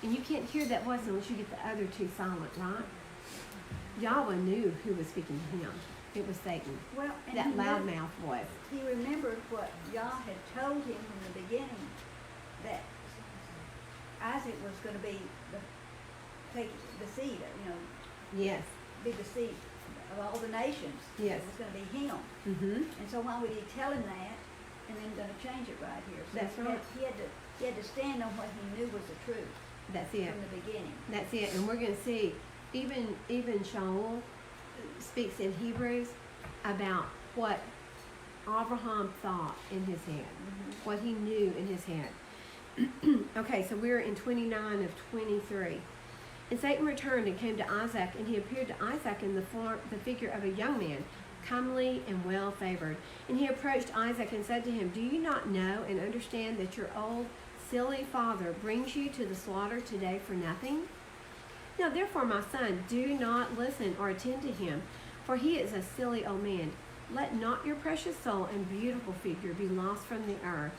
And you can't hear that voice unless you get the other two silent, right? Yahuah knew who was speaking to him. It was Satan. well, and That he knew- loudmouth voice. He remembered what Yah had told him from the beginning, that Isaac was going to be take the seed, Yes. be the seed of all the nations. Yes. It was going to be him. Mm-hmm. And so why would he tell him that and then going to change it right here? So That's right. He had to stand on what he knew was the truth That's it. from the beginning. That's it. And we're going to see, even Shaul speaks in Hebrews about what Abraham thought in his head, what he knew in his head. Okay, so we're in 29 of 23. And Satan returned and came to Isaac, and he appeared to Isaac in the figure of a young man, comely and well favored. And he approached Isaac and said to him, do you not know and understand that your old silly father brings you to the slaughter today for nothing? Now therefore, my son, do not listen or attend to him, for he is a silly old man. Let not your precious soul and beautiful figure be lost from the earth.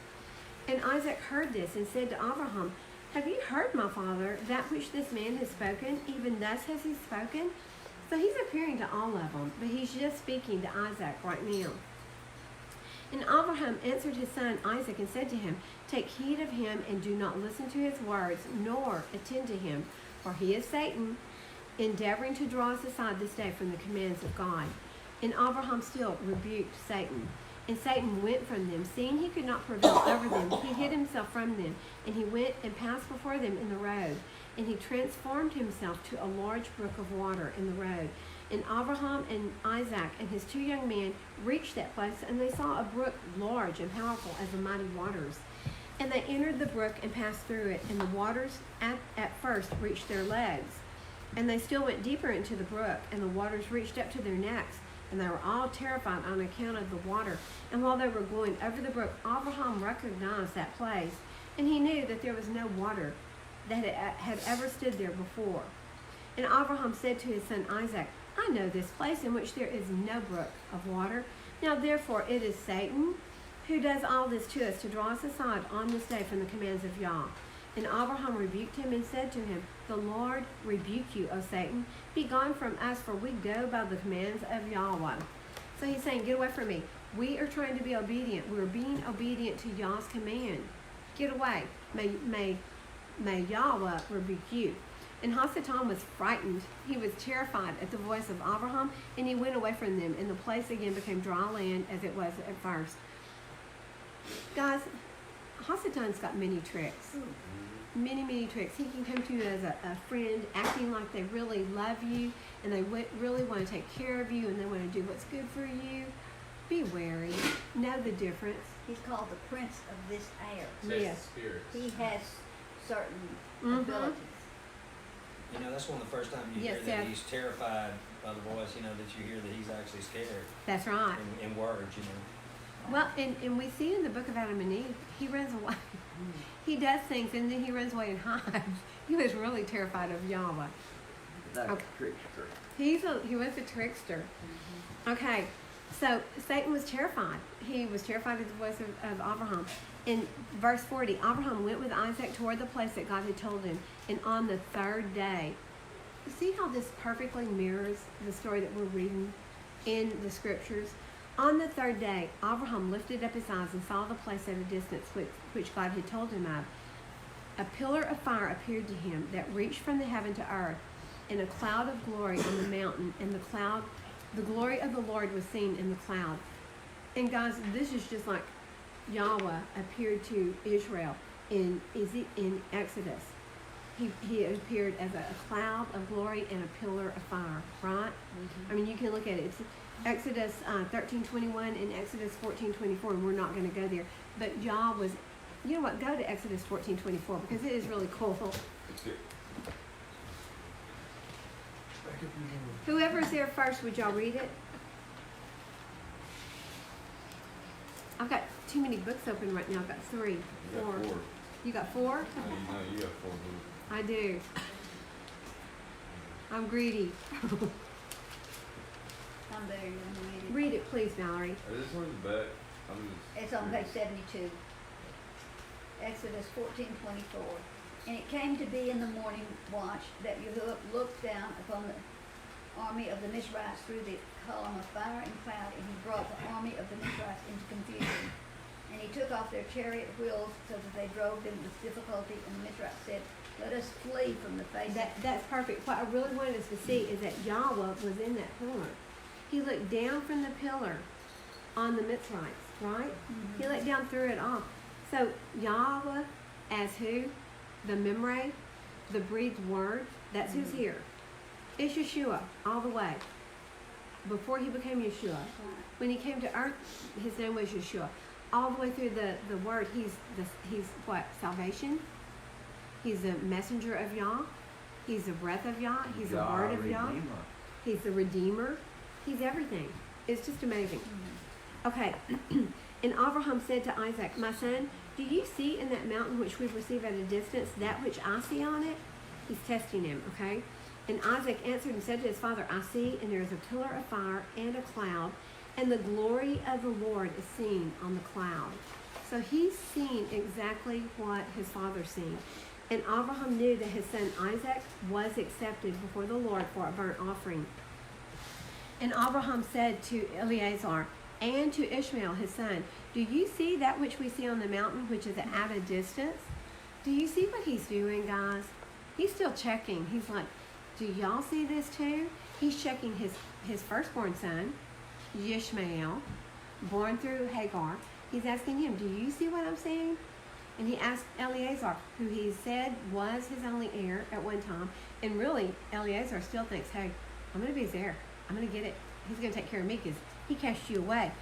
And Isaac heard this and said to Abraham, have you heard, my father, that which this man has spoken? Even thus has he spoken? So he's appearing to all of them, but he's just speaking to Isaac right now. And Abraham answered his son Isaac and said to him, take heed of him and do not listen to his words, nor attend to him, for he is Satan, endeavoring to draw us aside this day from the commands of God. And Abraham still rebuked Satan. And Satan went from them. Seeing he could not prevail over them, he hid himself from them, and he went and passed before them in the road. And he transformed himself to a large brook of water in the road. And Abraham and Isaac and his two young men reached that place, and they saw a brook large and powerful as the mighty waters. And they entered the brook and passed through it, and the waters at first reached their legs. And they still went deeper into the brook, and the waters reached up to their necks. And they were all terrified on account of the water. And while they were going over the brook, Abraham recognized that place, and he knew that there was no water that had ever stood there before. And Abraham said to his son Isaac, I know this place in which there is no brook of water. Now therefore it is Satan who does all this to us, to draw us aside on this day from the commands of Yah. And Abraham rebuked him and said to him, the Lord rebuke you, O Satan. Be gone from us, for we go by the commands of Yahuah. So he's saying, get away from me. We are trying to be obedient. We're being obedient to Yah's command. Get away. May Yahuah rebuke you. And Hasatan was frightened. He was terrified at the voice of Abraham, and he went away from them, and the place again became dry land as it was at first. Guys, Hasatan's got many tricks. Many tricks. He can come to you as a friend, acting like they really love you, and they really want to take care of you, and they want to do what's good for you. Be wary. Know the difference. He's called the prince of this air. Says Yes. spirits. He has certain Mhm. abilities. You know, that's one of the first times you Yes, hear that Seth. he's terrified by the voice, that you hear that he's actually scared That's right. in words, Well, and we see in the book of Adam and Eve, he runs away. He does things, and then he runs away and hides. He was really terrified of Yahuah. That's Okay. a trickster. He was a trickster. Okay, so Satan was terrified. He was terrified of the voice of Abraham. In verse 40, Abraham went with Isaac toward the place that God had told him. And on the third day, see how this perfectly mirrors the story that we're reading in the scriptures? On the third day, Abraham lifted up his eyes and saw the place at a distance which God had told him of. A pillar of fire appeared to him that reached from the heaven to earth, and a cloud of glory on the mountain, and the glory of the Lord was seen in the cloud. And guys, this is just like Yahuah appeared to Israel in Exodus. He appeared as a cloud of glory and a pillar of fire, right? I mean, you can look at it. It's Exodus 13:21 and Exodus 14:24, and we're not going to go there. But Yah was, you know what? Go to Exodus 14:24 because it is really cool. Whoever's there first, would y'all read it? I've got too many books open right now. I've got 3, 4. You got 4? No, you got 4 books. I do. I'm greedy. I'm there, you want to read it? Read it, please, Valerie. This one's back. I'm just. It's on page 72. Exodus 14:24. And it came to be in the morning watch that Yahuah looked down upon the army of the Mizrahites through the column of fire and cloud, and he brought the army of the Mizrahites into confusion. And he took off their chariot wheels so that they drove them with difficulty, and the Mizrahites said, "Let us flee from the face." That's perfect. What I really wanted us to see is that Yahuah was in that pillar. He looked down from the pillar on the Mitzrites, right? He looked down through it all. So Yahuah as who? The Memre, the breathed word, that's who's here. It's Yeshua all the way. Before he became Yeshua. When he came to earth, his name was Yeshua. All the way through the word, he's what? Salvation. He's the messenger of Yah. He's the breath of Yah. He's the word of Yah. He's the Redeemer. He's everything. It's just amazing. Okay. And Abraham said to Isaac, "My son, do you see in that mountain which we perceive at a distance that which I see on it?" He's testing him, okay? And Isaac answered and said to his father, "I see, and there is a pillar of fire and a cloud, and the glory of the Lord is seen on the cloud." So he's seen exactly what his father's seen. And Abraham knew that his son Isaac was accepted before the Lord for a burnt offering. And Abraham said to Eleazar and to Ishmael his son, "Do you see that which we see on the mountain, which is at a distance?" Do you see what he's doing, guys? He's still checking. He's like, do y'all see this too? He's checking his firstborn son, Ishmael, born through Hagar. He's asking him, do you see what I'm seeing? And he asked Eleazar, who he said was his only heir at one time. And really, Eleazar still thinks, hey, I'm going to be his heir. I'm going to get it. He's going to take care of me because he cast you away.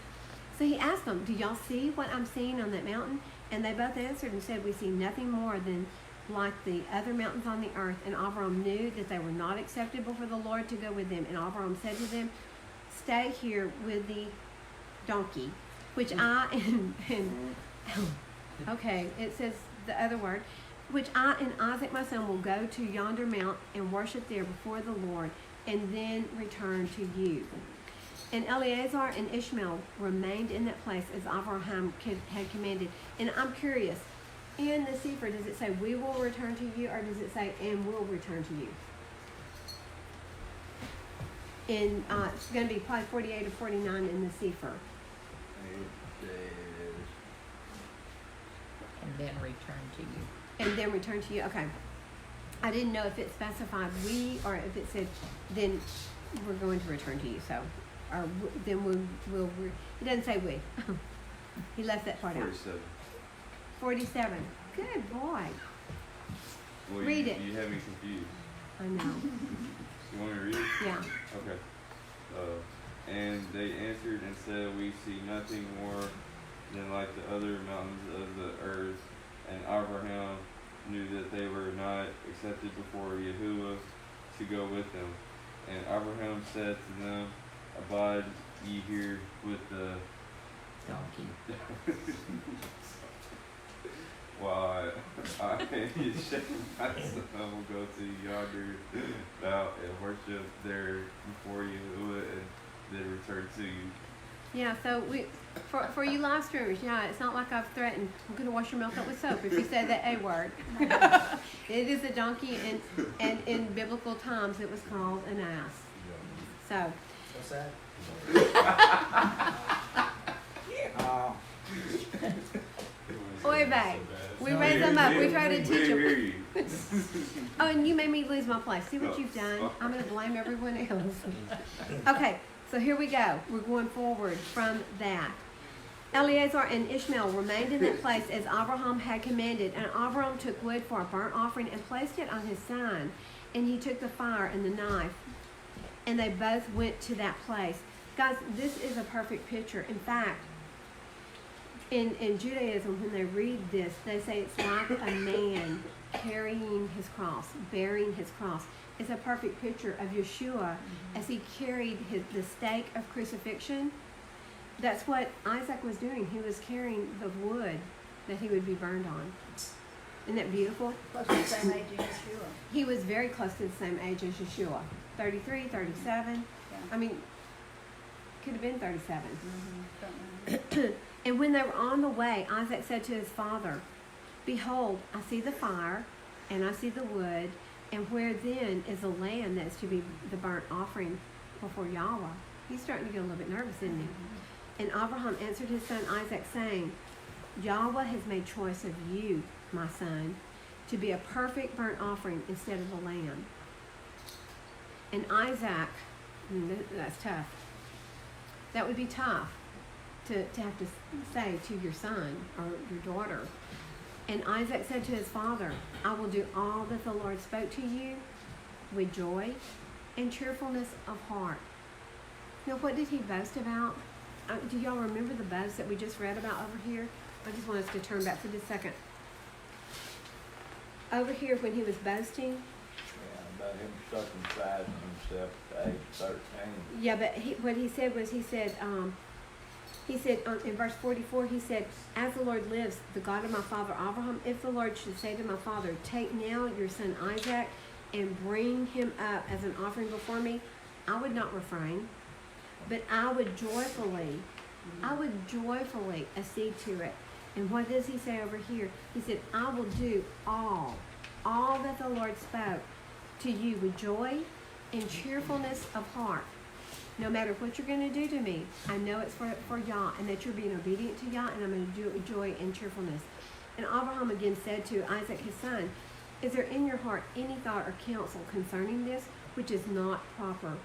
So he asked them, do y'all see what I'm seeing on that mountain? And they both answered and said, we see nothing more than like the other mountains on the earth. And Abraham knew that they were not accepted before the Lord to go with them. And Abraham said to them, stay here with the donkey, which okay, it says the other word, which I and Isaac my son will go to yonder mount and worship there before the Lord, and then return to you. And Eleazar and Ishmael remained in that place as Abraham had commanded. And I'm curious, in the Sefer, does it say we will return to you, or does it say and will return to you? And it's going to be probably 48 or 49 in the Sefer. And then return to you. And then return to you. Okay. I didn't know if it specified we or if it said then we're going to return to you. So, or then we'll it doesn't say we. He left that part 47. out. 47. Good boy. Well, Read it. You have me confused. I know. You want me to read it? Yeah. Okay. And they answered and said, we see nothing more than like the other mountains of the earth. And Abraham knew that they were not accepted before Yahuah to go with them. And Abraham said to them, abide ye here with the Donkey. Why I and Shechem my son will go to yonder now and worship there before Yahuah and then return to you. Yeah, so for you live streamers, yeah, it's not like I've threatened, I'm going to wash your milk up with soap if you say that A word. It is a donkey, and in biblical times it was called an ass. So, What's that? oy vey. We raise them up. We try to teach them. Oh, and you made me lose my place. See what you've done? I'm going to blame everyone else. Okay, so here we go. We're going forward from that. Eleazar and Ishmael remained in that place as Abraham had commanded, and Abraham took wood for a burnt offering and placed it on his son, and he took the fire and the knife, and they both went to that place. Guys, this is a perfect picture. In fact, in Judaism, when they read this, they say it's like a man carrying his cross, bearing his cross. It's a perfect picture of Yeshua as he carried the stake of crucifixion. That's what Isaac was doing. He was carrying the wood that he would be burned on. Isn't that beautiful? Close to the same age as Yeshua. He was very close to the same age as Yeshua. 33, 37. Yeah. I mean, could have been 37. Something. And when they were on the way, Isaac said to his father, "Behold, I see the fire, and I see the wood, and where then is the lamb that's to be the burnt offering before Yahuah?" He's starting to get a little bit nervous, isn't he? And Abraham answered his son Isaac, saying, "Yahuah has made choice of you, my son, to be a perfect burnt offering instead of a lamb." And Isaac, that's tough. That would be tough to have to say to your son or your daughter. And Isaac said to his father, "I will do all that the Lord spoke to you with joy and cheerfulness of heart." Now, what did he boast about? Do y'all remember the boast that we just read about over here? I just want us to turn back for just a second. Over here, when he was boasting. Yeah, about him circumcising himself at age 13. Yeah, but what he said was, he said in verse 44, he said, "As the Lord lives, the God of my father Abraham, if the Lord should say to my father, 'Take now your son Isaac and bring him up as an offering before me,' I would not refrain, but I would joyfully accede to it." And what does he say over here? He said, "I will do all that the Lord spoke to you with joy and cheerfulness of heart." No matter what you're going to do to me, I know it's for Yah, and that you're being obedient to Yah, and I'm going to do it with joy and cheerfulness. And Abraham again said to Isaac his son, "Is there in your heart any thought or counsel concerning this which is not proper?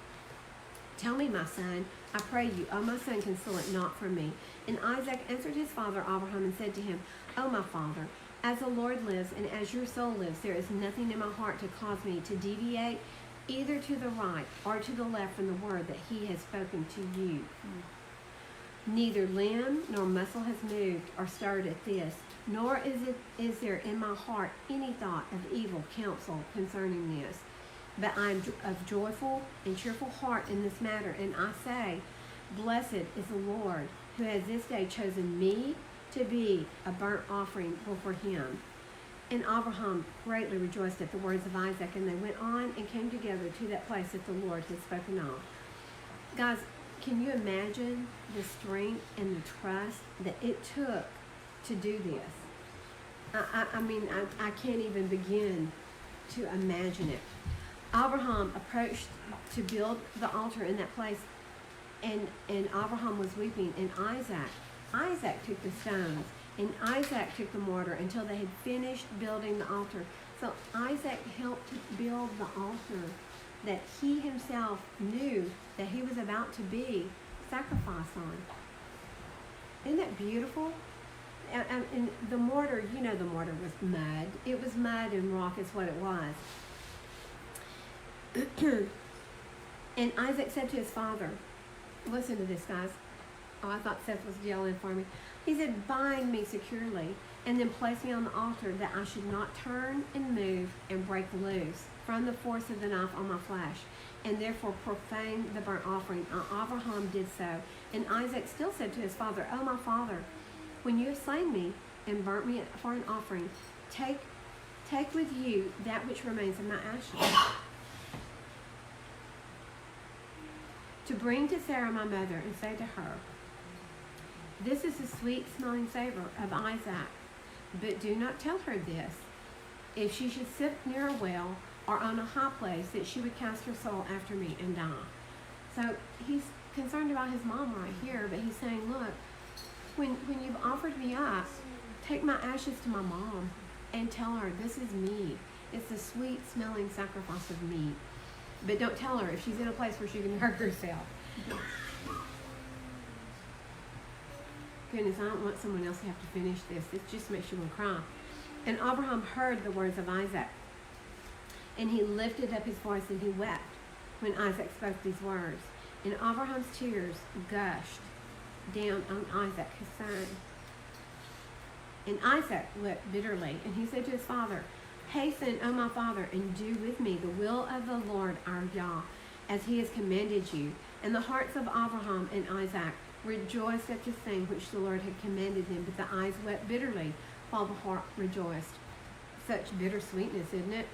Tell me, my son, I pray you, O my son, conceal it not from me." And Isaac answered his father Abraham and said to him, "O my father, as the Lord lives and as your soul lives, there is nothing in my heart to cause me to deviate either to the right or to the left from the word that he has spoken to you. Neither limb nor muscle has moved or stirred at this, nor is there in my heart any thought of evil counsel concerning this. But I am of joyful and cheerful heart in this matter, and I say, Blessed is the Lord, who has this day chosen me to be a burnt offering before him." And Abraham greatly rejoiced at the words of Isaac, and they went on and came together to that place that the Lord had spoken of. Guys, can you imagine the strength and the trust that it took to do this? I can't even begin to imagine it. Abraham approached to build the altar in that place, and Abraham was weeping, and Isaac took the stones, and Isaac took the mortar until they had finished building the altar. So Isaac helped to build the altar that he himself knew that he was about to be sacrificed on. Isn't that beautiful? And the mortar, the mortar was mud. It was mud and rock is what it was. And Isaac said to his father, listen to this, guys. Oh, I thought Seth was yelling for me. He said, "Bind me securely, and then place me on the altar, that I should not turn and move and break loose from the force of the knife on my flesh, and therefore profane the burnt offering." Abraham did so. And Isaac still said to his father, "Oh, my father, when you have slain me, and burnt me for an offering, take with you that which remains of my ashes, to bring to Sarah my mother, and say to her, this is the sweet smelling savor of Isaac, but do not tell her this. If she should sit near a well or on a high place, that she would cast her soul after me and die. So he's concerned about his mom right here, but he's saying, look, when you've offered me up, take my ashes to my mom and tell her this is me. It's the sweet smelling sacrifice of me. But don't tell her if she's in a place where she can hurt herself. Goodness, I don't want someone else to have to finish this. It just makes you want to cry. And Abraham heard the words of Isaac, and he lifted up his voice and he wept when Isaac spoke these words. And Abraham's tears gushed down on Isaac, his son. And Isaac wept bitterly, and he said to his father, hasten, O my father, and do with me the will of the Lord our Yah, as he has commanded you. And the hearts of Abraham and Isaac rejoiced at this thing which the Lord had commanded them, but the eyes wept bitterly, while the heart rejoiced. Such bitter sweetness, isn't it?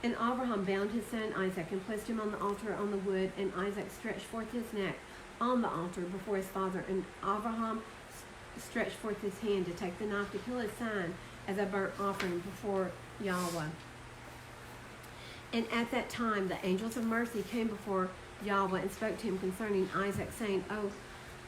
And Abraham bound his son Isaac and placed him on the altar on the wood, and Isaac stretched forth his neck on the altar before his father. And Abraham stretched forth his hand to take the knife to kill his son as a burnt offering before Yahuah. And at that time the angels of mercy came before Yahuah and spoke to him concerning Isaac, saying,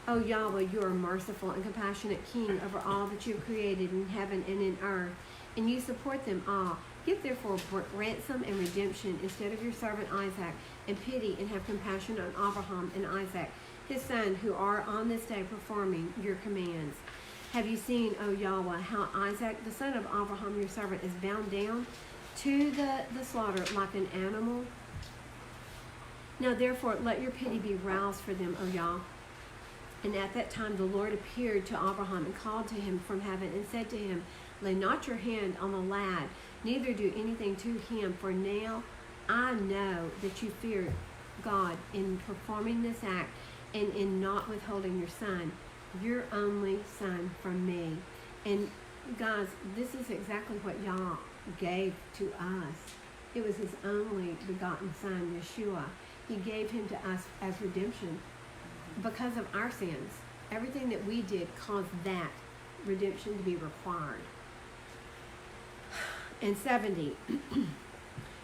O Yahuah, you are merciful and compassionate King over all that you have created in heaven and in earth, and you support them all. Give therefore ransom and redemption instead of your servant Isaac, and pity and have compassion on Abraham and Isaac, his son, who are on this day performing your commands. Have you seen, O Yahuah, how Isaac, the son of Abraham, your servant, is bound down to the slaughter like an animal? Now therefore let your pity be roused for them, O Yah. And at that time the Lord appeared to Abraham and called to him from heaven and said to him, lay not your hand on the lad, neither do anything to him, for now I know that you fear God in performing this act and in not withholding your son, your only son, from me. And guys, this is exactly what Yah gave to us. It was his only begotten son, Yeshua. He gave him to us as redemption because of our sins. Everything that we did caused that redemption to be required. And 70.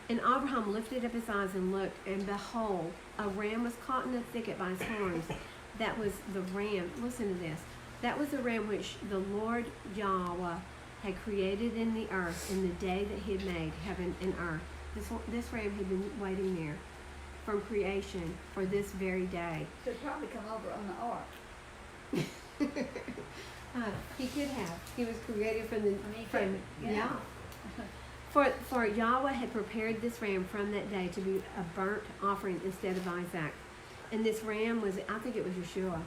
And Abraham lifted up his eyes and looked, and behold, a ram was caught in the thicket by his horns. That was the ram. Listen to this. That was the ram which the Lord Yahuah had created in the earth in the day that he had made heaven and earth. This ram had been waiting there from creation for this very day. Could probably come over on the ark. He could have. He was created from the he could, yeah. For Yahweh had prepared this ram from that day to be a burnt offering instead of Isaac. And this ram was, I think it was Yeshua.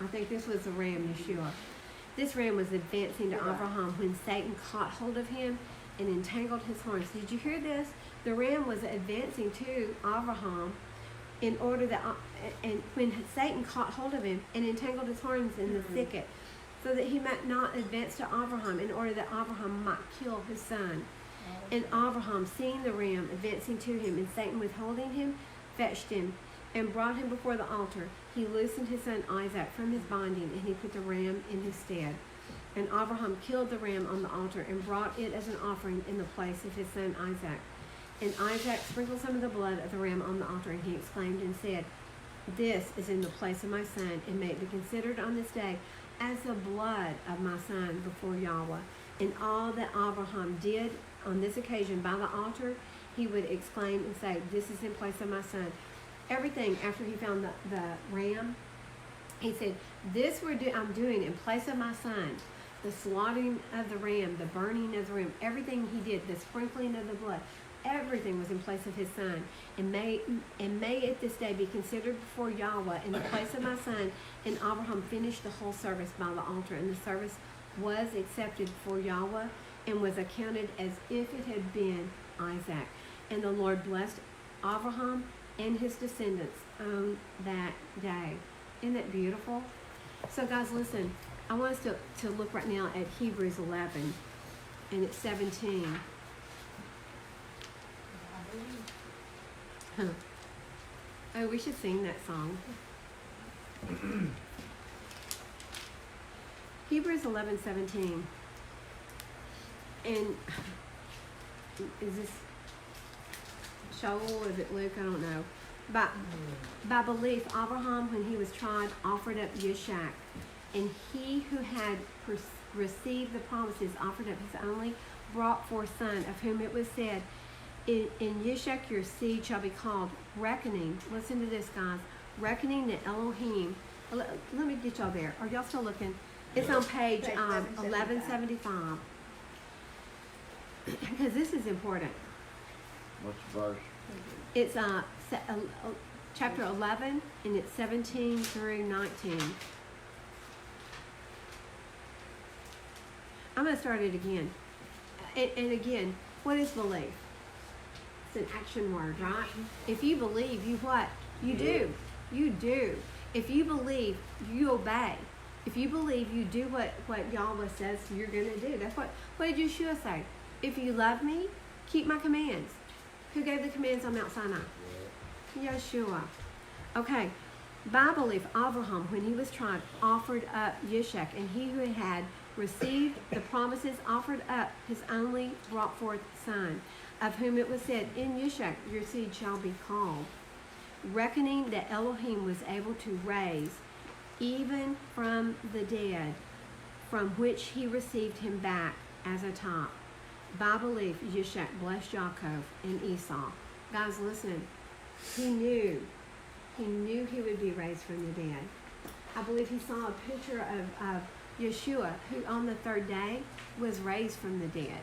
I think this was the ram, Yeshua. This ram was advancing to Abraham when Satan caught hold of him and entangled his horns. Did you hear this? The ram was advancing to Abraham in order that, and when Satan caught hold of him and entangled his horns in the thicket, so that he might not advance to Abraham, in order that Abraham might kill his son. And Abraham, seeing the ram advancing to him and Satan withholding him, fetched him and brought him before the altar. He loosened his son Isaac from his binding, and he put the ram in his stead. And Abraham killed the ram on the altar and brought it as an offering in the place of his son Isaac. And Isaac sprinkled some of the blood of the ram on the altar, and he exclaimed and said, this is in the place of my son, and may it be considered on this day as the blood of my son before Yahweh. And all that Abraham did on this occasion by the altar, he would exclaim and say, this is in place of my son. Everything after he found the ram, he said, this I'm doing in place of my son. The slaughtering of the ram, the burning of the ram, everything he did, the sprinkling of the blood, everything was in place of his son. And may it this day be considered before Yahweh in the place of my son. And Abraham finished the whole service by the altar, and the service was accepted for Yahweh and was accounted as if it had been Isaac. And the Lord blessed Abraham and his descendants on that day. Isn't that beautiful? So guys, listen, I want us to look right now at Hebrews 11, and it's 17. Huh. Oh, we should sing that song. Hebrews 11:17. And is this Shaul? Is it Luke? I don't know. By belief, Abraham, when he was tried, offered up Yishak, and he who had received the promises offered up his only brought forth son, of whom it was said, in Yishak your seed shall be called, reckoning, listen to this, guys, reckoning the Elohim. Let me get y'all there. Are y'all still looking? It's on page 1175. Because this is important. What's the verse? It's chapter 11, and it's 17 through 19. I'm going to start it again. And again, what is belief? It's an action word, right? If you believe, you what? You do. You do. If you believe, you obey. If you believe, you do what Yahuah says you're going to do. That's what did Yeshua say? If you love me, keep my commands. Who gave the commands on Mount Sinai? Yeshua. Okay. By belief, Abraham, when he was tried, offered up Yishak, and he who had received the promises offered up his only brought forth son, of whom it was said, in Yishak your seed shall be called, reckoning that Elohim was able to raise even from the dead, from which he received him back as a type. By belief, Yishak blessed Yaakov and Esau. Guys, listen. He knew he would be raised from the dead. I believe he saw a picture of Yeshua, who on the third day was raised from the dead.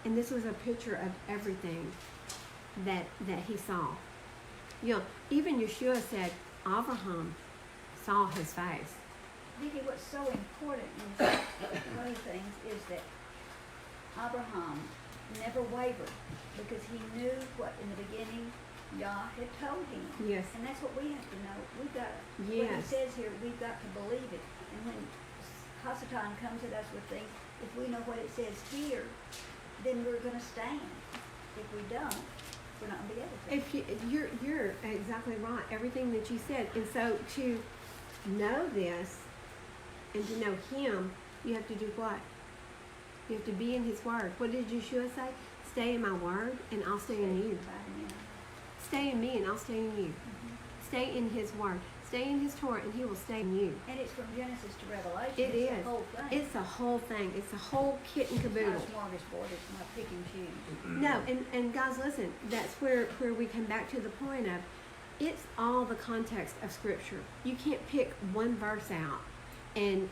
And this was a picture of everything that he saw. You know, even Yeshua said, Abraham saw his face. Vicky, what's so important in one of the things is that Abraham never wavered because he knew what in the beginning Yah had told him. Yes. And that's what we have to know. We've got to, what he Yes. says here, we've got to believe it. And when Hasatan comes at us with things, if we know what it says here, then we're going to stand. If we don't, we're not going to be able to. If you're exactly right, everything that you said. And so to know this and to know him, you have to do what? You have to be in his word. What did Yeshua say? Stay in my word and I'll stay in you. Stay in me and I'll stay in you. Stay in his word. Stay in his Torah and he will stay in you. And it's from Genesis to Revelation. It it's is. The whole thing. It's the whole thing. It's the whole kit and It's caboodle. not a smorgasbord. It's not pick and choose. No, and guys, listen, that's where we come back to the point of, it's all the context of Scripture. You can't pick one verse out and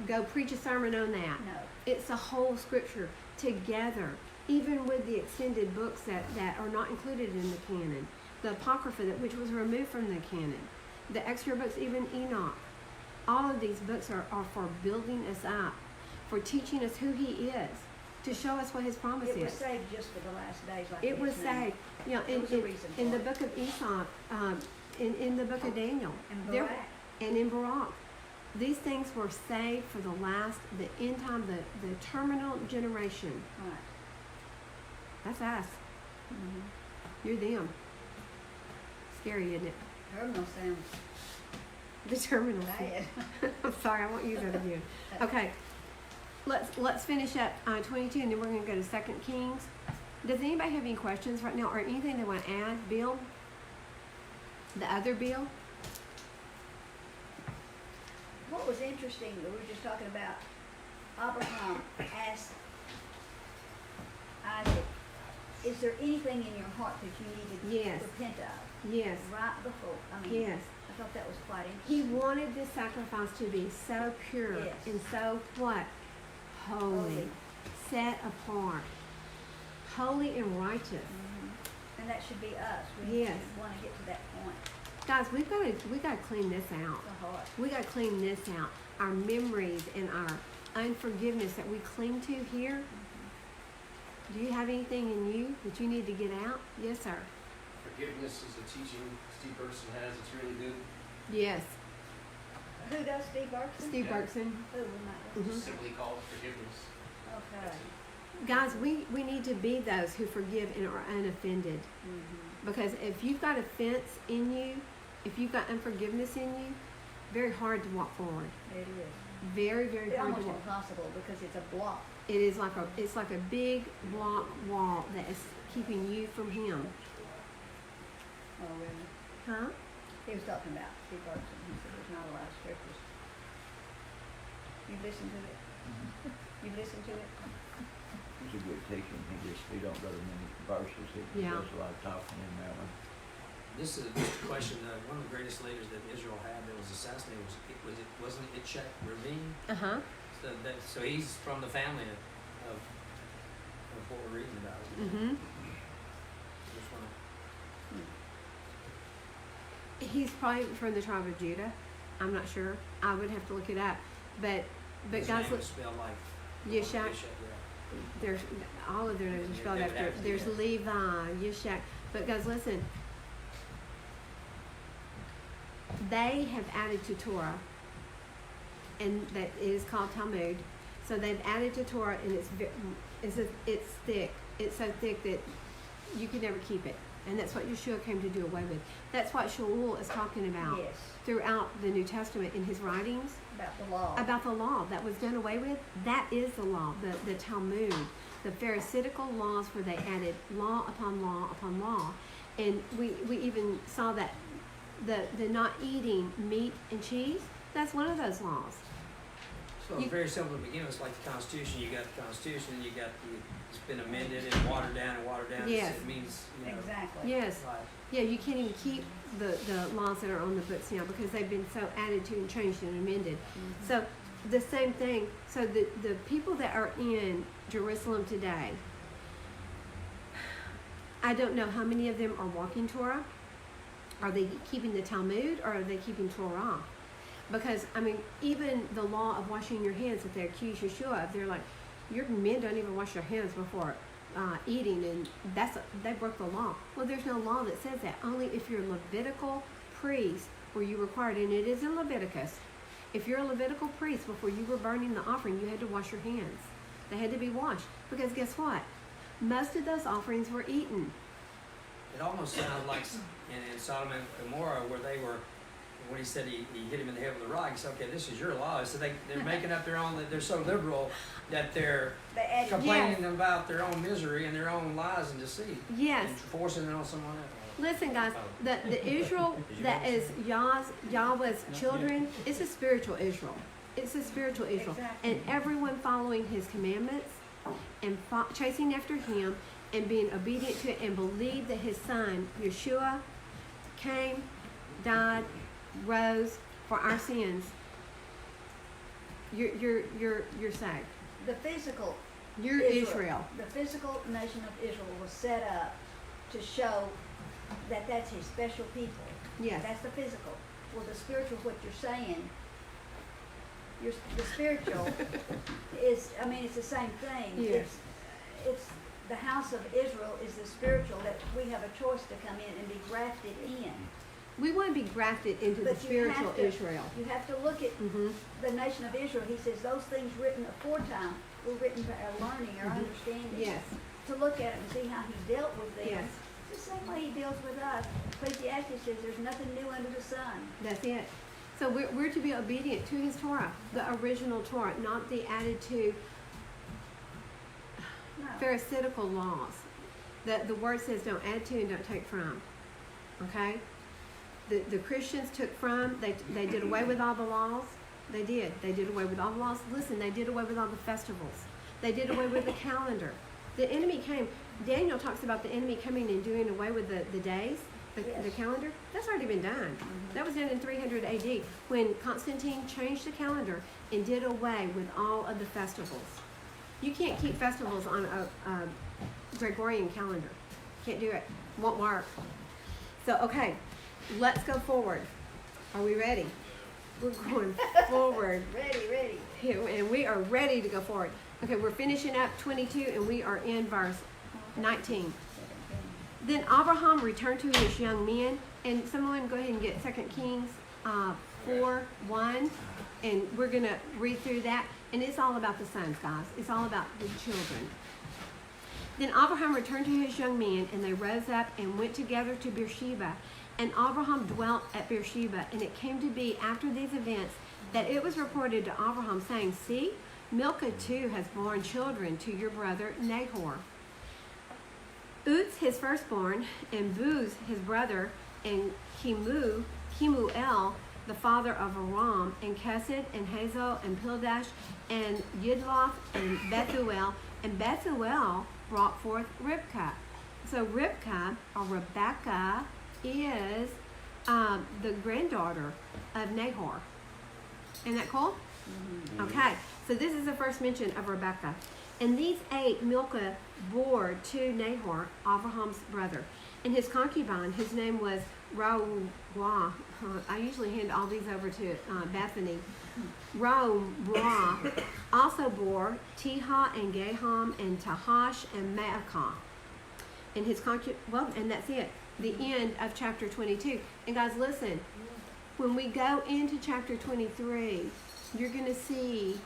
go preach a sermon on that. No. It's the whole Scripture together, even with the extended books that are not included in the canon, the Apocrypha, which was removed from the canon, the extra books, even Enoch. All of these books are for building us up, for teaching us who he is, to show us what his promise It was is. saved just for the last days. Like It was his name. saved. You know, There was a reason in for the it. book of Esau, in the book of Daniel, And there- Barak. and in Barak, these things were saved for the end time, the terminal generation. Right. That's us. Mm-hmm. You're them. Scary, isn't it? Terminal sounds The terminal. bad. I'm sorry, I won't use that again. Okay, let's finish up 22, and then we're going to go to 2 Kings. Does anybody have any questions right now, or anything they want to add? Bill? The other Bill? What was interesting, we were just talking about Abraham asked Isaac, is there anything in your heart that you need to Yes. repent of? Yes. Right before, I mean, Yes. I thought that was quite He interesting. wanted this sacrifice to be so pure Yes. and so what? Holy. Holy. Set apart. Holy and righteous. And that should be us. We Yes. want to get to that point, Guys, we got to clean this out. the heart. We got to clean this out. Our memories and our unforgiveness that we cling to here. Do you have anything in you that you need to get out? Yes, sir. Forgiveness is a teaching Steve Person has. It's really good. Yes. Who does, Steve Berkson? Steve Yeah. Berkson. Who, we might, Mhm. Simply called forgiveness. okay. Guys, we need to be those who forgive and are unoffended. Mhm. Because if you've got offense in you, if you've got unforgiveness in you, very hard to walk forward. It is. Very, very It's hard to almost walk. impossible because it's a block. It is like a big block wall that is keeping you from him. Oh, really? Huh? He was talking about Steve Berkson. He said there's not a lot of scriptures. You've listened to it? You've listened to it? He's a good teacher. He don't go to many verses. He Yeah. does a lot of talking in that one. This is just a question. One of the greatest leaders that Israel had that was assassinated wasn't it Itzhak Rabin? Uh-huh. So he's from the family of what we're reading about. Mm-hmm. Just wanna- He's probably from the tribe of Judah. I'm not sure. I would have to look it up. But his guys, name look, is spelled like Yishak. yeah. There's all of their names are Yeah, spelled they would after. have to, There's yeah. Levi, Yishak. But guys, listen. They have added to Torah, and that it is called Talmud. So they've added to Torah, and it's thick. It's so thick that you can never keep it. And that's what Yeshua came to do away with. That's what Shaul is talking about Yes. throughout the New Testament in his writings. About the law. About the law that was done away with. That is the law, the Talmud, the Pharisaical laws where they added law upon law upon law. And we even saw that the not eating meat and cheese, that's one of those laws. So You- it's very simple to begin with. It's like the Constitution. You got the Constitution, and you got it's been amended and watered down and watered down. Yes. It means, you know, Exactly. Yes. right. Yeah, you can't even keep the laws that are on the books now because they've been so added to and changed and amended. Mhm. So the same thing. So the people that are in Jerusalem today, I don't know how many of them are walking Torah. Are they keeping the Talmud or are they keeping Torah? Because, I mean, even the law of washing your hands that they accuse Yeshua of, they're like, your men don't even wash their hands before eating, and they broke the law. Well, there's no law that says that. Only if you're a Levitical priest were you required, and it is in Leviticus. If you're a Levitical priest, before you were burning the offering, you had to wash your hands. They had to be washed. Because guess what? Most of those offerings were eaten. It almost sounds like in Sodom and Gomorrah where they were, when he said he hit him in the head with a rock, he said, okay, this is your law. So they're making up their own, they're so liberal that they're They added. complaining about their own misery and their own lies and deceit. Yes. And forcing it on someone else. Listen, guys, the Israel that is Yahweh's children, it's a spiritual Israel. It's a spiritual Israel. Exactly. And everyone following his commandments and chasing after him and being obedient to it and believe that his son, Yeshua, came, died, rose for our sins. You're saved. The physical You're Israel. The physical nation of Israel was set up to show that that's his special people. Yes. That's the physical. Well, the spiritual, what you're saying, the spiritual is, I mean, it's the same thing. Yes. It's the house of Israel is the spiritual that we have a choice to come in and be grafted in. We want to be grafted into the But you have spiritual to- Israel. You have to look at Mm-hmm. the nation of Israel. He says those things written aforetime were written for our learning, our understanding. Yes. To look at it and see how he dealt with them. Yes. It's the same way he deals with us. Ecclesiastes says there's nothing new under the sun. That's it. So we're to be obedient to his Torah, the original Torah, not the added to No. Pharisaical laws. The word says don't add to and don't take from. Okay? The Christians took from, they did away with all the laws. They did. They did away with all the laws. Listen, they did away with all the festivals. They did away with the calendar. The enemy came. Daniel talks about the enemy coming and doing away with the days, the Yes. calendar. That's already been done. That was done in 300 AD when Constantine changed the calendar and did away with all of the festivals. You can't keep festivals on a Gregorian calendar. Can't do it. Won't work. So, okay, let's go forward. Are we ready? We're going forward. Ready. Here, and we are ready to go forward. Okay, we're finishing up 22 and we are in verse 19. Then Abraham returned to his young men, and someone go ahead and get 2 Kings 4:1, and we're going to read through that. And it's all about the sons, guys. It's all about the children. Then Abraham returned to his young men, and they rose up and went together to Beersheba. And Abraham dwelt at Beersheba. And it came to be after these events that it was reported to Abraham, saying, See, Milcah too has borne children to your brother Nahor. Uz his firstborn, and Buz his brother, and Kemuel the father of Aram, and Kesed, and Hazel, and Pildash, and Yidloth, and Bethuel. And Bethuel brought forth Ribkah. So Ribkah, or Rebekah, is the granddaughter of Nahor. Isn't that cool? Mm-hmm. Okay, so this is the first mention of Rebekah. And these 8 Milcah bore to Nahor, Abraham's brother, and his concubine, whose name was Yahuah. I usually hand all these over to Bethany. Yahuah also bore Tehah and Gaham and Tahash and Maacah. And his and that's it. The end of chapter 22. And guys, listen. When we go into chapter 23, you're going to see,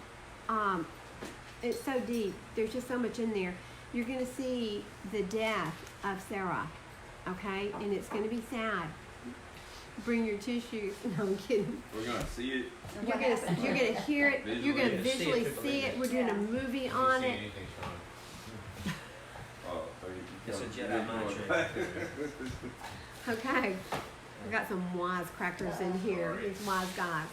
it's so deep. There's just so much in there. You're going to see the death of Sarah, okay? And it's going to be sad. Bring your tissues. No, I'm kidding. We're going to see it. You're going to hear it. You're going to visually see it. We're doing a movie on it. It's a Jedi mind trick. Okay. I got some wise crackers in here. These wise guys.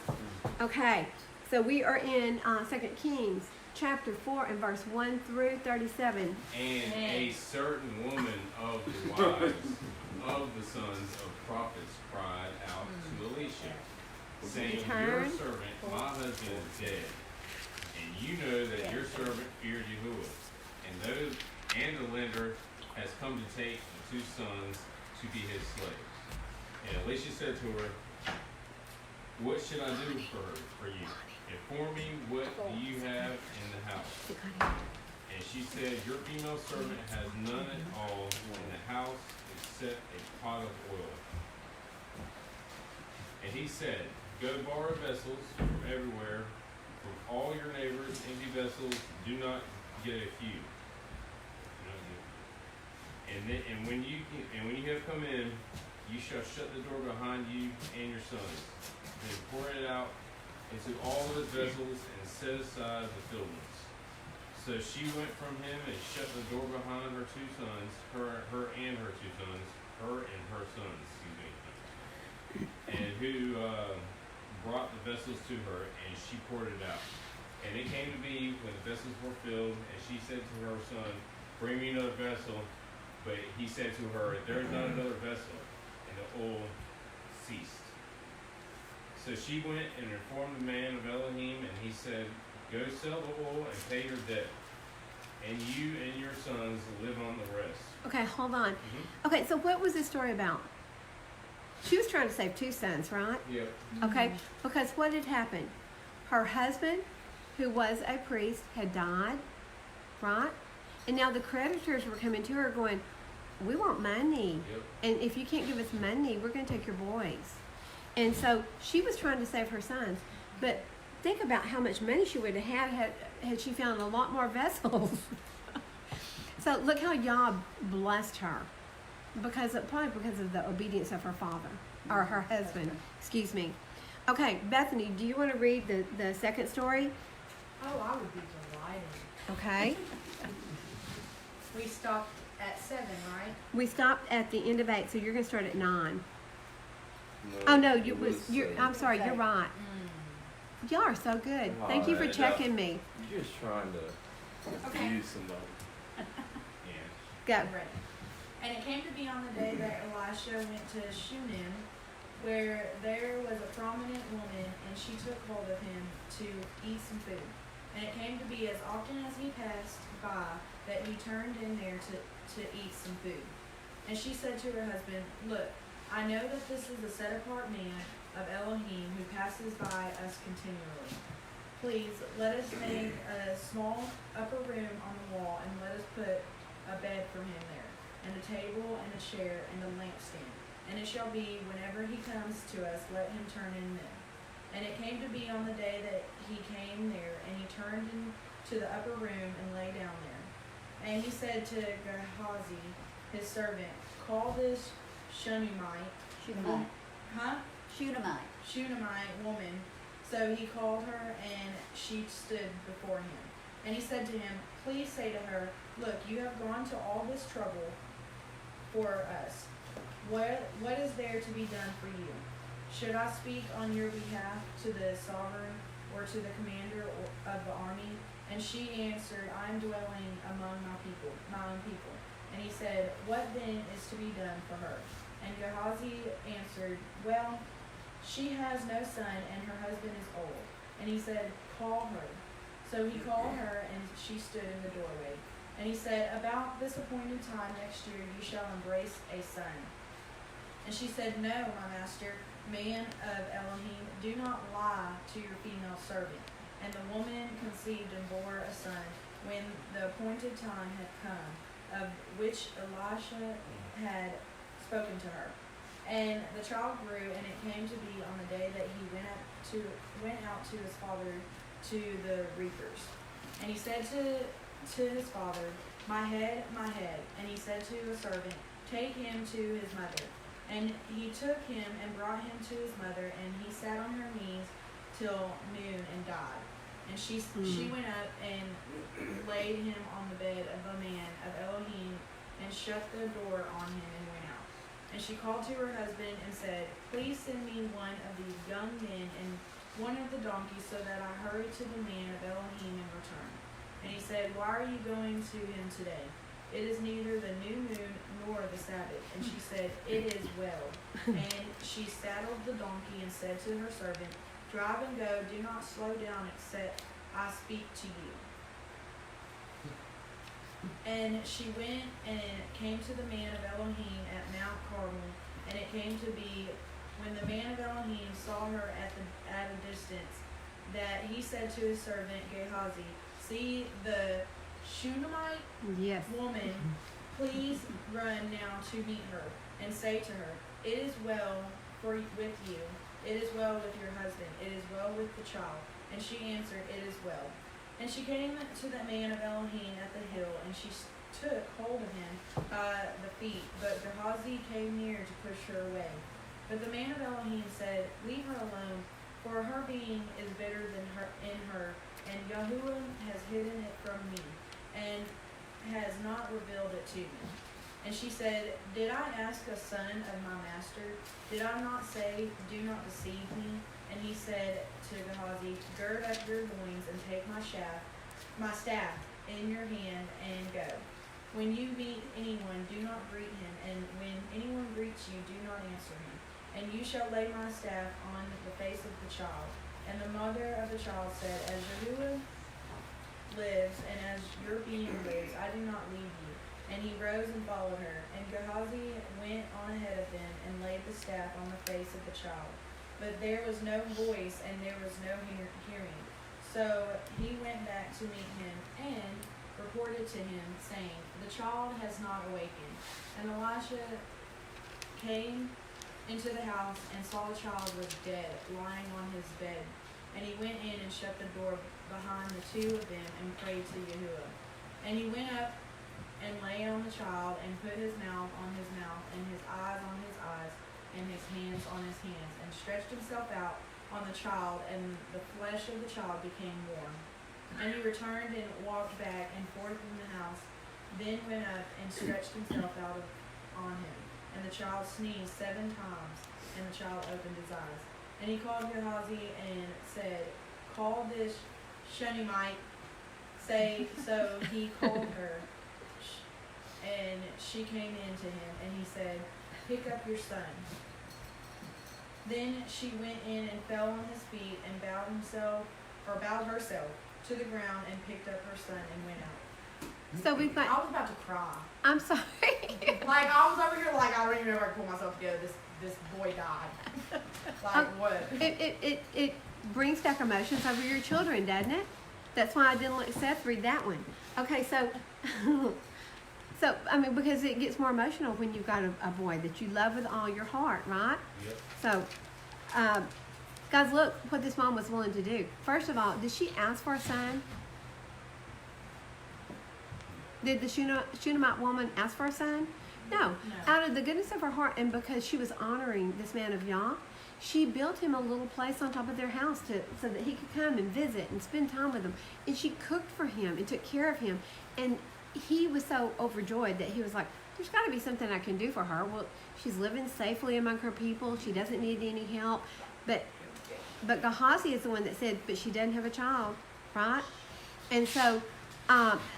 Okay. So we are in 2 Kings chapter 4 and verse 1 through 37. And a certain woman of the wives of the sons of prophets cried out to Elisha, saying, Your servant, my husband, is dead. And you know that your servant feared Yahuah, and the lender has come to take the 2 sons to be his slaves. And Elisha said to her, What should I do for you? Inform me, what do you have in the house? And she said, Your female servant has none at all in the house except a pot of oil. And he said, Go borrow vessels from everywhere, from all your neighbors, empty vessels, do not get a few. And when you have come in, you shall shut the door behind you and your sons. Then pour it out into all of the vessels and set aside the filled ones. So she went from him and shut the door behind her 2 sons, her and her 2 sons, and who brought the vessels to her, and she poured it out. And it came to be when the vessels were filled, and she said to her son, Bring me another vessel. But he said to her, There is not another vessel. And the oil ceased. So she went and informed the man of Elohim, and he said, Go sell the oil and pay your debt, and you and your sons live on the rest. Okay, hold on. Okay, so what was this story about? She was trying to save 2 sons, right? Yep. Okay, because what had happened? Her husband, who was a priest, had died, right? And now the creditors were coming to her going, We want money. Yep. And if you can't give us money, we're going to take your boys. And so she was trying to save her sons. But think about how much money she would have had she found a lot more vessels. So look how Yah blessed her. Probably because of the obedience of her father, or her husband, excuse me. Okay, Bethany, do you want to read the second story? Oh, I would be delighted. Okay. We stopped at 7, right? We stopped at the end of 8, so you're going to start at 9. Oh no, I'm sorry, you're right. Y'all are so good. Thank you for checking me. You're just trying to confuse somebody. Go. Right. And it came to be on the day that Elisha went to Shunem, where there was a prominent woman, and she took hold of him to eat some food. And it came to be as often as he passed by that he turned in there to eat some food. And she said to her husband, Look, I know that this is a set-apart man of Elohim who passes by us continually. Please, let us make a small upper room on the wall, and let us put a bed for him there, and a table and a chair and a lampstand. And it shall be, whenever he comes to us, let him turn in them. And it came to be on the day that he came there, and he turned into the upper room and lay down there. And he said to Gehazi, his servant, call this Shunammite, Shunammite. huh? Shunammite. Shunammite woman. So he called her, and she stood before him. And he said to him, please say to her, look, you have gone to all this trouble for us. What is there to be done for you? Should I speak on your behalf to the sovereign or to the commander of the army? And she answered, I am dwelling among my own people. And he said, what then is to be done for her? And Gehazi answered, well, she has no son, and her husband is old. And he said, call her. So he called her, and she stood in the doorway. And he said, about this appointed time next year you shall embrace a son. And she said, no, my master, man of Elohim, do not lie to your female servant. And the woman conceived and bore a son when the appointed time had come, of which Elisha had spoken to her. And the child grew, and it came to be on the day that he went out to his father to the reapers. And he said to his father, my head, my head. And he said to a servant, take him to his mother. And he took him and brought him to his mother, and he sat on her knees till noon and died. And she went up and laid him on the bed of a man of Elohim, and shut the door on him and went out. And she called to her husband and said, please send me one of these young men and one of the donkeys, so that I hurry to the man of Elohim and return. And he said, why are you going to him today? It is neither the new moon nor the Sabbath. And she said, it is well. And she saddled the donkey and said to her servant, drive and go, do not slow down except I speak to you. And she went and came to the man of Elohim at Mount Carmel. And it came to be, when the man of Elohim saw her at a distance, that he said to his servant Gehazi, see the Shunammite woman, please run now to meet her, and say to her, it is well with you, it is well with your husband, it is well with the child. And she answered, it is well. And she came to the man of Elohim at the hill, and she took hold of him by the feet, but Gehazi came near to push her away. But the man of Elohim said, leave her alone, for her being is better than in her, and Yahuah has hidden it from me, and has not revealed it to me. And she said, did I ask a son of my master? Did I not say, do not deceive me? And he said to Gehazi, gird up your loins and take my staff in your hand and go. When you meet anyone, do not greet him, and when anyone greets you, do not answer him. And you shall lay my staff on the face of the child. And the mother of the child said, as Yahuah lives, and as your being lives, I do not leave you. And he rose and followed her. And Gehazi went on ahead of them, and laid the staff on the face of the child. But there was no voice, and there was no hearing. So he went back to meet him, and reported to him, saying, the child has not awakened. And Elisha came into the house, and saw the child was dead, lying on his bed. And he went in and shut the door behind the two of them, and prayed to Yahuah. And he went up and lay on the child, and put his mouth on his mouth, and his eyes on his eyes, and his hands on his hands, and stretched himself out on the child, and the flesh of the child became warm. And he returned and walked back and forth in the house, then went up and stretched himself out on him. And the child sneezed 7 times, and the child opened his eyes. And he called Gehazi and said, call this Shunammite. So he called her, and she came in to him, and he said, pick up your son. Then she went in and fell on his feet, and bowed herself to the ground, and picked up her son and went out. So we've got. I was about to cry. I'm sorry. Like, I was over here like, I don't even know if I can pull myself together. This boy died. Like, what? It brings back emotions over your children, doesn't it? That's why I didn't let Seth read that one. Okay, so So, I mean, because it gets more emotional when you've got a boy that you love with all your heart, right? Yep. So, guys, look what this mom was willing to do. First of all, did she ask for a son? Did the Shunammite woman ask for a son? No. Out of the goodness of her heart, and because she was honoring this man of Yah, she built him a little place on top of their house so that he could come and visit and spend time with them. And she cooked for him and took care of him. And he was so overjoyed that he was like, there's got to be something I can do for her. Well, she's living safely among her people. She doesn't need any help. But Gehazi is the one that said, but she doesn't have a child, right? And so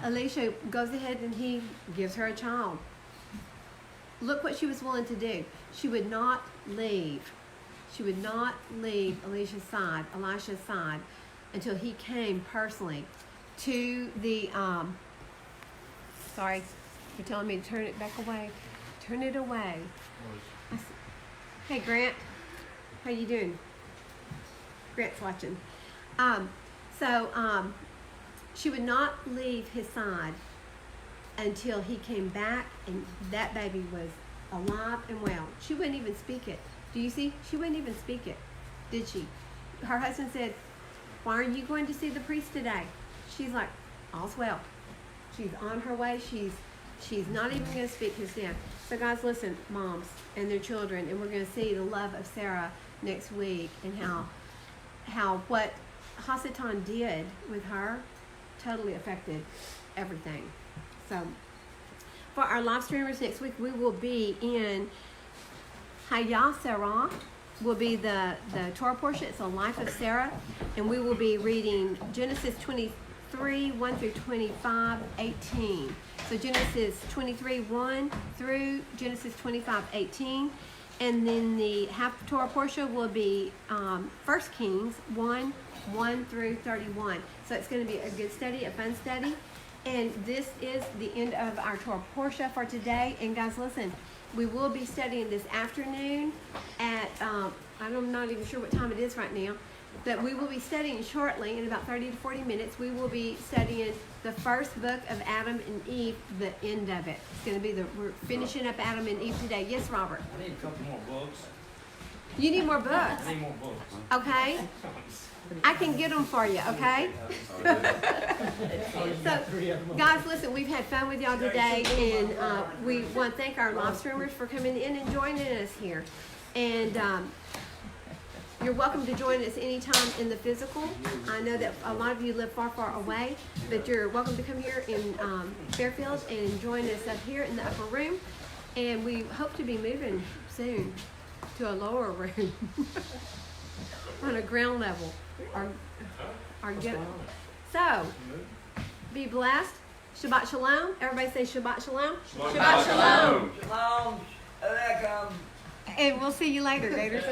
Elisha goes ahead and he gives her a child. Look what she was willing to do. She would not leave. She would not leave Elisha's side until he came personally to the, sorry for telling me to turn it back away. Turn it away. Hey, Grant. How you doing? Grant's watching. She would not leave his side until he came back and that baby was alive and well. She wouldn't even speak it. Do you see? She wouldn't even speak it, did she? Her husband said, why are you going to see the priest today? She's like, all's well. She's on her way. She's not even going to speak his death. So guys, listen, moms and their children, and we're going to see the love of Sarah next week and how what Hasatan did with her totally affected everything. So for our live streamers next week, we will be in Hayah Sarah, will be the Torah portion. It's a life of Sarah, and we will be reading Genesis 23, 1 through 25, 18. So Genesis 23, 1 through Genesis 25, 18. And then the half Torah portion will be 1 Kings 1, 1 through 31. So it's going to be a good study, a fun study. And this is the end of our Torah portion for today. And guys, listen, we will be studying this afternoon at, I'm not even sure what time it is right now, but we will be studying shortly in about 30 to 40 minutes. We will be studying the first book of Adam and Eve, the end of it. It's going to be we're finishing up Adam and Eve today. Yes, Robert? I need a couple more books. You need more books? I need more books. Okay. I can get them for you, okay? So, guys, listen, we've had fun with y'all today, and we want to thank our live streamers for coming in and joining us here. And you're welcome to join us anytime in the physical. I know that a lot of you live far, far away, but you're welcome to come here in Fairfield and join us up here in the upper room. And we hope to be moving soon to a lower room on a ground level. So, be blessed. Shabbat Shalom. Everybody say Shabbat Shalom. Shabbat Shalom. Shalom. Aleichem. And we'll see you later, Gators.